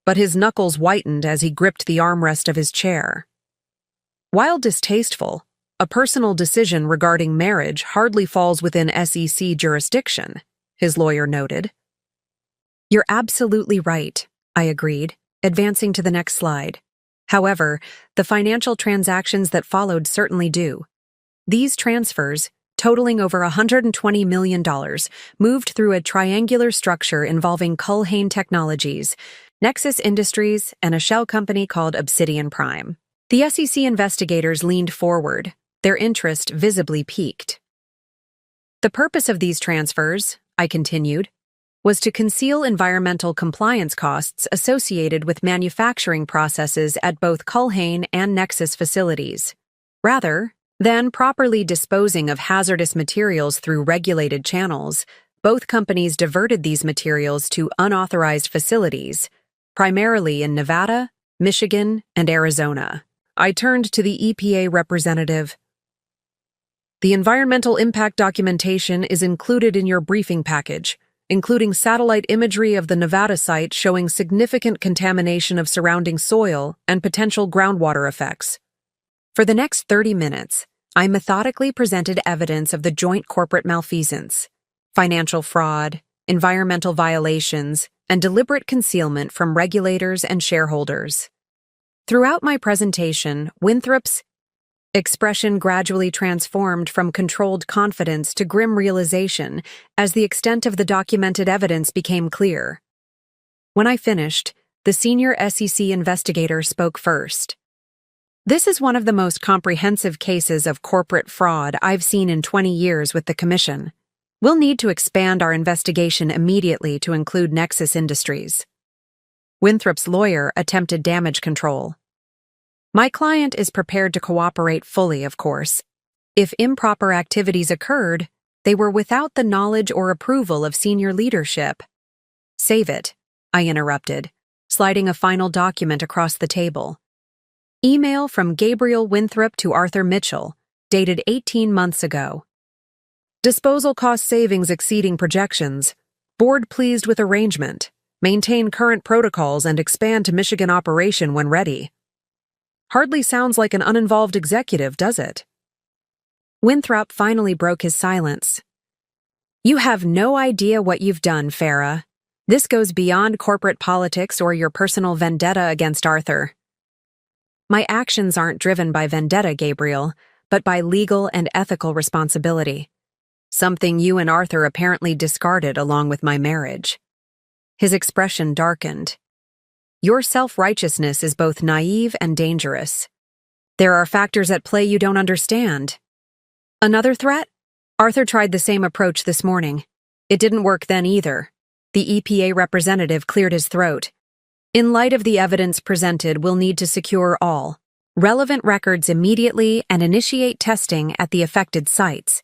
but his knuckles whitened as he gripped the armrest of his chair. While distasteful, a personal decision regarding marriage hardly falls within SEC jurisdiction, his lawyer noted. You're absolutely right, I agreed, advancing to the next slide. However, the financial transactions that followed certainly do. These transfers, totaling over $120 million, moved through a triangular structure involving Culhane Technologies, Nexus Industries, and a shell company called Obsidian Prime. The SEC investigators leaned forward, their interest visibly piqued. The purpose of these transfers, I continued, was to conceal environmental compliance costs associated with manufacturing processes at both Culhane and Nexus facilities. Rather than properly disposing of hazardous materials through regulated channels, both companies diverted these materials to unauthorized facilities, primarily in Nevada, Michigan, and Arizona. I turned to the EPA representative. The environmental impact documentation is included in your briefing package, including satellite imagery of the Nevada site showing significant contamination of surrounding soil and potential groundwater effects. For the next 30 minutes, I methodically presented evidence of the joint corporate malfeasance, financial fraud, environmental violations, and deliberate concealment from regulators and shareholders. Throughout my presentation, Winthrop's expression gradually transformed from controlled confidence to grim realization as the extent of the documented evidence became clear. When I finished, the senior SEC investigator spoke first. This is one of the most comprehensive cases of corporate fraud I've seen in 20 years with the Commission. We'll need to expand our investigation immediately to include Nexus Industries. Winthrop's lawyer attempted damage control. My client is prepared to cooperate fully, of course. If improper activities occurred, they were without the knowledge or approval of senior leadership. Save it. I interrupted, sliding a final document across the table. Email from Gabriel Winthrop to Arthur Mitchell, dated 18 months ago. Disposal cost savings exceeding projections. Board pleased with arrangement. Maintain current protocols and expand to Michigan operation when ready. Hardly sounds like an uninvolved executive, does it? Winthrop finally broke his silence. You have no idea what you've done, Farah. This goes beyond corporate politics or your personal vendetta against Arthur. My actions aren't driven by vendetta, Gabriel, but by legal and ethical responsibility. Something you and Arthur apparently discarded along with my marriage. His expression darkened. Your self-righteousness is both naive and dangerous. There are factors at play you don't understand. Another threat? Arthur tried the same approach this morning. It didn't work then either. The EPA representative cleared his throat. In light of the evidence presented, we'll need to secure all relevant records immediately and initiate testing at the affected sites.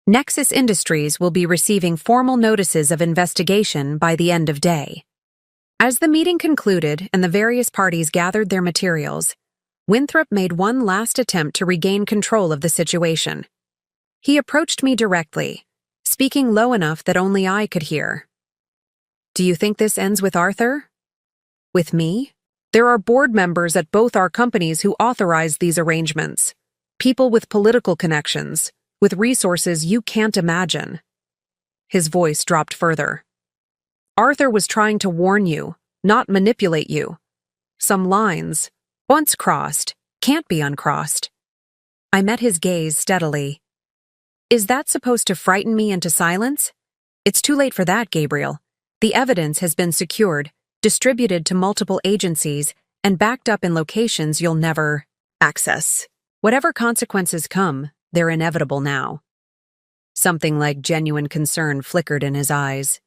Nexus Industries will be receiving formal notices of investigation by the end of day. As the meeting concluded and the various parties gathered their materials, Winthrop made one last attempt to regain control of the situation. He approached me directly, speaking low enough that only I could hear. Do you think this ends with Arthur? With me? There are board members at both our companies who authorized these arrangements. People with political connections, with resources you can't imagine. His voice dropped further. Arthur was trying to warn you, not manipulate you. Some lines, once crossed, can't be uncrossed. I met his gaze steadily. Is that supposed to frighten me into silence? It's too late for that, Gabriel. The evidence has been secured, distributed to multiple agencies, and backed up in locations you'll never access. Whatever consequences come, they're inevitable now. Something like genuine concern flickered in his eyes.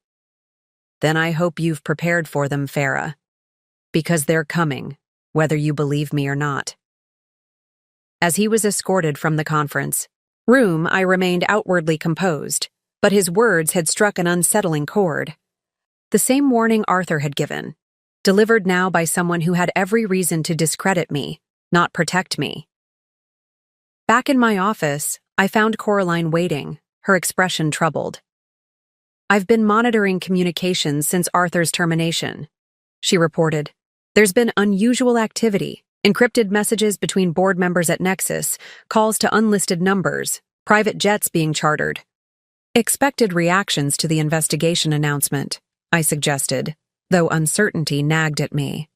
Then I hope you've prepared for them, Farah. Because they're coming, whether you believe me or not. As he was escorted from the conference room, I remained outwardly composed, but his words had struck an unsettling chord. The same warning Arthur had given, delivered now by someone who had every reason to discredit me, not protect me. Back in my office, I found Coraline waiting, her expression troubled. I've been monitoring communications since Arthur's termination, she reported. There's been unusual activity, encrypted messages between board members at Nexus, calls to unlisted numbers, private jets being chartered. Expected reactions to the investigation announcement, I suggested, though uncertainty nagged at me.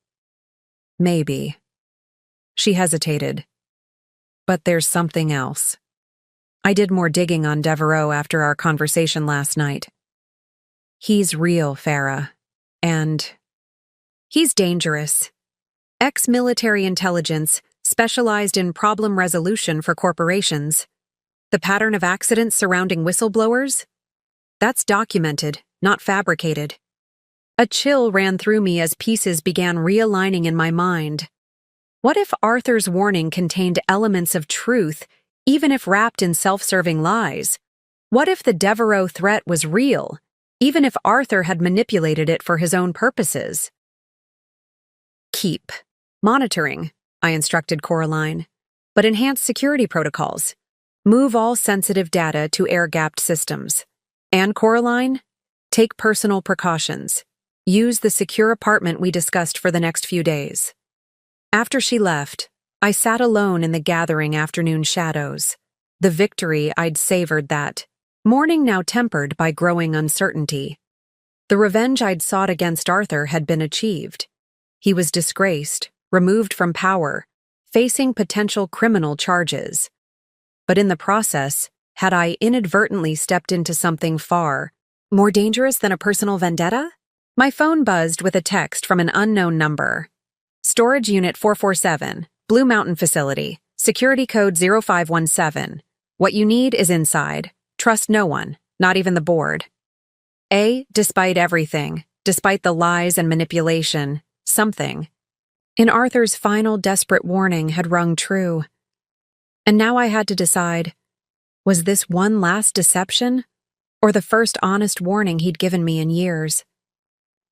Maybe. She hesitated. But there's something else. I did more digging on Devereaux after our conversation last night. He's real, Farah. And he's dangerous. Ex-military intelligence, specialized in problem resolution for corporations. The pattern of accidents surrounding whistleblowers? That's documented, not fabricated. A chill ran through me as pieces began realigning in my mind. What if Arthur's warning contained elements of truth, even if wrapped in self-serving lies? What if the Devereaux threat was real, even if Arthur had manipulated it for his own purposes? Keep monitoring, I instructed Coraline, but enhance security protocols. Move all sensitive data to air-gapped systems. And Coraline, take personal precautions. Use the secure apartment we discussed for the next few days. After she left, I sat alone in the gathering afternoon shadows. The victory I'd savored that morning now tempered by growing uncertainty. The revenge I'd sought against Arthur had been achieved. He was disgraced, removed from power, facing potential criminal charges. But in the process, had I inadvertently stepped into something far more dangerous than a personal vendetta? My phone buzzed with a text from an unknown number. Storage Unit 447, Blue Mountain Facility, Security Code 0517. What you need is inside. Trust no one, not even the board. Despite everything, despite the lies and manipulation, something in Arthur's final desperate warning had rung true. And now I had to decide, was this one last deception, or the first honest warning he'd given me in years?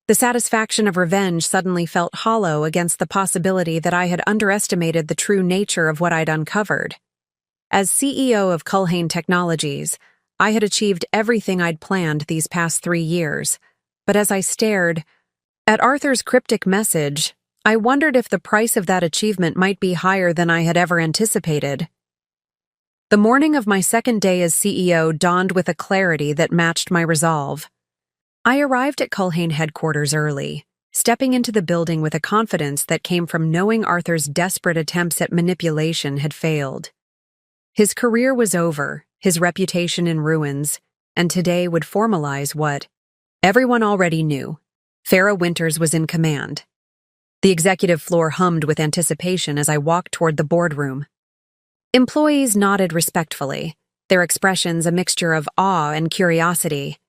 The satisfaction of revenge suddenly felt hollow against the possibility that I had underestimated the true nature of what I'd uncovered. As CEO of Culhane Technologies, I had achieved everything I'd planned these past 3 years, but as I stared at Arthur's cryptic message, I wondered if the price of that achievement might be higher than I had ever anticipated. The morning of my second day as CEO dawned with a clarity that matched my resolve. I arrived at Culhane headquarters early, stepping into the building with a confidence that came from knowing Arthur's desperate attempts at manipulation had failed. His career was over, his reputation in ruins, and today would formalize what everyone already knew. Farah Winters was in command. The executive floor hummed with anticipation as I walked toward the boardroom. Employees nodded respectfully, their expressions a mixture of awe and curiosity.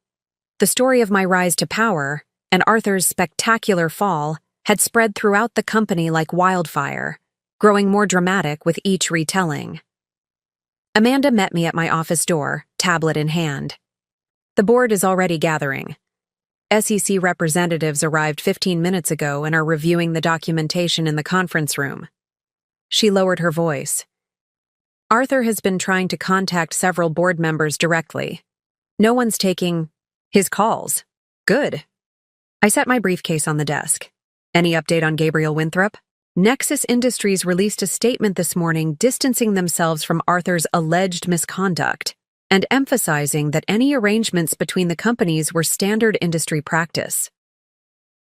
The story of my rise to power, and Arthur's spectacular fall, had spread throughout the company like wildfire, growing more dramatic with each retelling. Amanda met me at my office door, tablet in hand. The board is already gathering. SEC representatives arrived 15 minutes ago and are reviewing the documentation in the conference room. She lowered her voice. Arthur has been trying to contact several board members directly. No one's taking his calls. Good. I set my briefcase on the desk. Any update on Gabriel Winthrop? Nexus Industries released a statement this morning distancing themselves from Arthur's alleged misconduct and emphasizing that any arrangements between the companies were standard industry practice.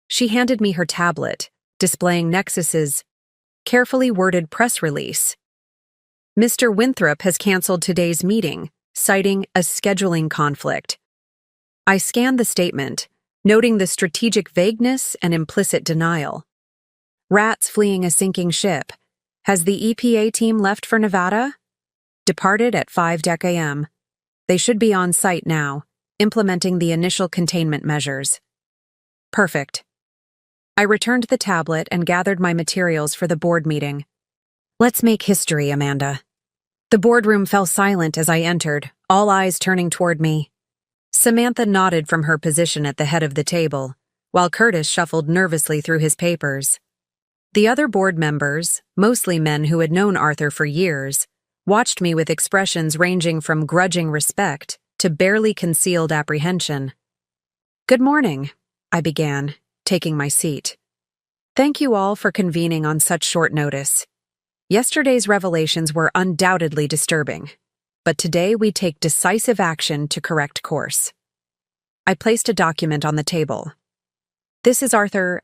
She handed me her tablet, displaying Nexus's carefully worded press release. Mr. Winthrop has canceled today's meeting, citing a scheduling conflict. I scanned the statement, noting the strategic vagueness and implicit denial. Rats fleeing a sinking ship. Has the EPA team left for Nevada? Departed at 5 a.m. They should be on site now, implementing the initial containment measures. Perfect. I returned the tablet and gathered my materials for the board meeting. Let's make history, Amanda. The boardroom fell silent as I entered, all eyes turning toward me. Samantha nodded from her position at the head of the table, while Curtis shuffled nervously through his papers. The other board members, mostly men who had known Arthur for years, watched me with expressions ranging from grudging respect to barely concealed apprehension. Good morning, I began, taking my seat. Thank you all for convening on such short notice. Yesterday's revelations were undoubtedly disturbing, but today we take decisive action to correct course. I placed a document on the table. This is Arthur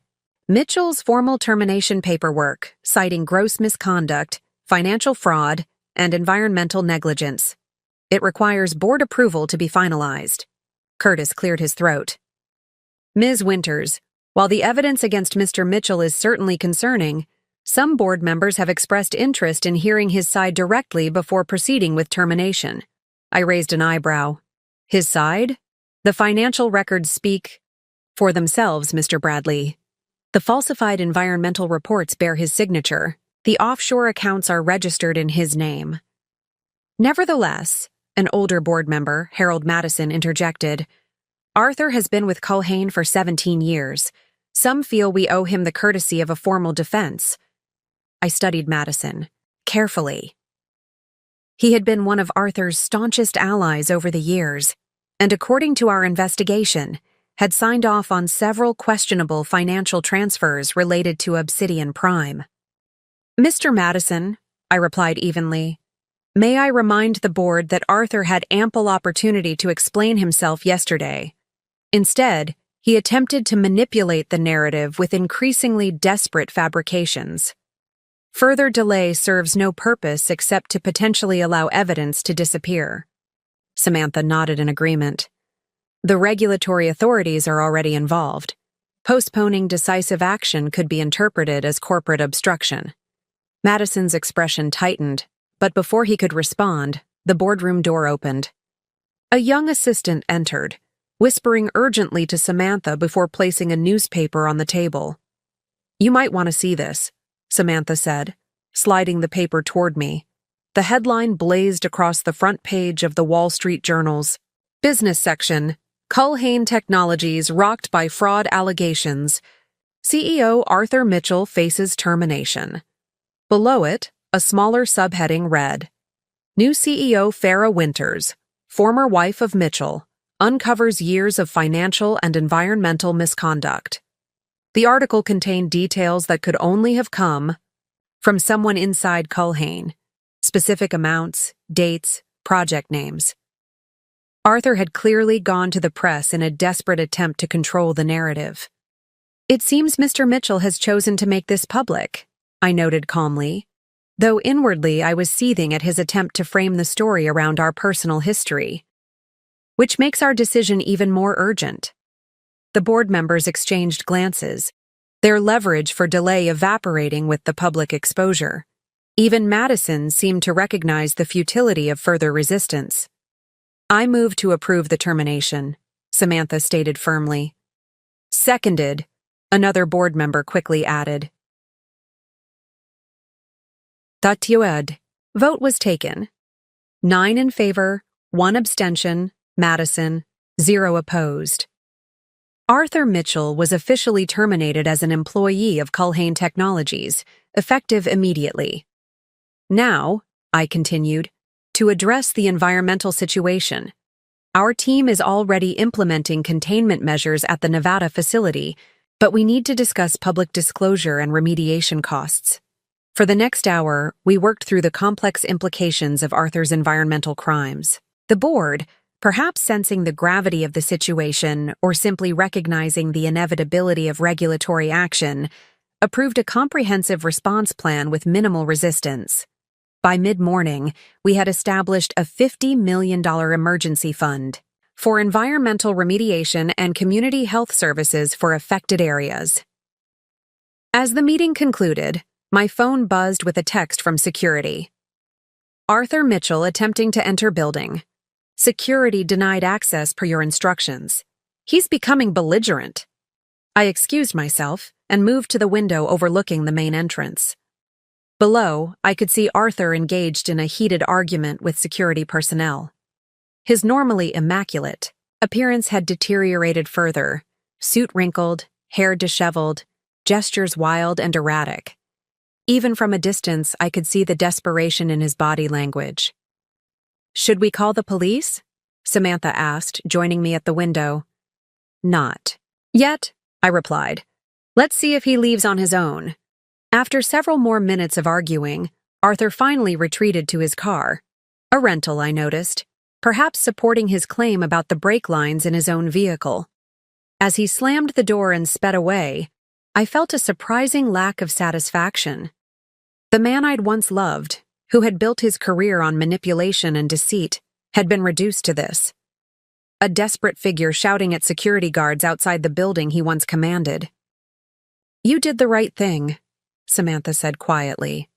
Mitchell's formal termination paperwork, citing gross misconduct, financial fraud, and environmental negligence. It requires board approval to be finalized. Curtis cleared his throat. Ms. Winters, while the evidence against Mr. Mitchell is certainly concerning, some board members have expressed interest in hearing his side directly before proceeding with termination. I raised an eyebrow. His side? The financial records speak for themselves, Mr. Bradley. The falsified environmental reports bear his signature. The offshore accounts are registered in his name. Nevertheless, an older board member, Harold Madison, interjected, Arthur has been with Culhane for 17 years. Some feel we owe him the courtesy of a formal defense. I studied Madison carefully. He had been one of Arthur's staunchest allies over the years, and according to our investigation, had signed off on several questionable financial transfers related to Obsidian Prime. Mr. Madison, I replied evenly, may I remind the board that Arthur had ample opportunity to explain himself yesterday. Instead, he attempted to manipulate the narrative with increasingly desperate fabrications. Further delay serves no purpose except to potentially allow evidence to disappear. Samantha nodded in agreement. The regulatory authorities are already involved. Postponing decisive action could be interpreted as corporate obstruction. Madison's expression tightened, but before he could respond, the boardroom door opened. A young assistant entered, whispering urgently to Samantha before placing a newspaper on the table. You might want to see this, Samantha said, sliding the paper toward me. The headline blazed across the front page of the Wall Street Journal's business section. Culhane Technologies rocked by fraud allegations. CEO Arthur Mitchell faces termination. Below it, a smaller subheading read, New CEO Farah Winters, former wife of Mitchell, uncovers years of financial and environmental misconduct. The article contained details that could only have come from someone inside Culhane, specific amounts, dates, project names. Arthur had clearly gone to the press in a desperate attempt to control the narrative. It seems Mr. Mitchell has chosen to make this public, I noted calmly, though inwardly I was seething at his attempt to frame the story around our personal history, which makes our decision even more urgent. The board members exchanged glances, their leverage for delay evaporating with the public exposure. Even Madison seemed to recognize the futility of further resistance. I move to approve the termination, Samantha stated firmly. Seconded, another board member quickly added. Vote was taken. 9 in favor, 1 abstention, Madison, 0 opposed. Arthur Mitchell was officially terminated as an employee of Culhane Technologies, effective immediately. Now, I continued, to address the environmental situation. Our team is already implementing containment measures at the Nevada facility, but we need to discuss public disclosure and remediation costs. For the next hour, we worked through the complex implications of Arthur's environmental crimes. The board, perhaps sensing the gravity of the situation or simply recognizing the inevitability of regulatory action, approved a comprehensive response plan with minimal resistance. By mid-morning, we had established a $50 million emergency fund for environmental remediation and community health services for affected areas. As the meeting concluded, my phone buzzed with a text from security. Arthur Mitchell attempting to enter building. Security denied access per your instructions. He's becoming belligerent. I excused myself and moved to the window overlooking the main entrance. Below, I could see Arthur engaged in a heated argument with security personnel. His normally immaculate appearance had deteriorated further, suit wrinkled, hair disheveled, gestures wild and erratic. Even from a distance, I could see the desperation in his body language. Should we call the police? Samantha asked, joining me at the window. Not yet, I replied. Let's see if he leaves on his own. After several more minutes of arguing, Arthur finally retreated to his car. A rental, I noticed, perhaps supporting his claim about the brake lines in his own vehicle. As he slammed the door and sped away, I felt a surprising lack of satisfaction. The man I'd once loved, who had built his career on manipulation and deceit, had been reduced to this. A desperate figure shouting at security guards outside the building he once commanded. You did the right thing, Samantha said quietly.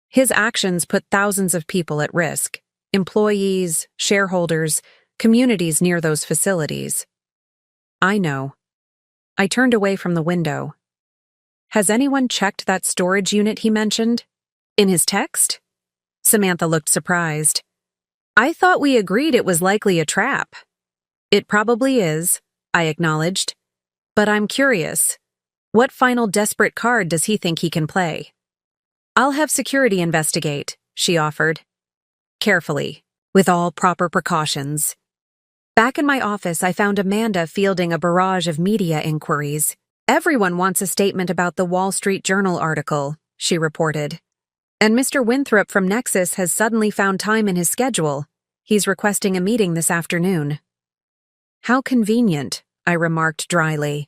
His actions put thousands of people at risk, employees, shareholders, communities near those facilities. I know. I turned away from the window. Has anyone checked that storage unit he mentioned? In his text? Samantha looked surprised. I thought we agreed it was likely a trap. It probably is, I acknowledged. But I'm curious. What final desperate card does he think he can play? I'll have security investigate, she offered. Carefully, with all proper precautions. Back in my office, I found Amanda fielding a barrage of media inquiries. Everyone wants a statement about the Wall Street Journal article, she reported. And Mr. Winthrop from Nexus has suddenly found time in his schedule. He's requesting a meeting this afternoon. How convenient, I remarked dryly.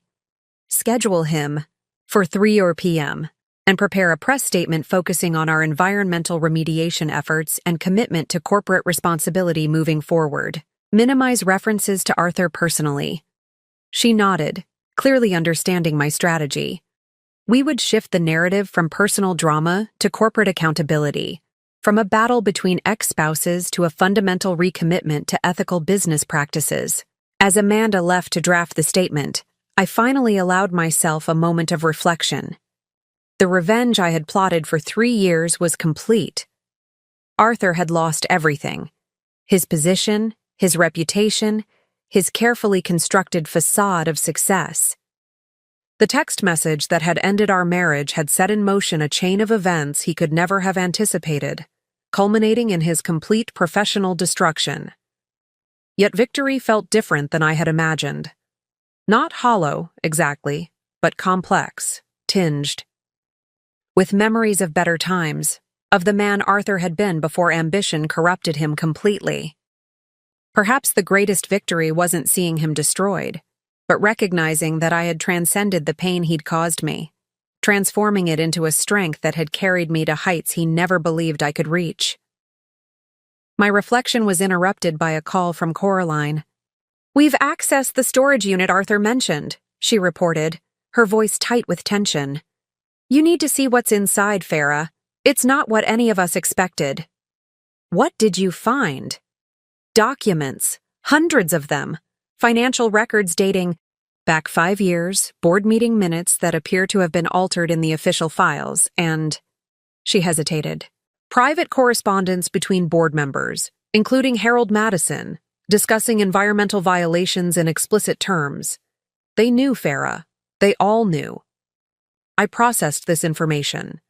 Schedule him for 3 p.m. and prepare a press statement focusing on our environmental remediation efforts and commitment to corporate responsibility moving forward. Minimize references to Arthur personally. She nodded, clearly understanding my strategy. We would shift the narrative from personal drama to corporate accountability, from a battle between ex-spouses to a fundamental recommitment to ethical business practices. As Amanda left to draft the statement, I finally allowed myself a moment of reflection. The revenge I had plotted for 3 years was complete. Arthur had lost everything. His position, his reputation, his carefully constructed facade of success. The text message that had ended our marriage had set in motion a chain of events he could never have anticipated, culminating in his complete professional destruction. Yet victory felt different than I had imagined. Not hollow, exactly, but complex, tinged with memories of better times, of the man Arthur had been before ambition corrupted him completely. Perhaps the greatest victory wasn't seeing him destroyed, but recognizing that I had transcended the pain he'd caused me, transforming it into a strength that had carried me to heights he never believed I could reach. My reflection was interrupted by a call from Coraline. "We've accessed the storage unit Arthur mentioned," she reported, her voice tight with tension. "You need to see what's inside, Farah. It's not what any of us expected." "What did you find?" "Documents, hundreds of them. Financial records dating back 5 years, board meeting minutes that appear to have been altered in the official files, and—" she hesitated. "Private correspondence between board members, including Harold Madison, discussing environmental violations in explicit terms. They knew, Farah. They all knew." I processed this information.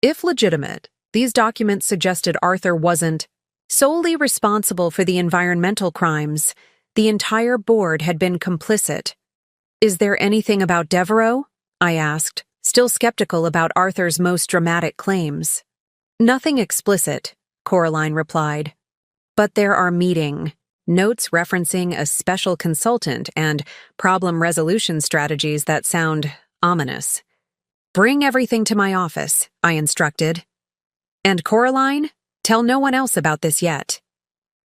If legitimate, these documents suggested Arthur wasn't solely responsible for the environmental crimes. The entire board had been complicit. "Is there anything about Devereaux?" I asked, still skeptical about Arthur's most dramatic claims. "Nothing explicit," Coraline replied. "But there are meeting notes referencing a special consultant and problem resolution strategies that sound ominous." "Bring everything to my office," I instructed. "And Coraline, tell no one else about this yet."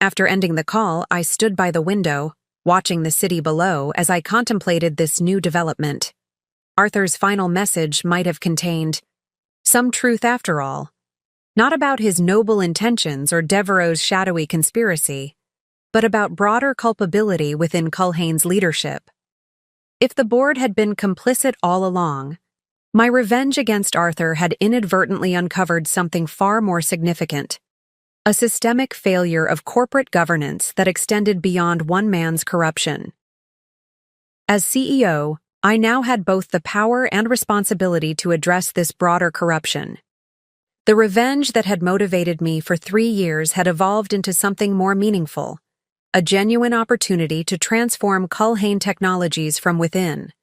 After ending the call, I stood by the window, watching the city below as I contemplated this new development. Arthur's final message might have contained some truth after all, not about his noble intentions or Devereaux's shadowy conspiracy, but about broader culpability within Culhane's leadership. If the board had been complicit all along, my revenge against Arthur had inadvertently uncovered something far more significant: a systemic failure of corporate governance that extended beyond one man's corruption. As CEO, I now had both the power and responsibility to address this broader corruption. The revenge that had motivated me for 3 years had evolved into something more meaningful, a genuine opportunity to transform Culhane Technologies from within,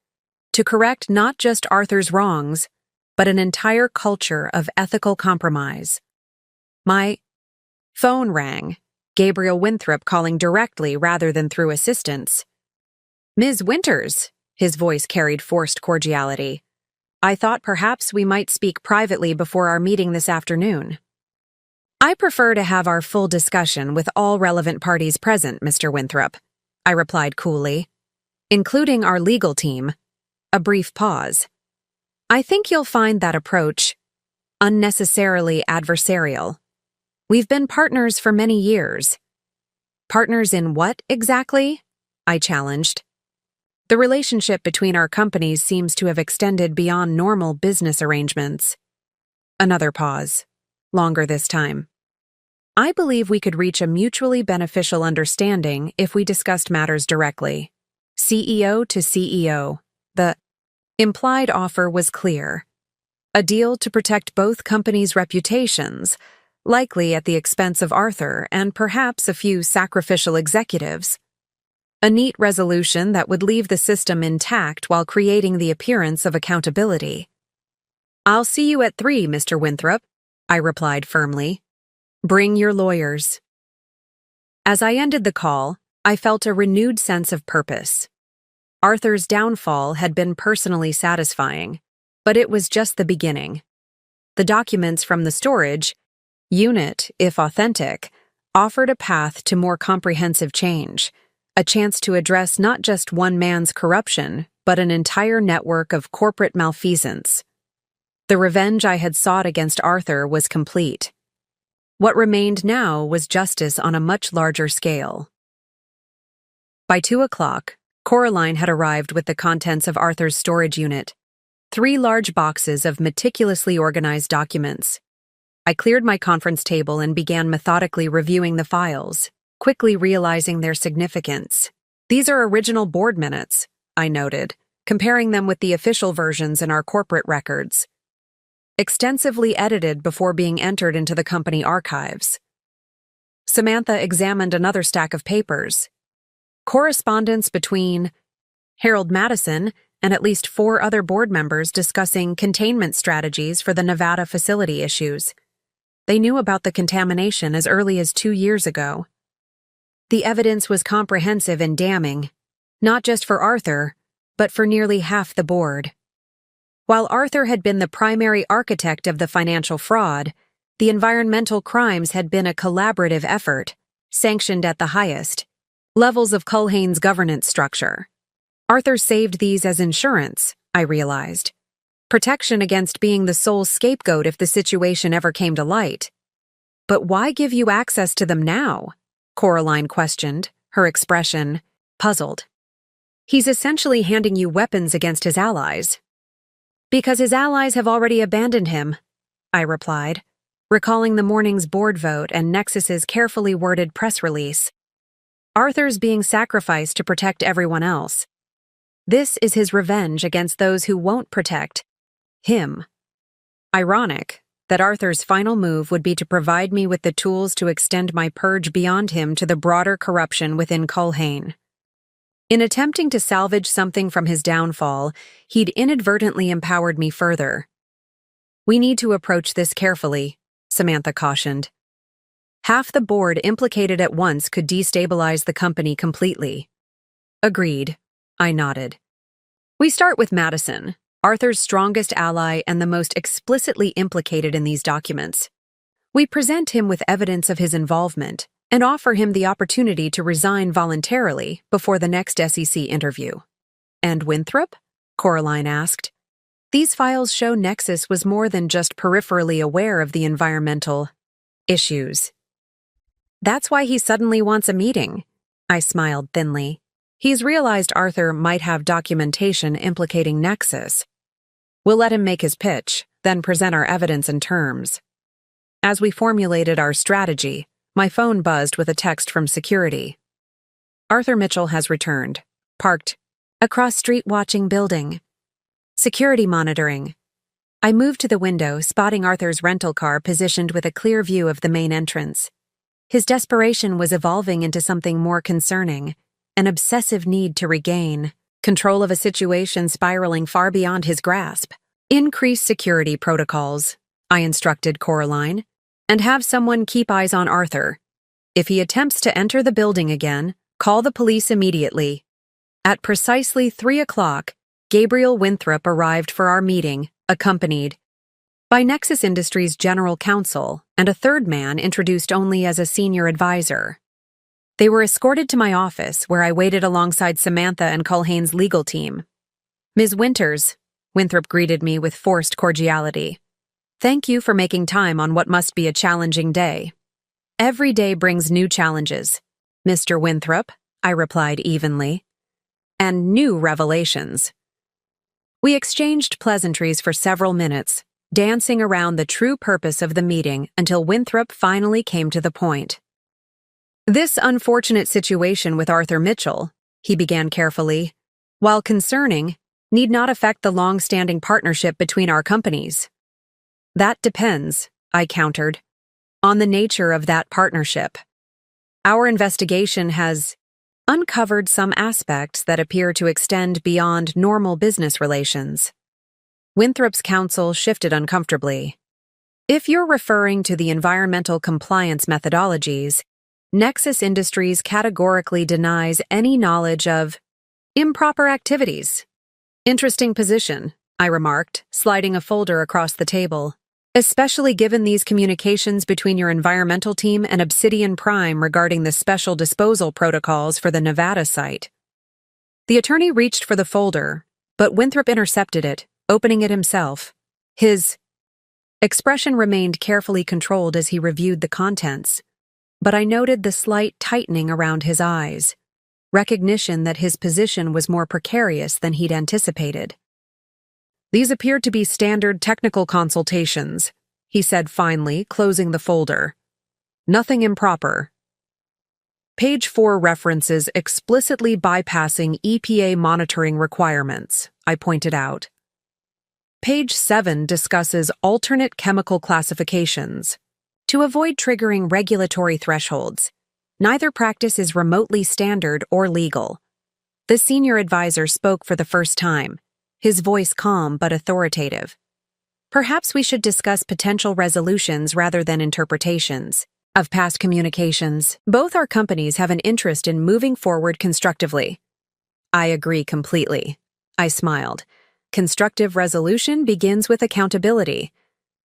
to correct not just Arthur's wrongs, but an entire culture of ethical compromise. My phone rang, Gabriel Winthrop calling directly rather than through assistants. "Ms. Winters," his voice carried forced cordiality. "I thought perhaps we might speak privately before our meeting this afternoon." "I prefer to have our full discussion with all relevant parties present, Mr. Winthrop," I replied coolly, "including our legal team." A brief pause. "I think you'll find that approach unnecessarily adversarial. We've been partners for many years." "Partners in what, exactly?" I challenged. "The relationship between our companies seems to have extended beyond normal business arrangements." Another pause, longer this time. "I believe we could reach a mutually beneficial understanding if we discussed matters directly, CEO to CEO. The implied offer was clear. A deal to protect both companies' reputations, likely at the expense of Arthur and perhaps a few sacrificial executives. A neat resolution that would leave the system intact while creating the appearance of accountability. "I'll see you at 3, Mr. Winthrop," I replied firmly. "Bring your lawyers." As I ended the call, I felt a renewed sense of purpose. Arthur's downfall had been personally satisfying, but it was just the beginning. The documents from the storage unit, if authentic, offered a path to more comprehensive change, a chance to address not just one man's corruption, but an entire network of corporate malfeasance. The revenge I had sought against Arthur was complete. What remained now was justice on a much larger scale. By 2 o'clock, Coraline had arrived with the contents of Arthur's storage unit, 3 large boxes of meticulously organized documents. I cleared my conference table and began methodically reviewing the files, quickly realizing their significance. These are original board minutes, I noted, comparing them with the official versions in our corporate records, extensively edited before being entered into the company archives. Samantha examined another stack of papers. Correspondence between Harold Madison and at least 4 other board members discussing containment strategies for the Nevada facility issues. They knew about the contamination as early as 2 years ago. The evidence was comprehensive and damning, not just for Arthur, but for nearly half the board. While Arthur had been the primary architect of the financial fraud, the environmental crimes had been a collaborative effort, sanctioned at the highest levels of Culhane's governance structure. Arthur saved these as insurance, I realized. Protection against being the sole scapegoat if the situation ever came to light. But why give you access to them now? Coraline questioned, her expression puzzled. He's essentially handing you weapons against his allies. Because his allies have already abandoned him, I replied, recalling the morning's board vote and Nexus's carefully worded press release. Arthur's being sacrificed to protect everyone else. This is his revenge against those who won't protect him. Ironic that Arthur's final move would be to provide me with the tools to extend my purge beyond him to the broader corruption within Culhane. In attempting to salvage something from his downfall, he'd inadvertently empowered me further. We need to approach this carefully, Samantha cautioned. Half the board implicated at once could destabilize the company completely. Agreed, I nodded. We start with Madison, Arthur's strongest ally and the most explicitly implicated in these documents. We present him with evidence of his involvement and offer him the opportunity to resign voluntarily before the next SEC interview. And Winthrop? Coraline asked. These files show Nexus was more than just peripherally aware of the environmental issues. That's why he suddenly wants a meeting. I smiled thinly. He's realized Arthur might have documentation implicating Nexus. We'll let him make his pitch, then present our evidence and terms. As we formulated our strategy, my phone buzzed with a text from security. Arthur Mitchell has returned, parked across street watching building. Security monitoring. I moved to the window, spotting Arthur's rental car positioned with a clear view of the main entrance. His desperation was evolving into something more concerning, an obsessive need to regain control of a situation spiraling far beyond his grasp. Increase security protocols, I instructed Coraline, and have someone keep eyes on Arthur. If he attempts to enter the building again, call the police immediately. At precisely 3 o'clock, Gabriel Winthrop arrived for our meeting, accompanied by Nexus Industries' general counsel and a third man introduced only as a senior advisor. They were escorted to my office, where I waited alongside Samantha and Culhane's legal team. Ms. Winters, Winthrop greeted me with forced cordiality. Thank you for making time on what must be a challenging day. Every day brings new challenges, Mr. Winthrop, I replied evenly. And new revelations. We exchanged pleasantries for several minutes, dancing around the true purpose of the meeting until Winthrop finally came to the point. This unfortunate situation with Arthur Mitchell, he began carefully, while concerning, need not affect the long-standing partnership between our companies. That depends, I countered, on the nature of that partnership. Our investigation has uncovered some aspects that appear to extend beyond normal business relations. Winthrop's counsel shifted uncomfortably. If you're referring to the environmental compliance methodologies, Nexus Industries categorically denies any knowledge of improper activities. Interesting position, I remarked, sliding a folder across the table, especially given these communications between your environmental team and Obsidian Prime regarding the special disposal protocols for the Nevada site. The attorney reached for the folder, but Winthrop intercepted it, opening it himself. His expression remained carefully controlled as he reviewed the contents, but I noted the slight tightening around his eyes, recognition that his position was more precarious than he'd anticipated. These appeared to be standard technical consultations, he said finally, closing the folder. Nothing improper. Page 4 references explicitly bypassing EPA monitoring requirements, I pointed out. Page 7 discusses alternate chemical classifications. To avoid triggering regulatory thresholds, neither practice is remotely standard or legal. The senior advisor spoke for the first time, his voice calm but authoritative. Perhaps we should discuss potential resolutions rather than interpretations of past communications. Both our companies have an interest in moving forward constructively. I agree completely. I smiled. Constructive resolution begins with accountability.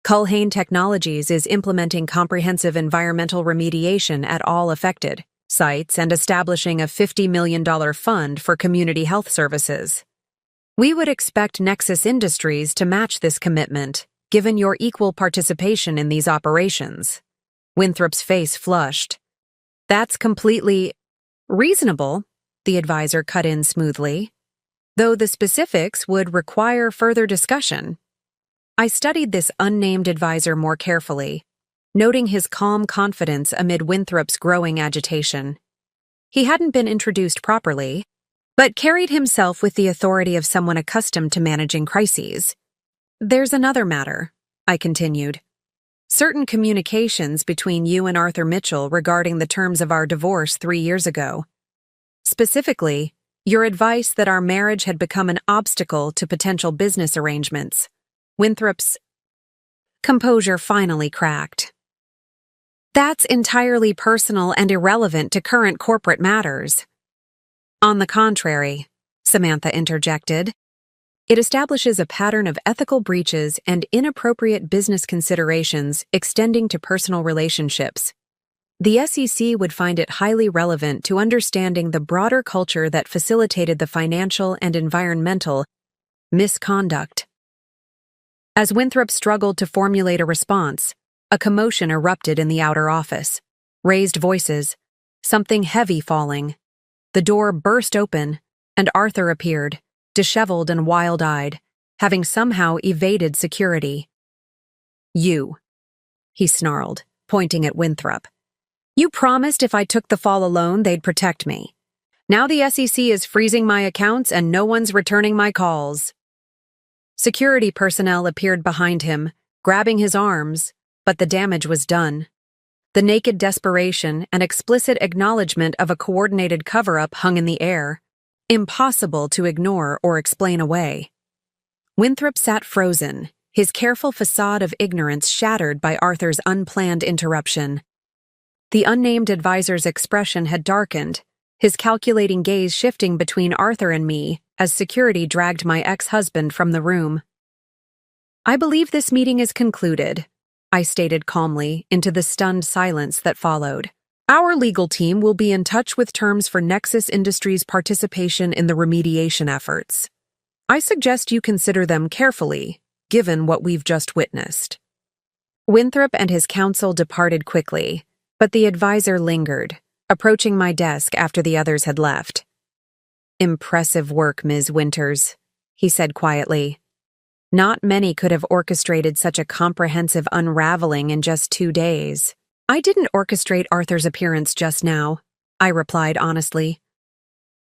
Culhane Technologies is implementing comprehensive environmental remediation at all affected sites and establishing a $50 million fund for community health services. We would expect Nexus Industries to match this commitment, given your equal participation in these operations. Winthrop's face flushed. That's completely reasonable, the advisor cut in smoothly, though the specifics would require further discussion. I studied this unnamed advisor more carefully, noting his calm confidence amid Winthrop's growing agitation. He hadn't been introduced properly, but carried himself with the authority of someone accustomed to managing crises. There's another matter, I continued. Certain communications between you and Arthur Mitchell regarding the terms of our divorce 3 years ago. Specifically, your advice that our marriage had become an obstacle to potential business arrangements. Winthrop's composure finally cracked. That's entirely personal and irrelevant to current corporate matters. On the contrary, Samantha interjected, it establishes a pattern of ethical breaches and inappropriate business considerations extending to personal relationships. The SEC would find it highly relevant to understanding the broader culture that facilitated the financial and environmental misconduct. As Winthrop struggled to formulate a response, a commotion erupted in the outer office. Raised voices, something heavy falling. The door burst open, and Arthur appeared, disheveled and wild-eyed, having somehow evaded security. You, he snarled, pointing at Winthrop. You promised if I took the fall alone, they'd protect me. Now the SEC is freezing my accounts and no one's returning my calls. Security personnel appeared behind him, grabbing his arms, but the damage was done. The naked desperation and explicit acknowledgement of a coordinated cover-up hung in the air, impossible to ignore or explain away. Winthrop sat frozen, his careful facade of ignorance shattered by Arthur's unplanned interruption. The unnamed advisor's expression had darkened, his calculating gaze shifting between Arthur and me as security dragged my ex-husband from the room. I believe this meeting is concluded, I stated calmly into the stunned silence that followed. Our legal team will be in touch with terms for Nexus Industries' participation in the remediation efforts. I suggest you consider them carefully, given what we've just witnessed. Winthrop and his counsel departed quickly, but the advisor lingered, approaching my desk after the others had left. Impressive work, Ms. Winters, he said quietly. Not many could have orchestrated such a comprehensive unraveling in just 2 days. I didn't orchestrate Arthur's appearance just now, I replied honestly.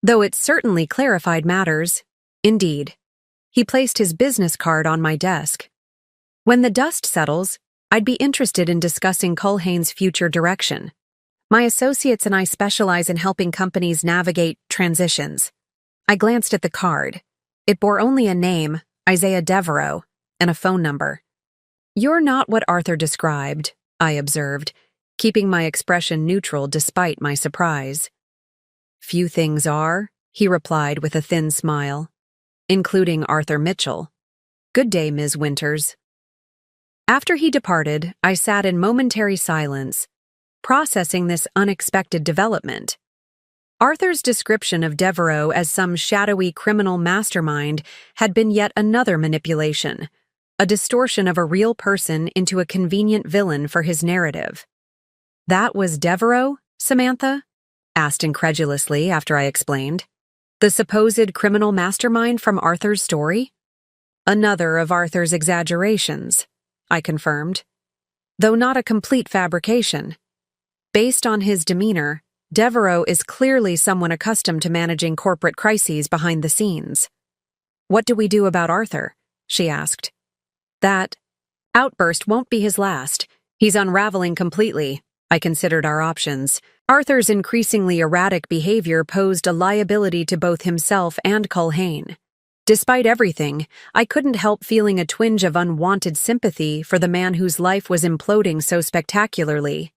Though it certainly clarified matters. Indeed. He placed his business card on my desk. When the dust settles, I'd be interested in discussing Culhane's future direction. My associates and I specialize in helping companies navigate transitions. I glanced at the card. It bore only a name, Isaiah Devereaux, and a phone number. You're not what Arthur described, I observed, keeping my expression neutral despite my surprise. Few things are, he replied with a thin smile, including Arthur Mitchell. Good day, Ms. Winters. After he departed, I sat in momentary silence, processing this unexpected development. Arthur's description of Devereaux as some shadowy criminal mastermind had been yet another manipulation, a distortion of a real person into a convenient villain for his narrative. That was Devereaux, Samantha? Asked incredulously after I explained. The supposed criminal mastermind from Arthur's story? Another of Arthur's exaggerations, I confirmed, though not a complete fabrication. Based on his demeanor, Devereaux is clearly someone accustomed to managing corporate crises behind the scenes. "What do we do about Arthur?" she asked. "That outburst won't be his last. He's unraveling completely." I considered our options. Arthur's increasingly erratic behavior posed a liability to both himself and Culhane. Despite everything, I couldn't help feeling a twinge of unwanted sympathy for the man whose life was imploding so spectacularly.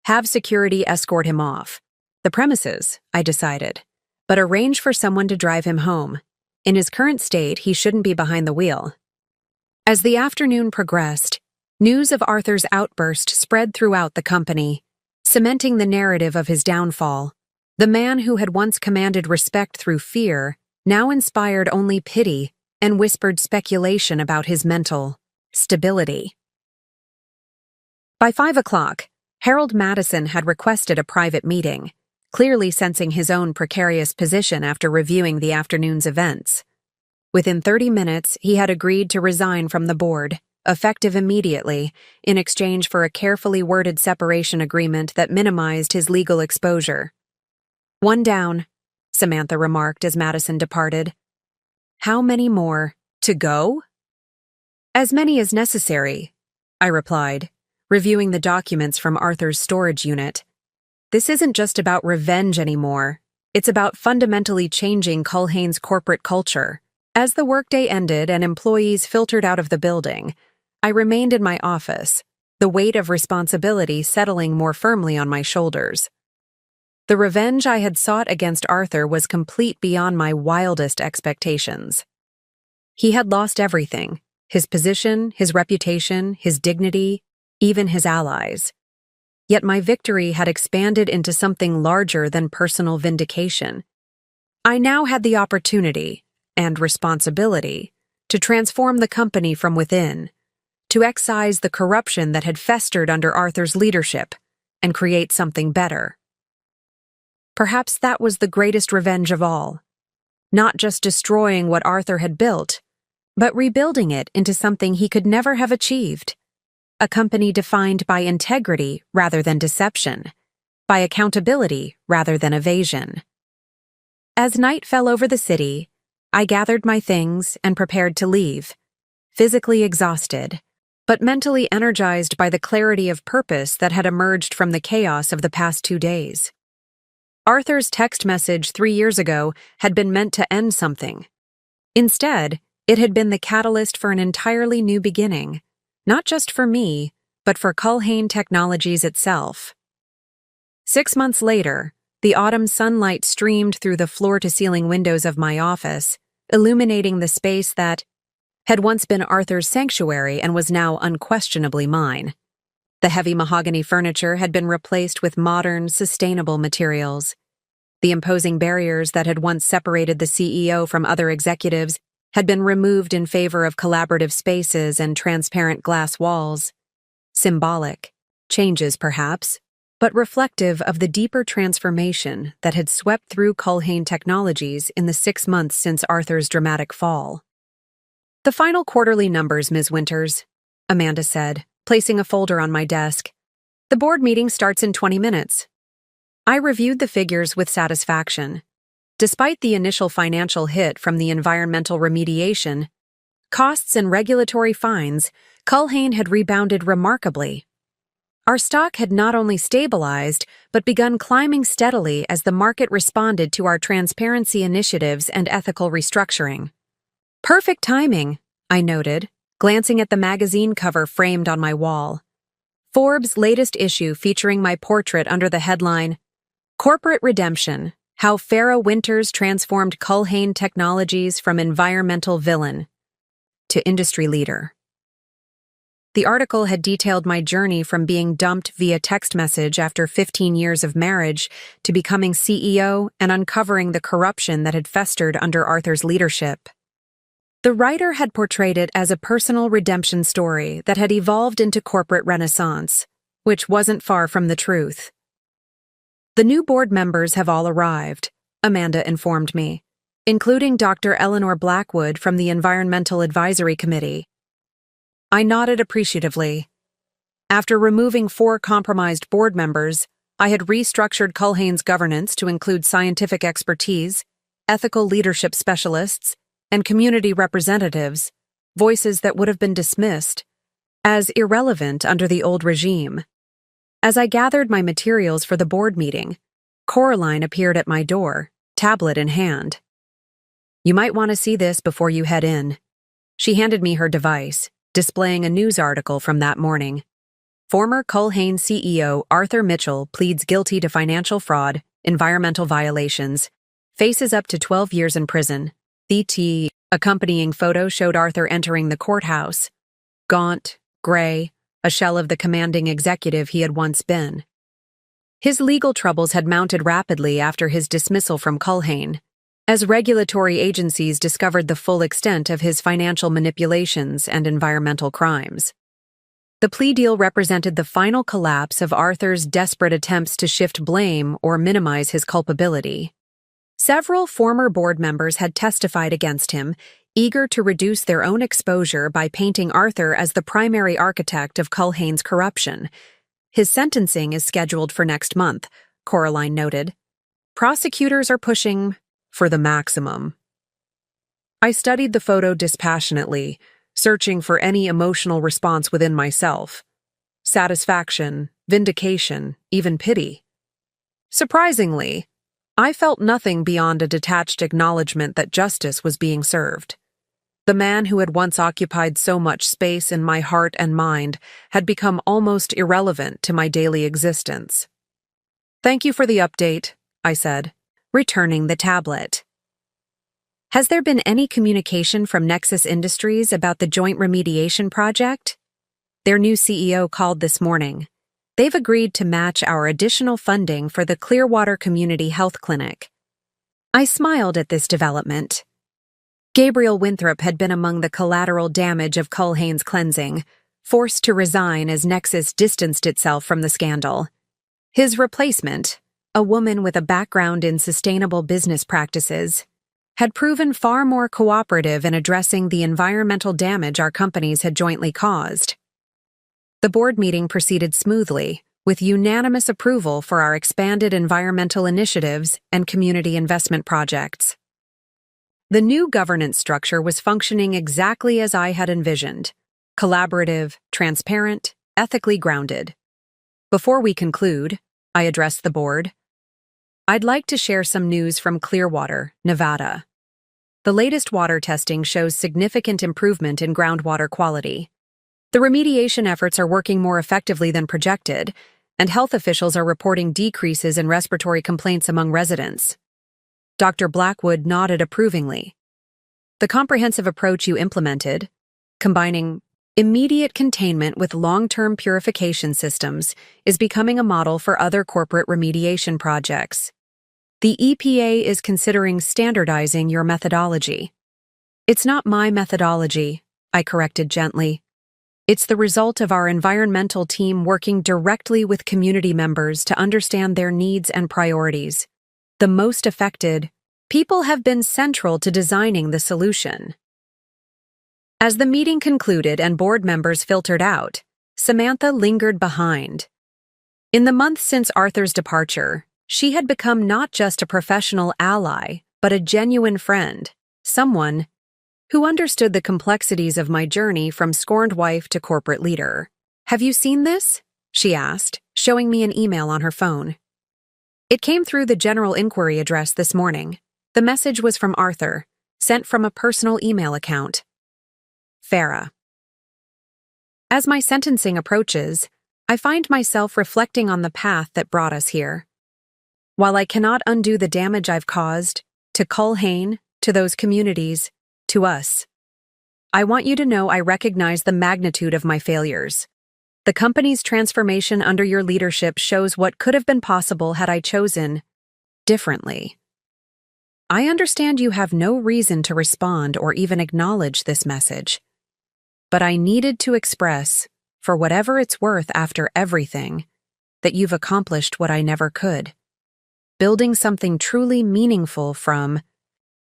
Have security escort him off the premises, I decided, but arrange for someone to drive him home. In his current state, he shouldn't be behind the wheel. As the afternoon progressed, news of Arthur's outburst spread throughout the company, cementing the narrative of his downfall. The man who had once commanded respect through fear now inspired only pity and whispered speculation about his mental stability. By 5 o'clock, Harold Madison had requested a private meeting, clearly sensing his own precarious position after reviewing the afternoon's events. Within 30 minutes, he had agreed to resign from the board, effective immediately, in exchange for a carefully worded separation agreement that minimized his legal exposure. "One down," Samantha remarked as Madison departed. "How many more to go?" "As many as necessary," I replied, reviewing the documents from Arthur's storage unit. "This isn't just about revenge anymore. It's about fundamentally changing Culhane's corporate culture." As the workday ended and employees filtered out of the building, I remained in my office, the weight of responsibility settling more firmly on my shoulders. The revenge I had sought against Arthur was complete beyond my wildest expectations. He had lost everything: his position, his reputation, his dignity, even his allies. Yet my victory had expanded into something larger than personal vindication. I now had the opportunity and responsibility to transform the company from within, to excise the corruption that had festered under Arthur's leadership and create something better. Perhaps that was the greatest revenge of all, not just destroying what Arthur had built, but rebuilding it into something he could never have achieved. A company defined by integrity rather than deception, by accountability rather than evasion. As night fell over the city, I gathered my things and prepared to leave, physically exhausted, but mentally energized by the clarity of purpose that had emerged from the chaos of the past 2 days. Arthur's text message 3 years ago had been meant to end something. Instead, it had been the catalyst for an entirely new beginning, not just for me, but for Culhane Technologies itself. 6 months later, the autumn sunlight streamed through the floor-to-ceiling windows of my office, illuminating the space that had once been Arthur's sanctuary and was now unquestionably mine. The heavy mahogany furniture had been replaced with modern, sustainable materials. The imposing barriers that had once separated the CEO from other executives had been removed in favor of collaborative spaces and transparent glass walls. Symbolic changes, perhaps, but reflective of the deeper transformation that had swept through Culhane Technologies in the 6 months since Arthur's dramatic fall. "The final quarterly numbers, Ms. Winters," Amanda said, placing a folder on my desk. "The board meeting starts in 20 minutes. I reviewed the figures with satisfaction. Despite the initial financial hit from the environmental remediation, costs and regulatory fines, Culhane had rebounded remarkably. Our stock had not only stabilized, but begun climbing steadily as the market responded to our transparency initiatives and ethical restructuring. "Perfect timing," I noted, glancing at the magazine cover framed on my wall. Forbes' latest issue featuring my portrait under the headline, "Corporate Redemption: How Farrah Winters Transformed Culhane Technologies from Environmental Villain to Industry Leader." The article had detailed my journey from being dumped via text message after 15 years of marriage to becoming CEO and uncovering the corruption that had festered under Arthur's leadership. The writer had portrayed it as a personal redemption story that had evolved into corporate renaissance, which wasn't far from the truth. "The new board members have all arrived," Amanda informed me, including Dr. Eleanor Blackwood from the Environmental Advisory Committee. I nodded appreciatively. After removing 4 compromised board members, I had restructured Culhane's governance to include scientific expertise, ethical leadership specialists, and community representatives, voices that would have been dismissed as irrelevant under the old regime. As I gathered my materials for the board meeting, Coraline appeared at my door, tablet in hand. "You might want to see this before you head in." She handed me her device, displaying a news article from that morning. Former Culhane CEO Arthur Mitchell pleads guilty to financial fraud, environmental violations, faces up to 12 years in prison. The accompanying photo showed Arthur entering the courthouse, gaunt, gray, a shell of the commanding executive he had once been. His legal troubles had mounted rapidly after his dismissal from Culhane, as regulatory agencies discovered the full extent of his financial manipulations and environmental crimes. The plea deal represented the final collapse of Arthur's desperate attempts to shift blame or minimize his culpability. Several former board members had testified against him, eager to reduce their own exposure by painting Arthur as the primary architect of Culhane's corruption. "His sentencing is scheduled for next month," Coraline noted. "Prosecutors are pushing for the maximum." I studied the photo dispassionately, searching for any emotional response within myself. Satisfaction, vindication, even pity. Surprisingly, I felt nothing beyond a detached acknowledgement that justice was being served. The man who had once occupied so much space in my heart and mind had become almost irrelevant to my daily existence. "Thank you for the update," I said, returning the tablet. "Has there been any communication from Nexus Industries about the joint remediation project?" Their new CEO called this morning. "They've agreed to match our additional funding for the Clearwater Community Health Clinic." I smiled at this development. Gabriel Winthrop had been among the collateral damage of Culhane's cleansing, forced to resign as Nexus distanced itself from the scandal. His replacement, a woman with a background in sustainable business practices, had proven far more cooperative in addressing the environmental damage our companies had jointly caused. The board meeting proceeded smoothly, with unanimous approval for our expanded environmental initiatives and community investment projects. The new governance structure was functioning exactly as I had envisioned: collaborative, transparent, ethically grounded. Before we conclude, I addressed the board. I'd like to share some news from Clearwater, Nevada. The latest water testing shows significant improvement in groundwater quality. The remediation efforts are working more effectively than projected, and health officials are reporting decreases in respiratory complaints among residents. Dr. Blackwood nodded approvingly. "The comprehensive approach you implemented, combining immediate containment with long-term purification systems, is becoming a model for other corporate remediation projects. The EPA is considering standardizing your methodology." "It's not my methodology," I corrected gently. "It's the result of our environmental team working directly with community members to understand their needs and priorities. The most affected people have been central to designing the solution." As the meeting concluded and board members filtered out, Samantha lingered behind. In the months since Arthur's departure, she had become not just a professional ally, but a genuine friend, someone who understood the complexities of my journey from scorned wife to corporate leader. "Have you seen this?" she asked, showing me an email on her phone. It came through the general inquiry address this morning. The message was from Arthur, sent from a personal email account. Farah. As my sentencing approaches, I find myself reflecting on the path that brought us here. While I cannot undo the damage I've caused, to Culhane, to those communities, to us, I want you to know I recognize the magnitude of my failures. The company's transformation under your leadership shows what could have been possible had I chosen differently. I understand you have no reason to respond or even acknowledge this message, but I needed to express, for whatever it's worth after everything, that you've accomplished what I never could. Building something truly meaningful from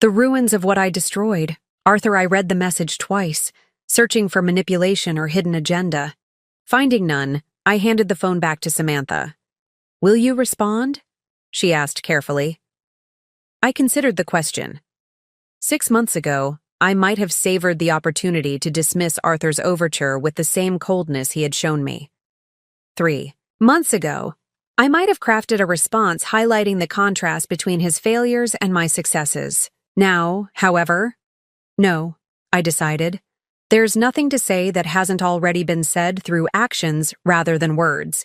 the ruins of what I destroyed. Arthur, I read the message twice, searching for manipulation or hidden agenda. Finding none, I handed the phone back to Samantha. "Will you respond?" she asked carefully. I considered the question. 6 months ago, I might have savored the opportunity to dismiss Arthur's overture with the same coldness he had shown me. 3 months ago, I might have crafted a response highlighting the contrast between his failures and my successes. Now, however, no, I decided. There's nothing to say that hasn't already been said through actions rather than words.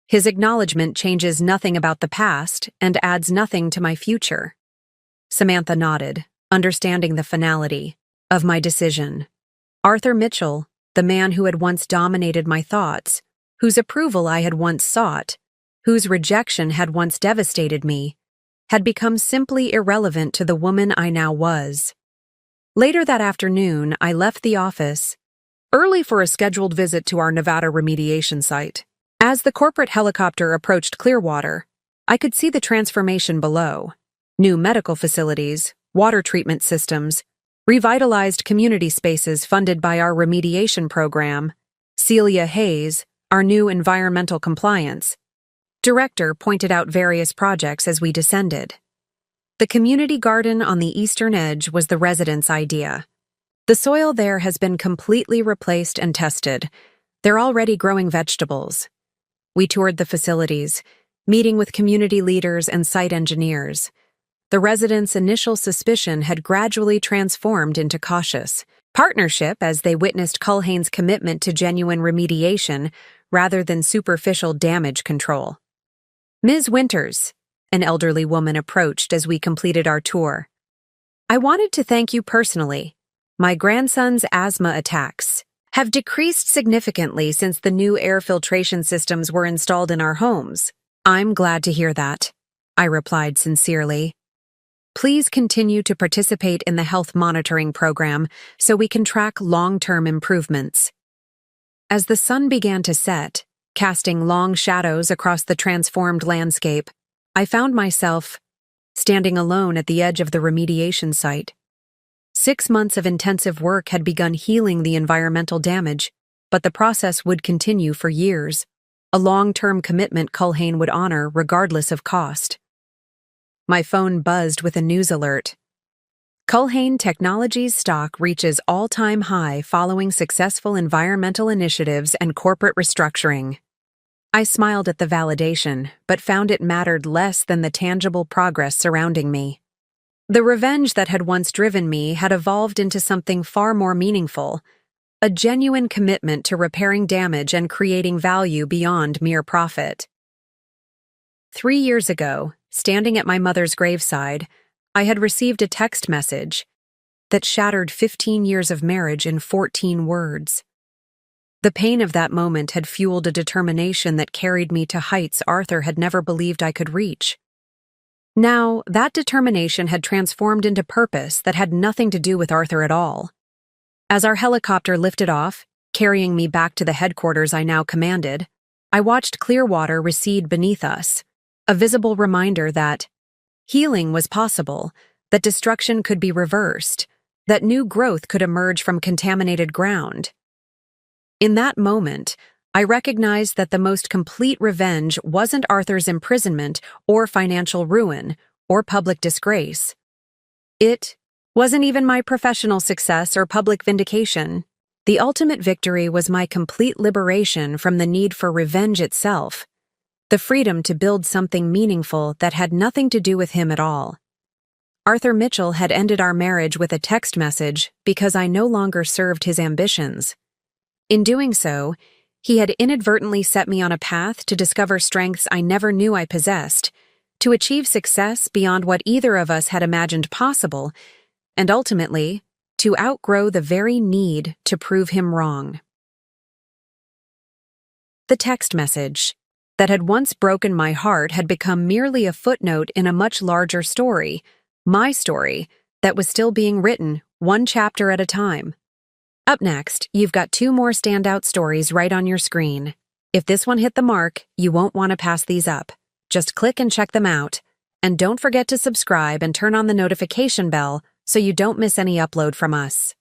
His acknowledgement changes nothing about the past and adds nothing to my future. Samantha nodded, understanding the finality of my decision. Arthur Mitchell, the man who had once dominated my thoughts, whose approval I had once sought, whose rejection had once devastated me, had become simply irrelevant to the woman I now was. Later that afternoon, I left the office, early for a scheduled visit to our Nevada remediation site. As the corporate helicopter approached Clearwater, I could see the transformation below. New medical facilities, water treatment systems, revitalized community spaces funded by our remediation program. Celia Hayes, our new environmental compliance director, pointed out various projects as we descended. The community garden on the eastern edge was the residents' idea. The soil there has been completely replaced and tested. They're already growing vegetables. We toured the facilities, meeting with community leaders and site engineers. The residents' initial suspicion had gradually transformed into cautious partnership as they witnessed Culhane's commitment to genuine remediation rather than superficial damage control. Ms. Winters, an elderly woman, approached as we completed our tour. "I wanted to thank you personally. My grandson's asthma attacks have decreased significantly since the new air filtration systems were installed in our homes." "I'm glad to hear that," I replied sincerely. "Please continue to participate in the health monitoring program so we can track long-term improvements." As the sun began to set, casting long shadows across the transformed landscape, I found myself standing alone at the edge of the remediation site. 6 months of intensive work had begun healing the environmental damage, but the process would continue for years, a long-term commitment Culhane would honor regardless of cost. My phone buzzed with a news alert. Culhane Technologies stock reaches all-time high following successful environmental initiatives and corporate restructuring. I smiled at the validation, but found it mattered less than the tangible progress surrounding me. The revenge that had once driven me had evolved into something far more meaningful, a genuine commitment to repairing damage and creating value beyond mere profit. 3 years ago, standing at my mother's graveside, I had received a text message that shattered 15 years of marriage in 14 words. The pain of that moment had fueled a determination that carried me to heights Arthur had never believed I could reach. Now, that determination had transformed into purpose that had nothing to do with Arthur at all. As our helicopter lifted off, carrying me back to the headquarters I now commanded, I watched Clearwater recede beneath us, a visible reminder that healing was possible, that destruction could be reversed, that new growth could emerge from contaminated ground. In that moment, I recognized that the most complete revenge wasn't Arthur's imprisonment or financial ruin or public disgrace. It wasn't even my professional success or public vindication. The ultimate victory was my complete liberation from the need for revenge itself, the freedom to build something meaningful that had nothing to do with him at all. Arthur Mitchell had ended our marriage with a text message because I no longer served his ambitions. In doing so, he had inadvertently set me on a path to discover strengths I never knew I possessed, to achieve success beyond what either of us had imagined possible, and ultimately, to outgrow the very need to prove him wrong. The text message that had once broken my heart had become merely a footnote in a much larger story, my story, that was still being written, one chapter at a time. Up next, you've got 2 more standout stories right on your screen. If this one hit the mark, you won't want to pass these up. Just click and check them out. And don't forget to subscribe and turn on the notification bell so you don't miss any upload from us.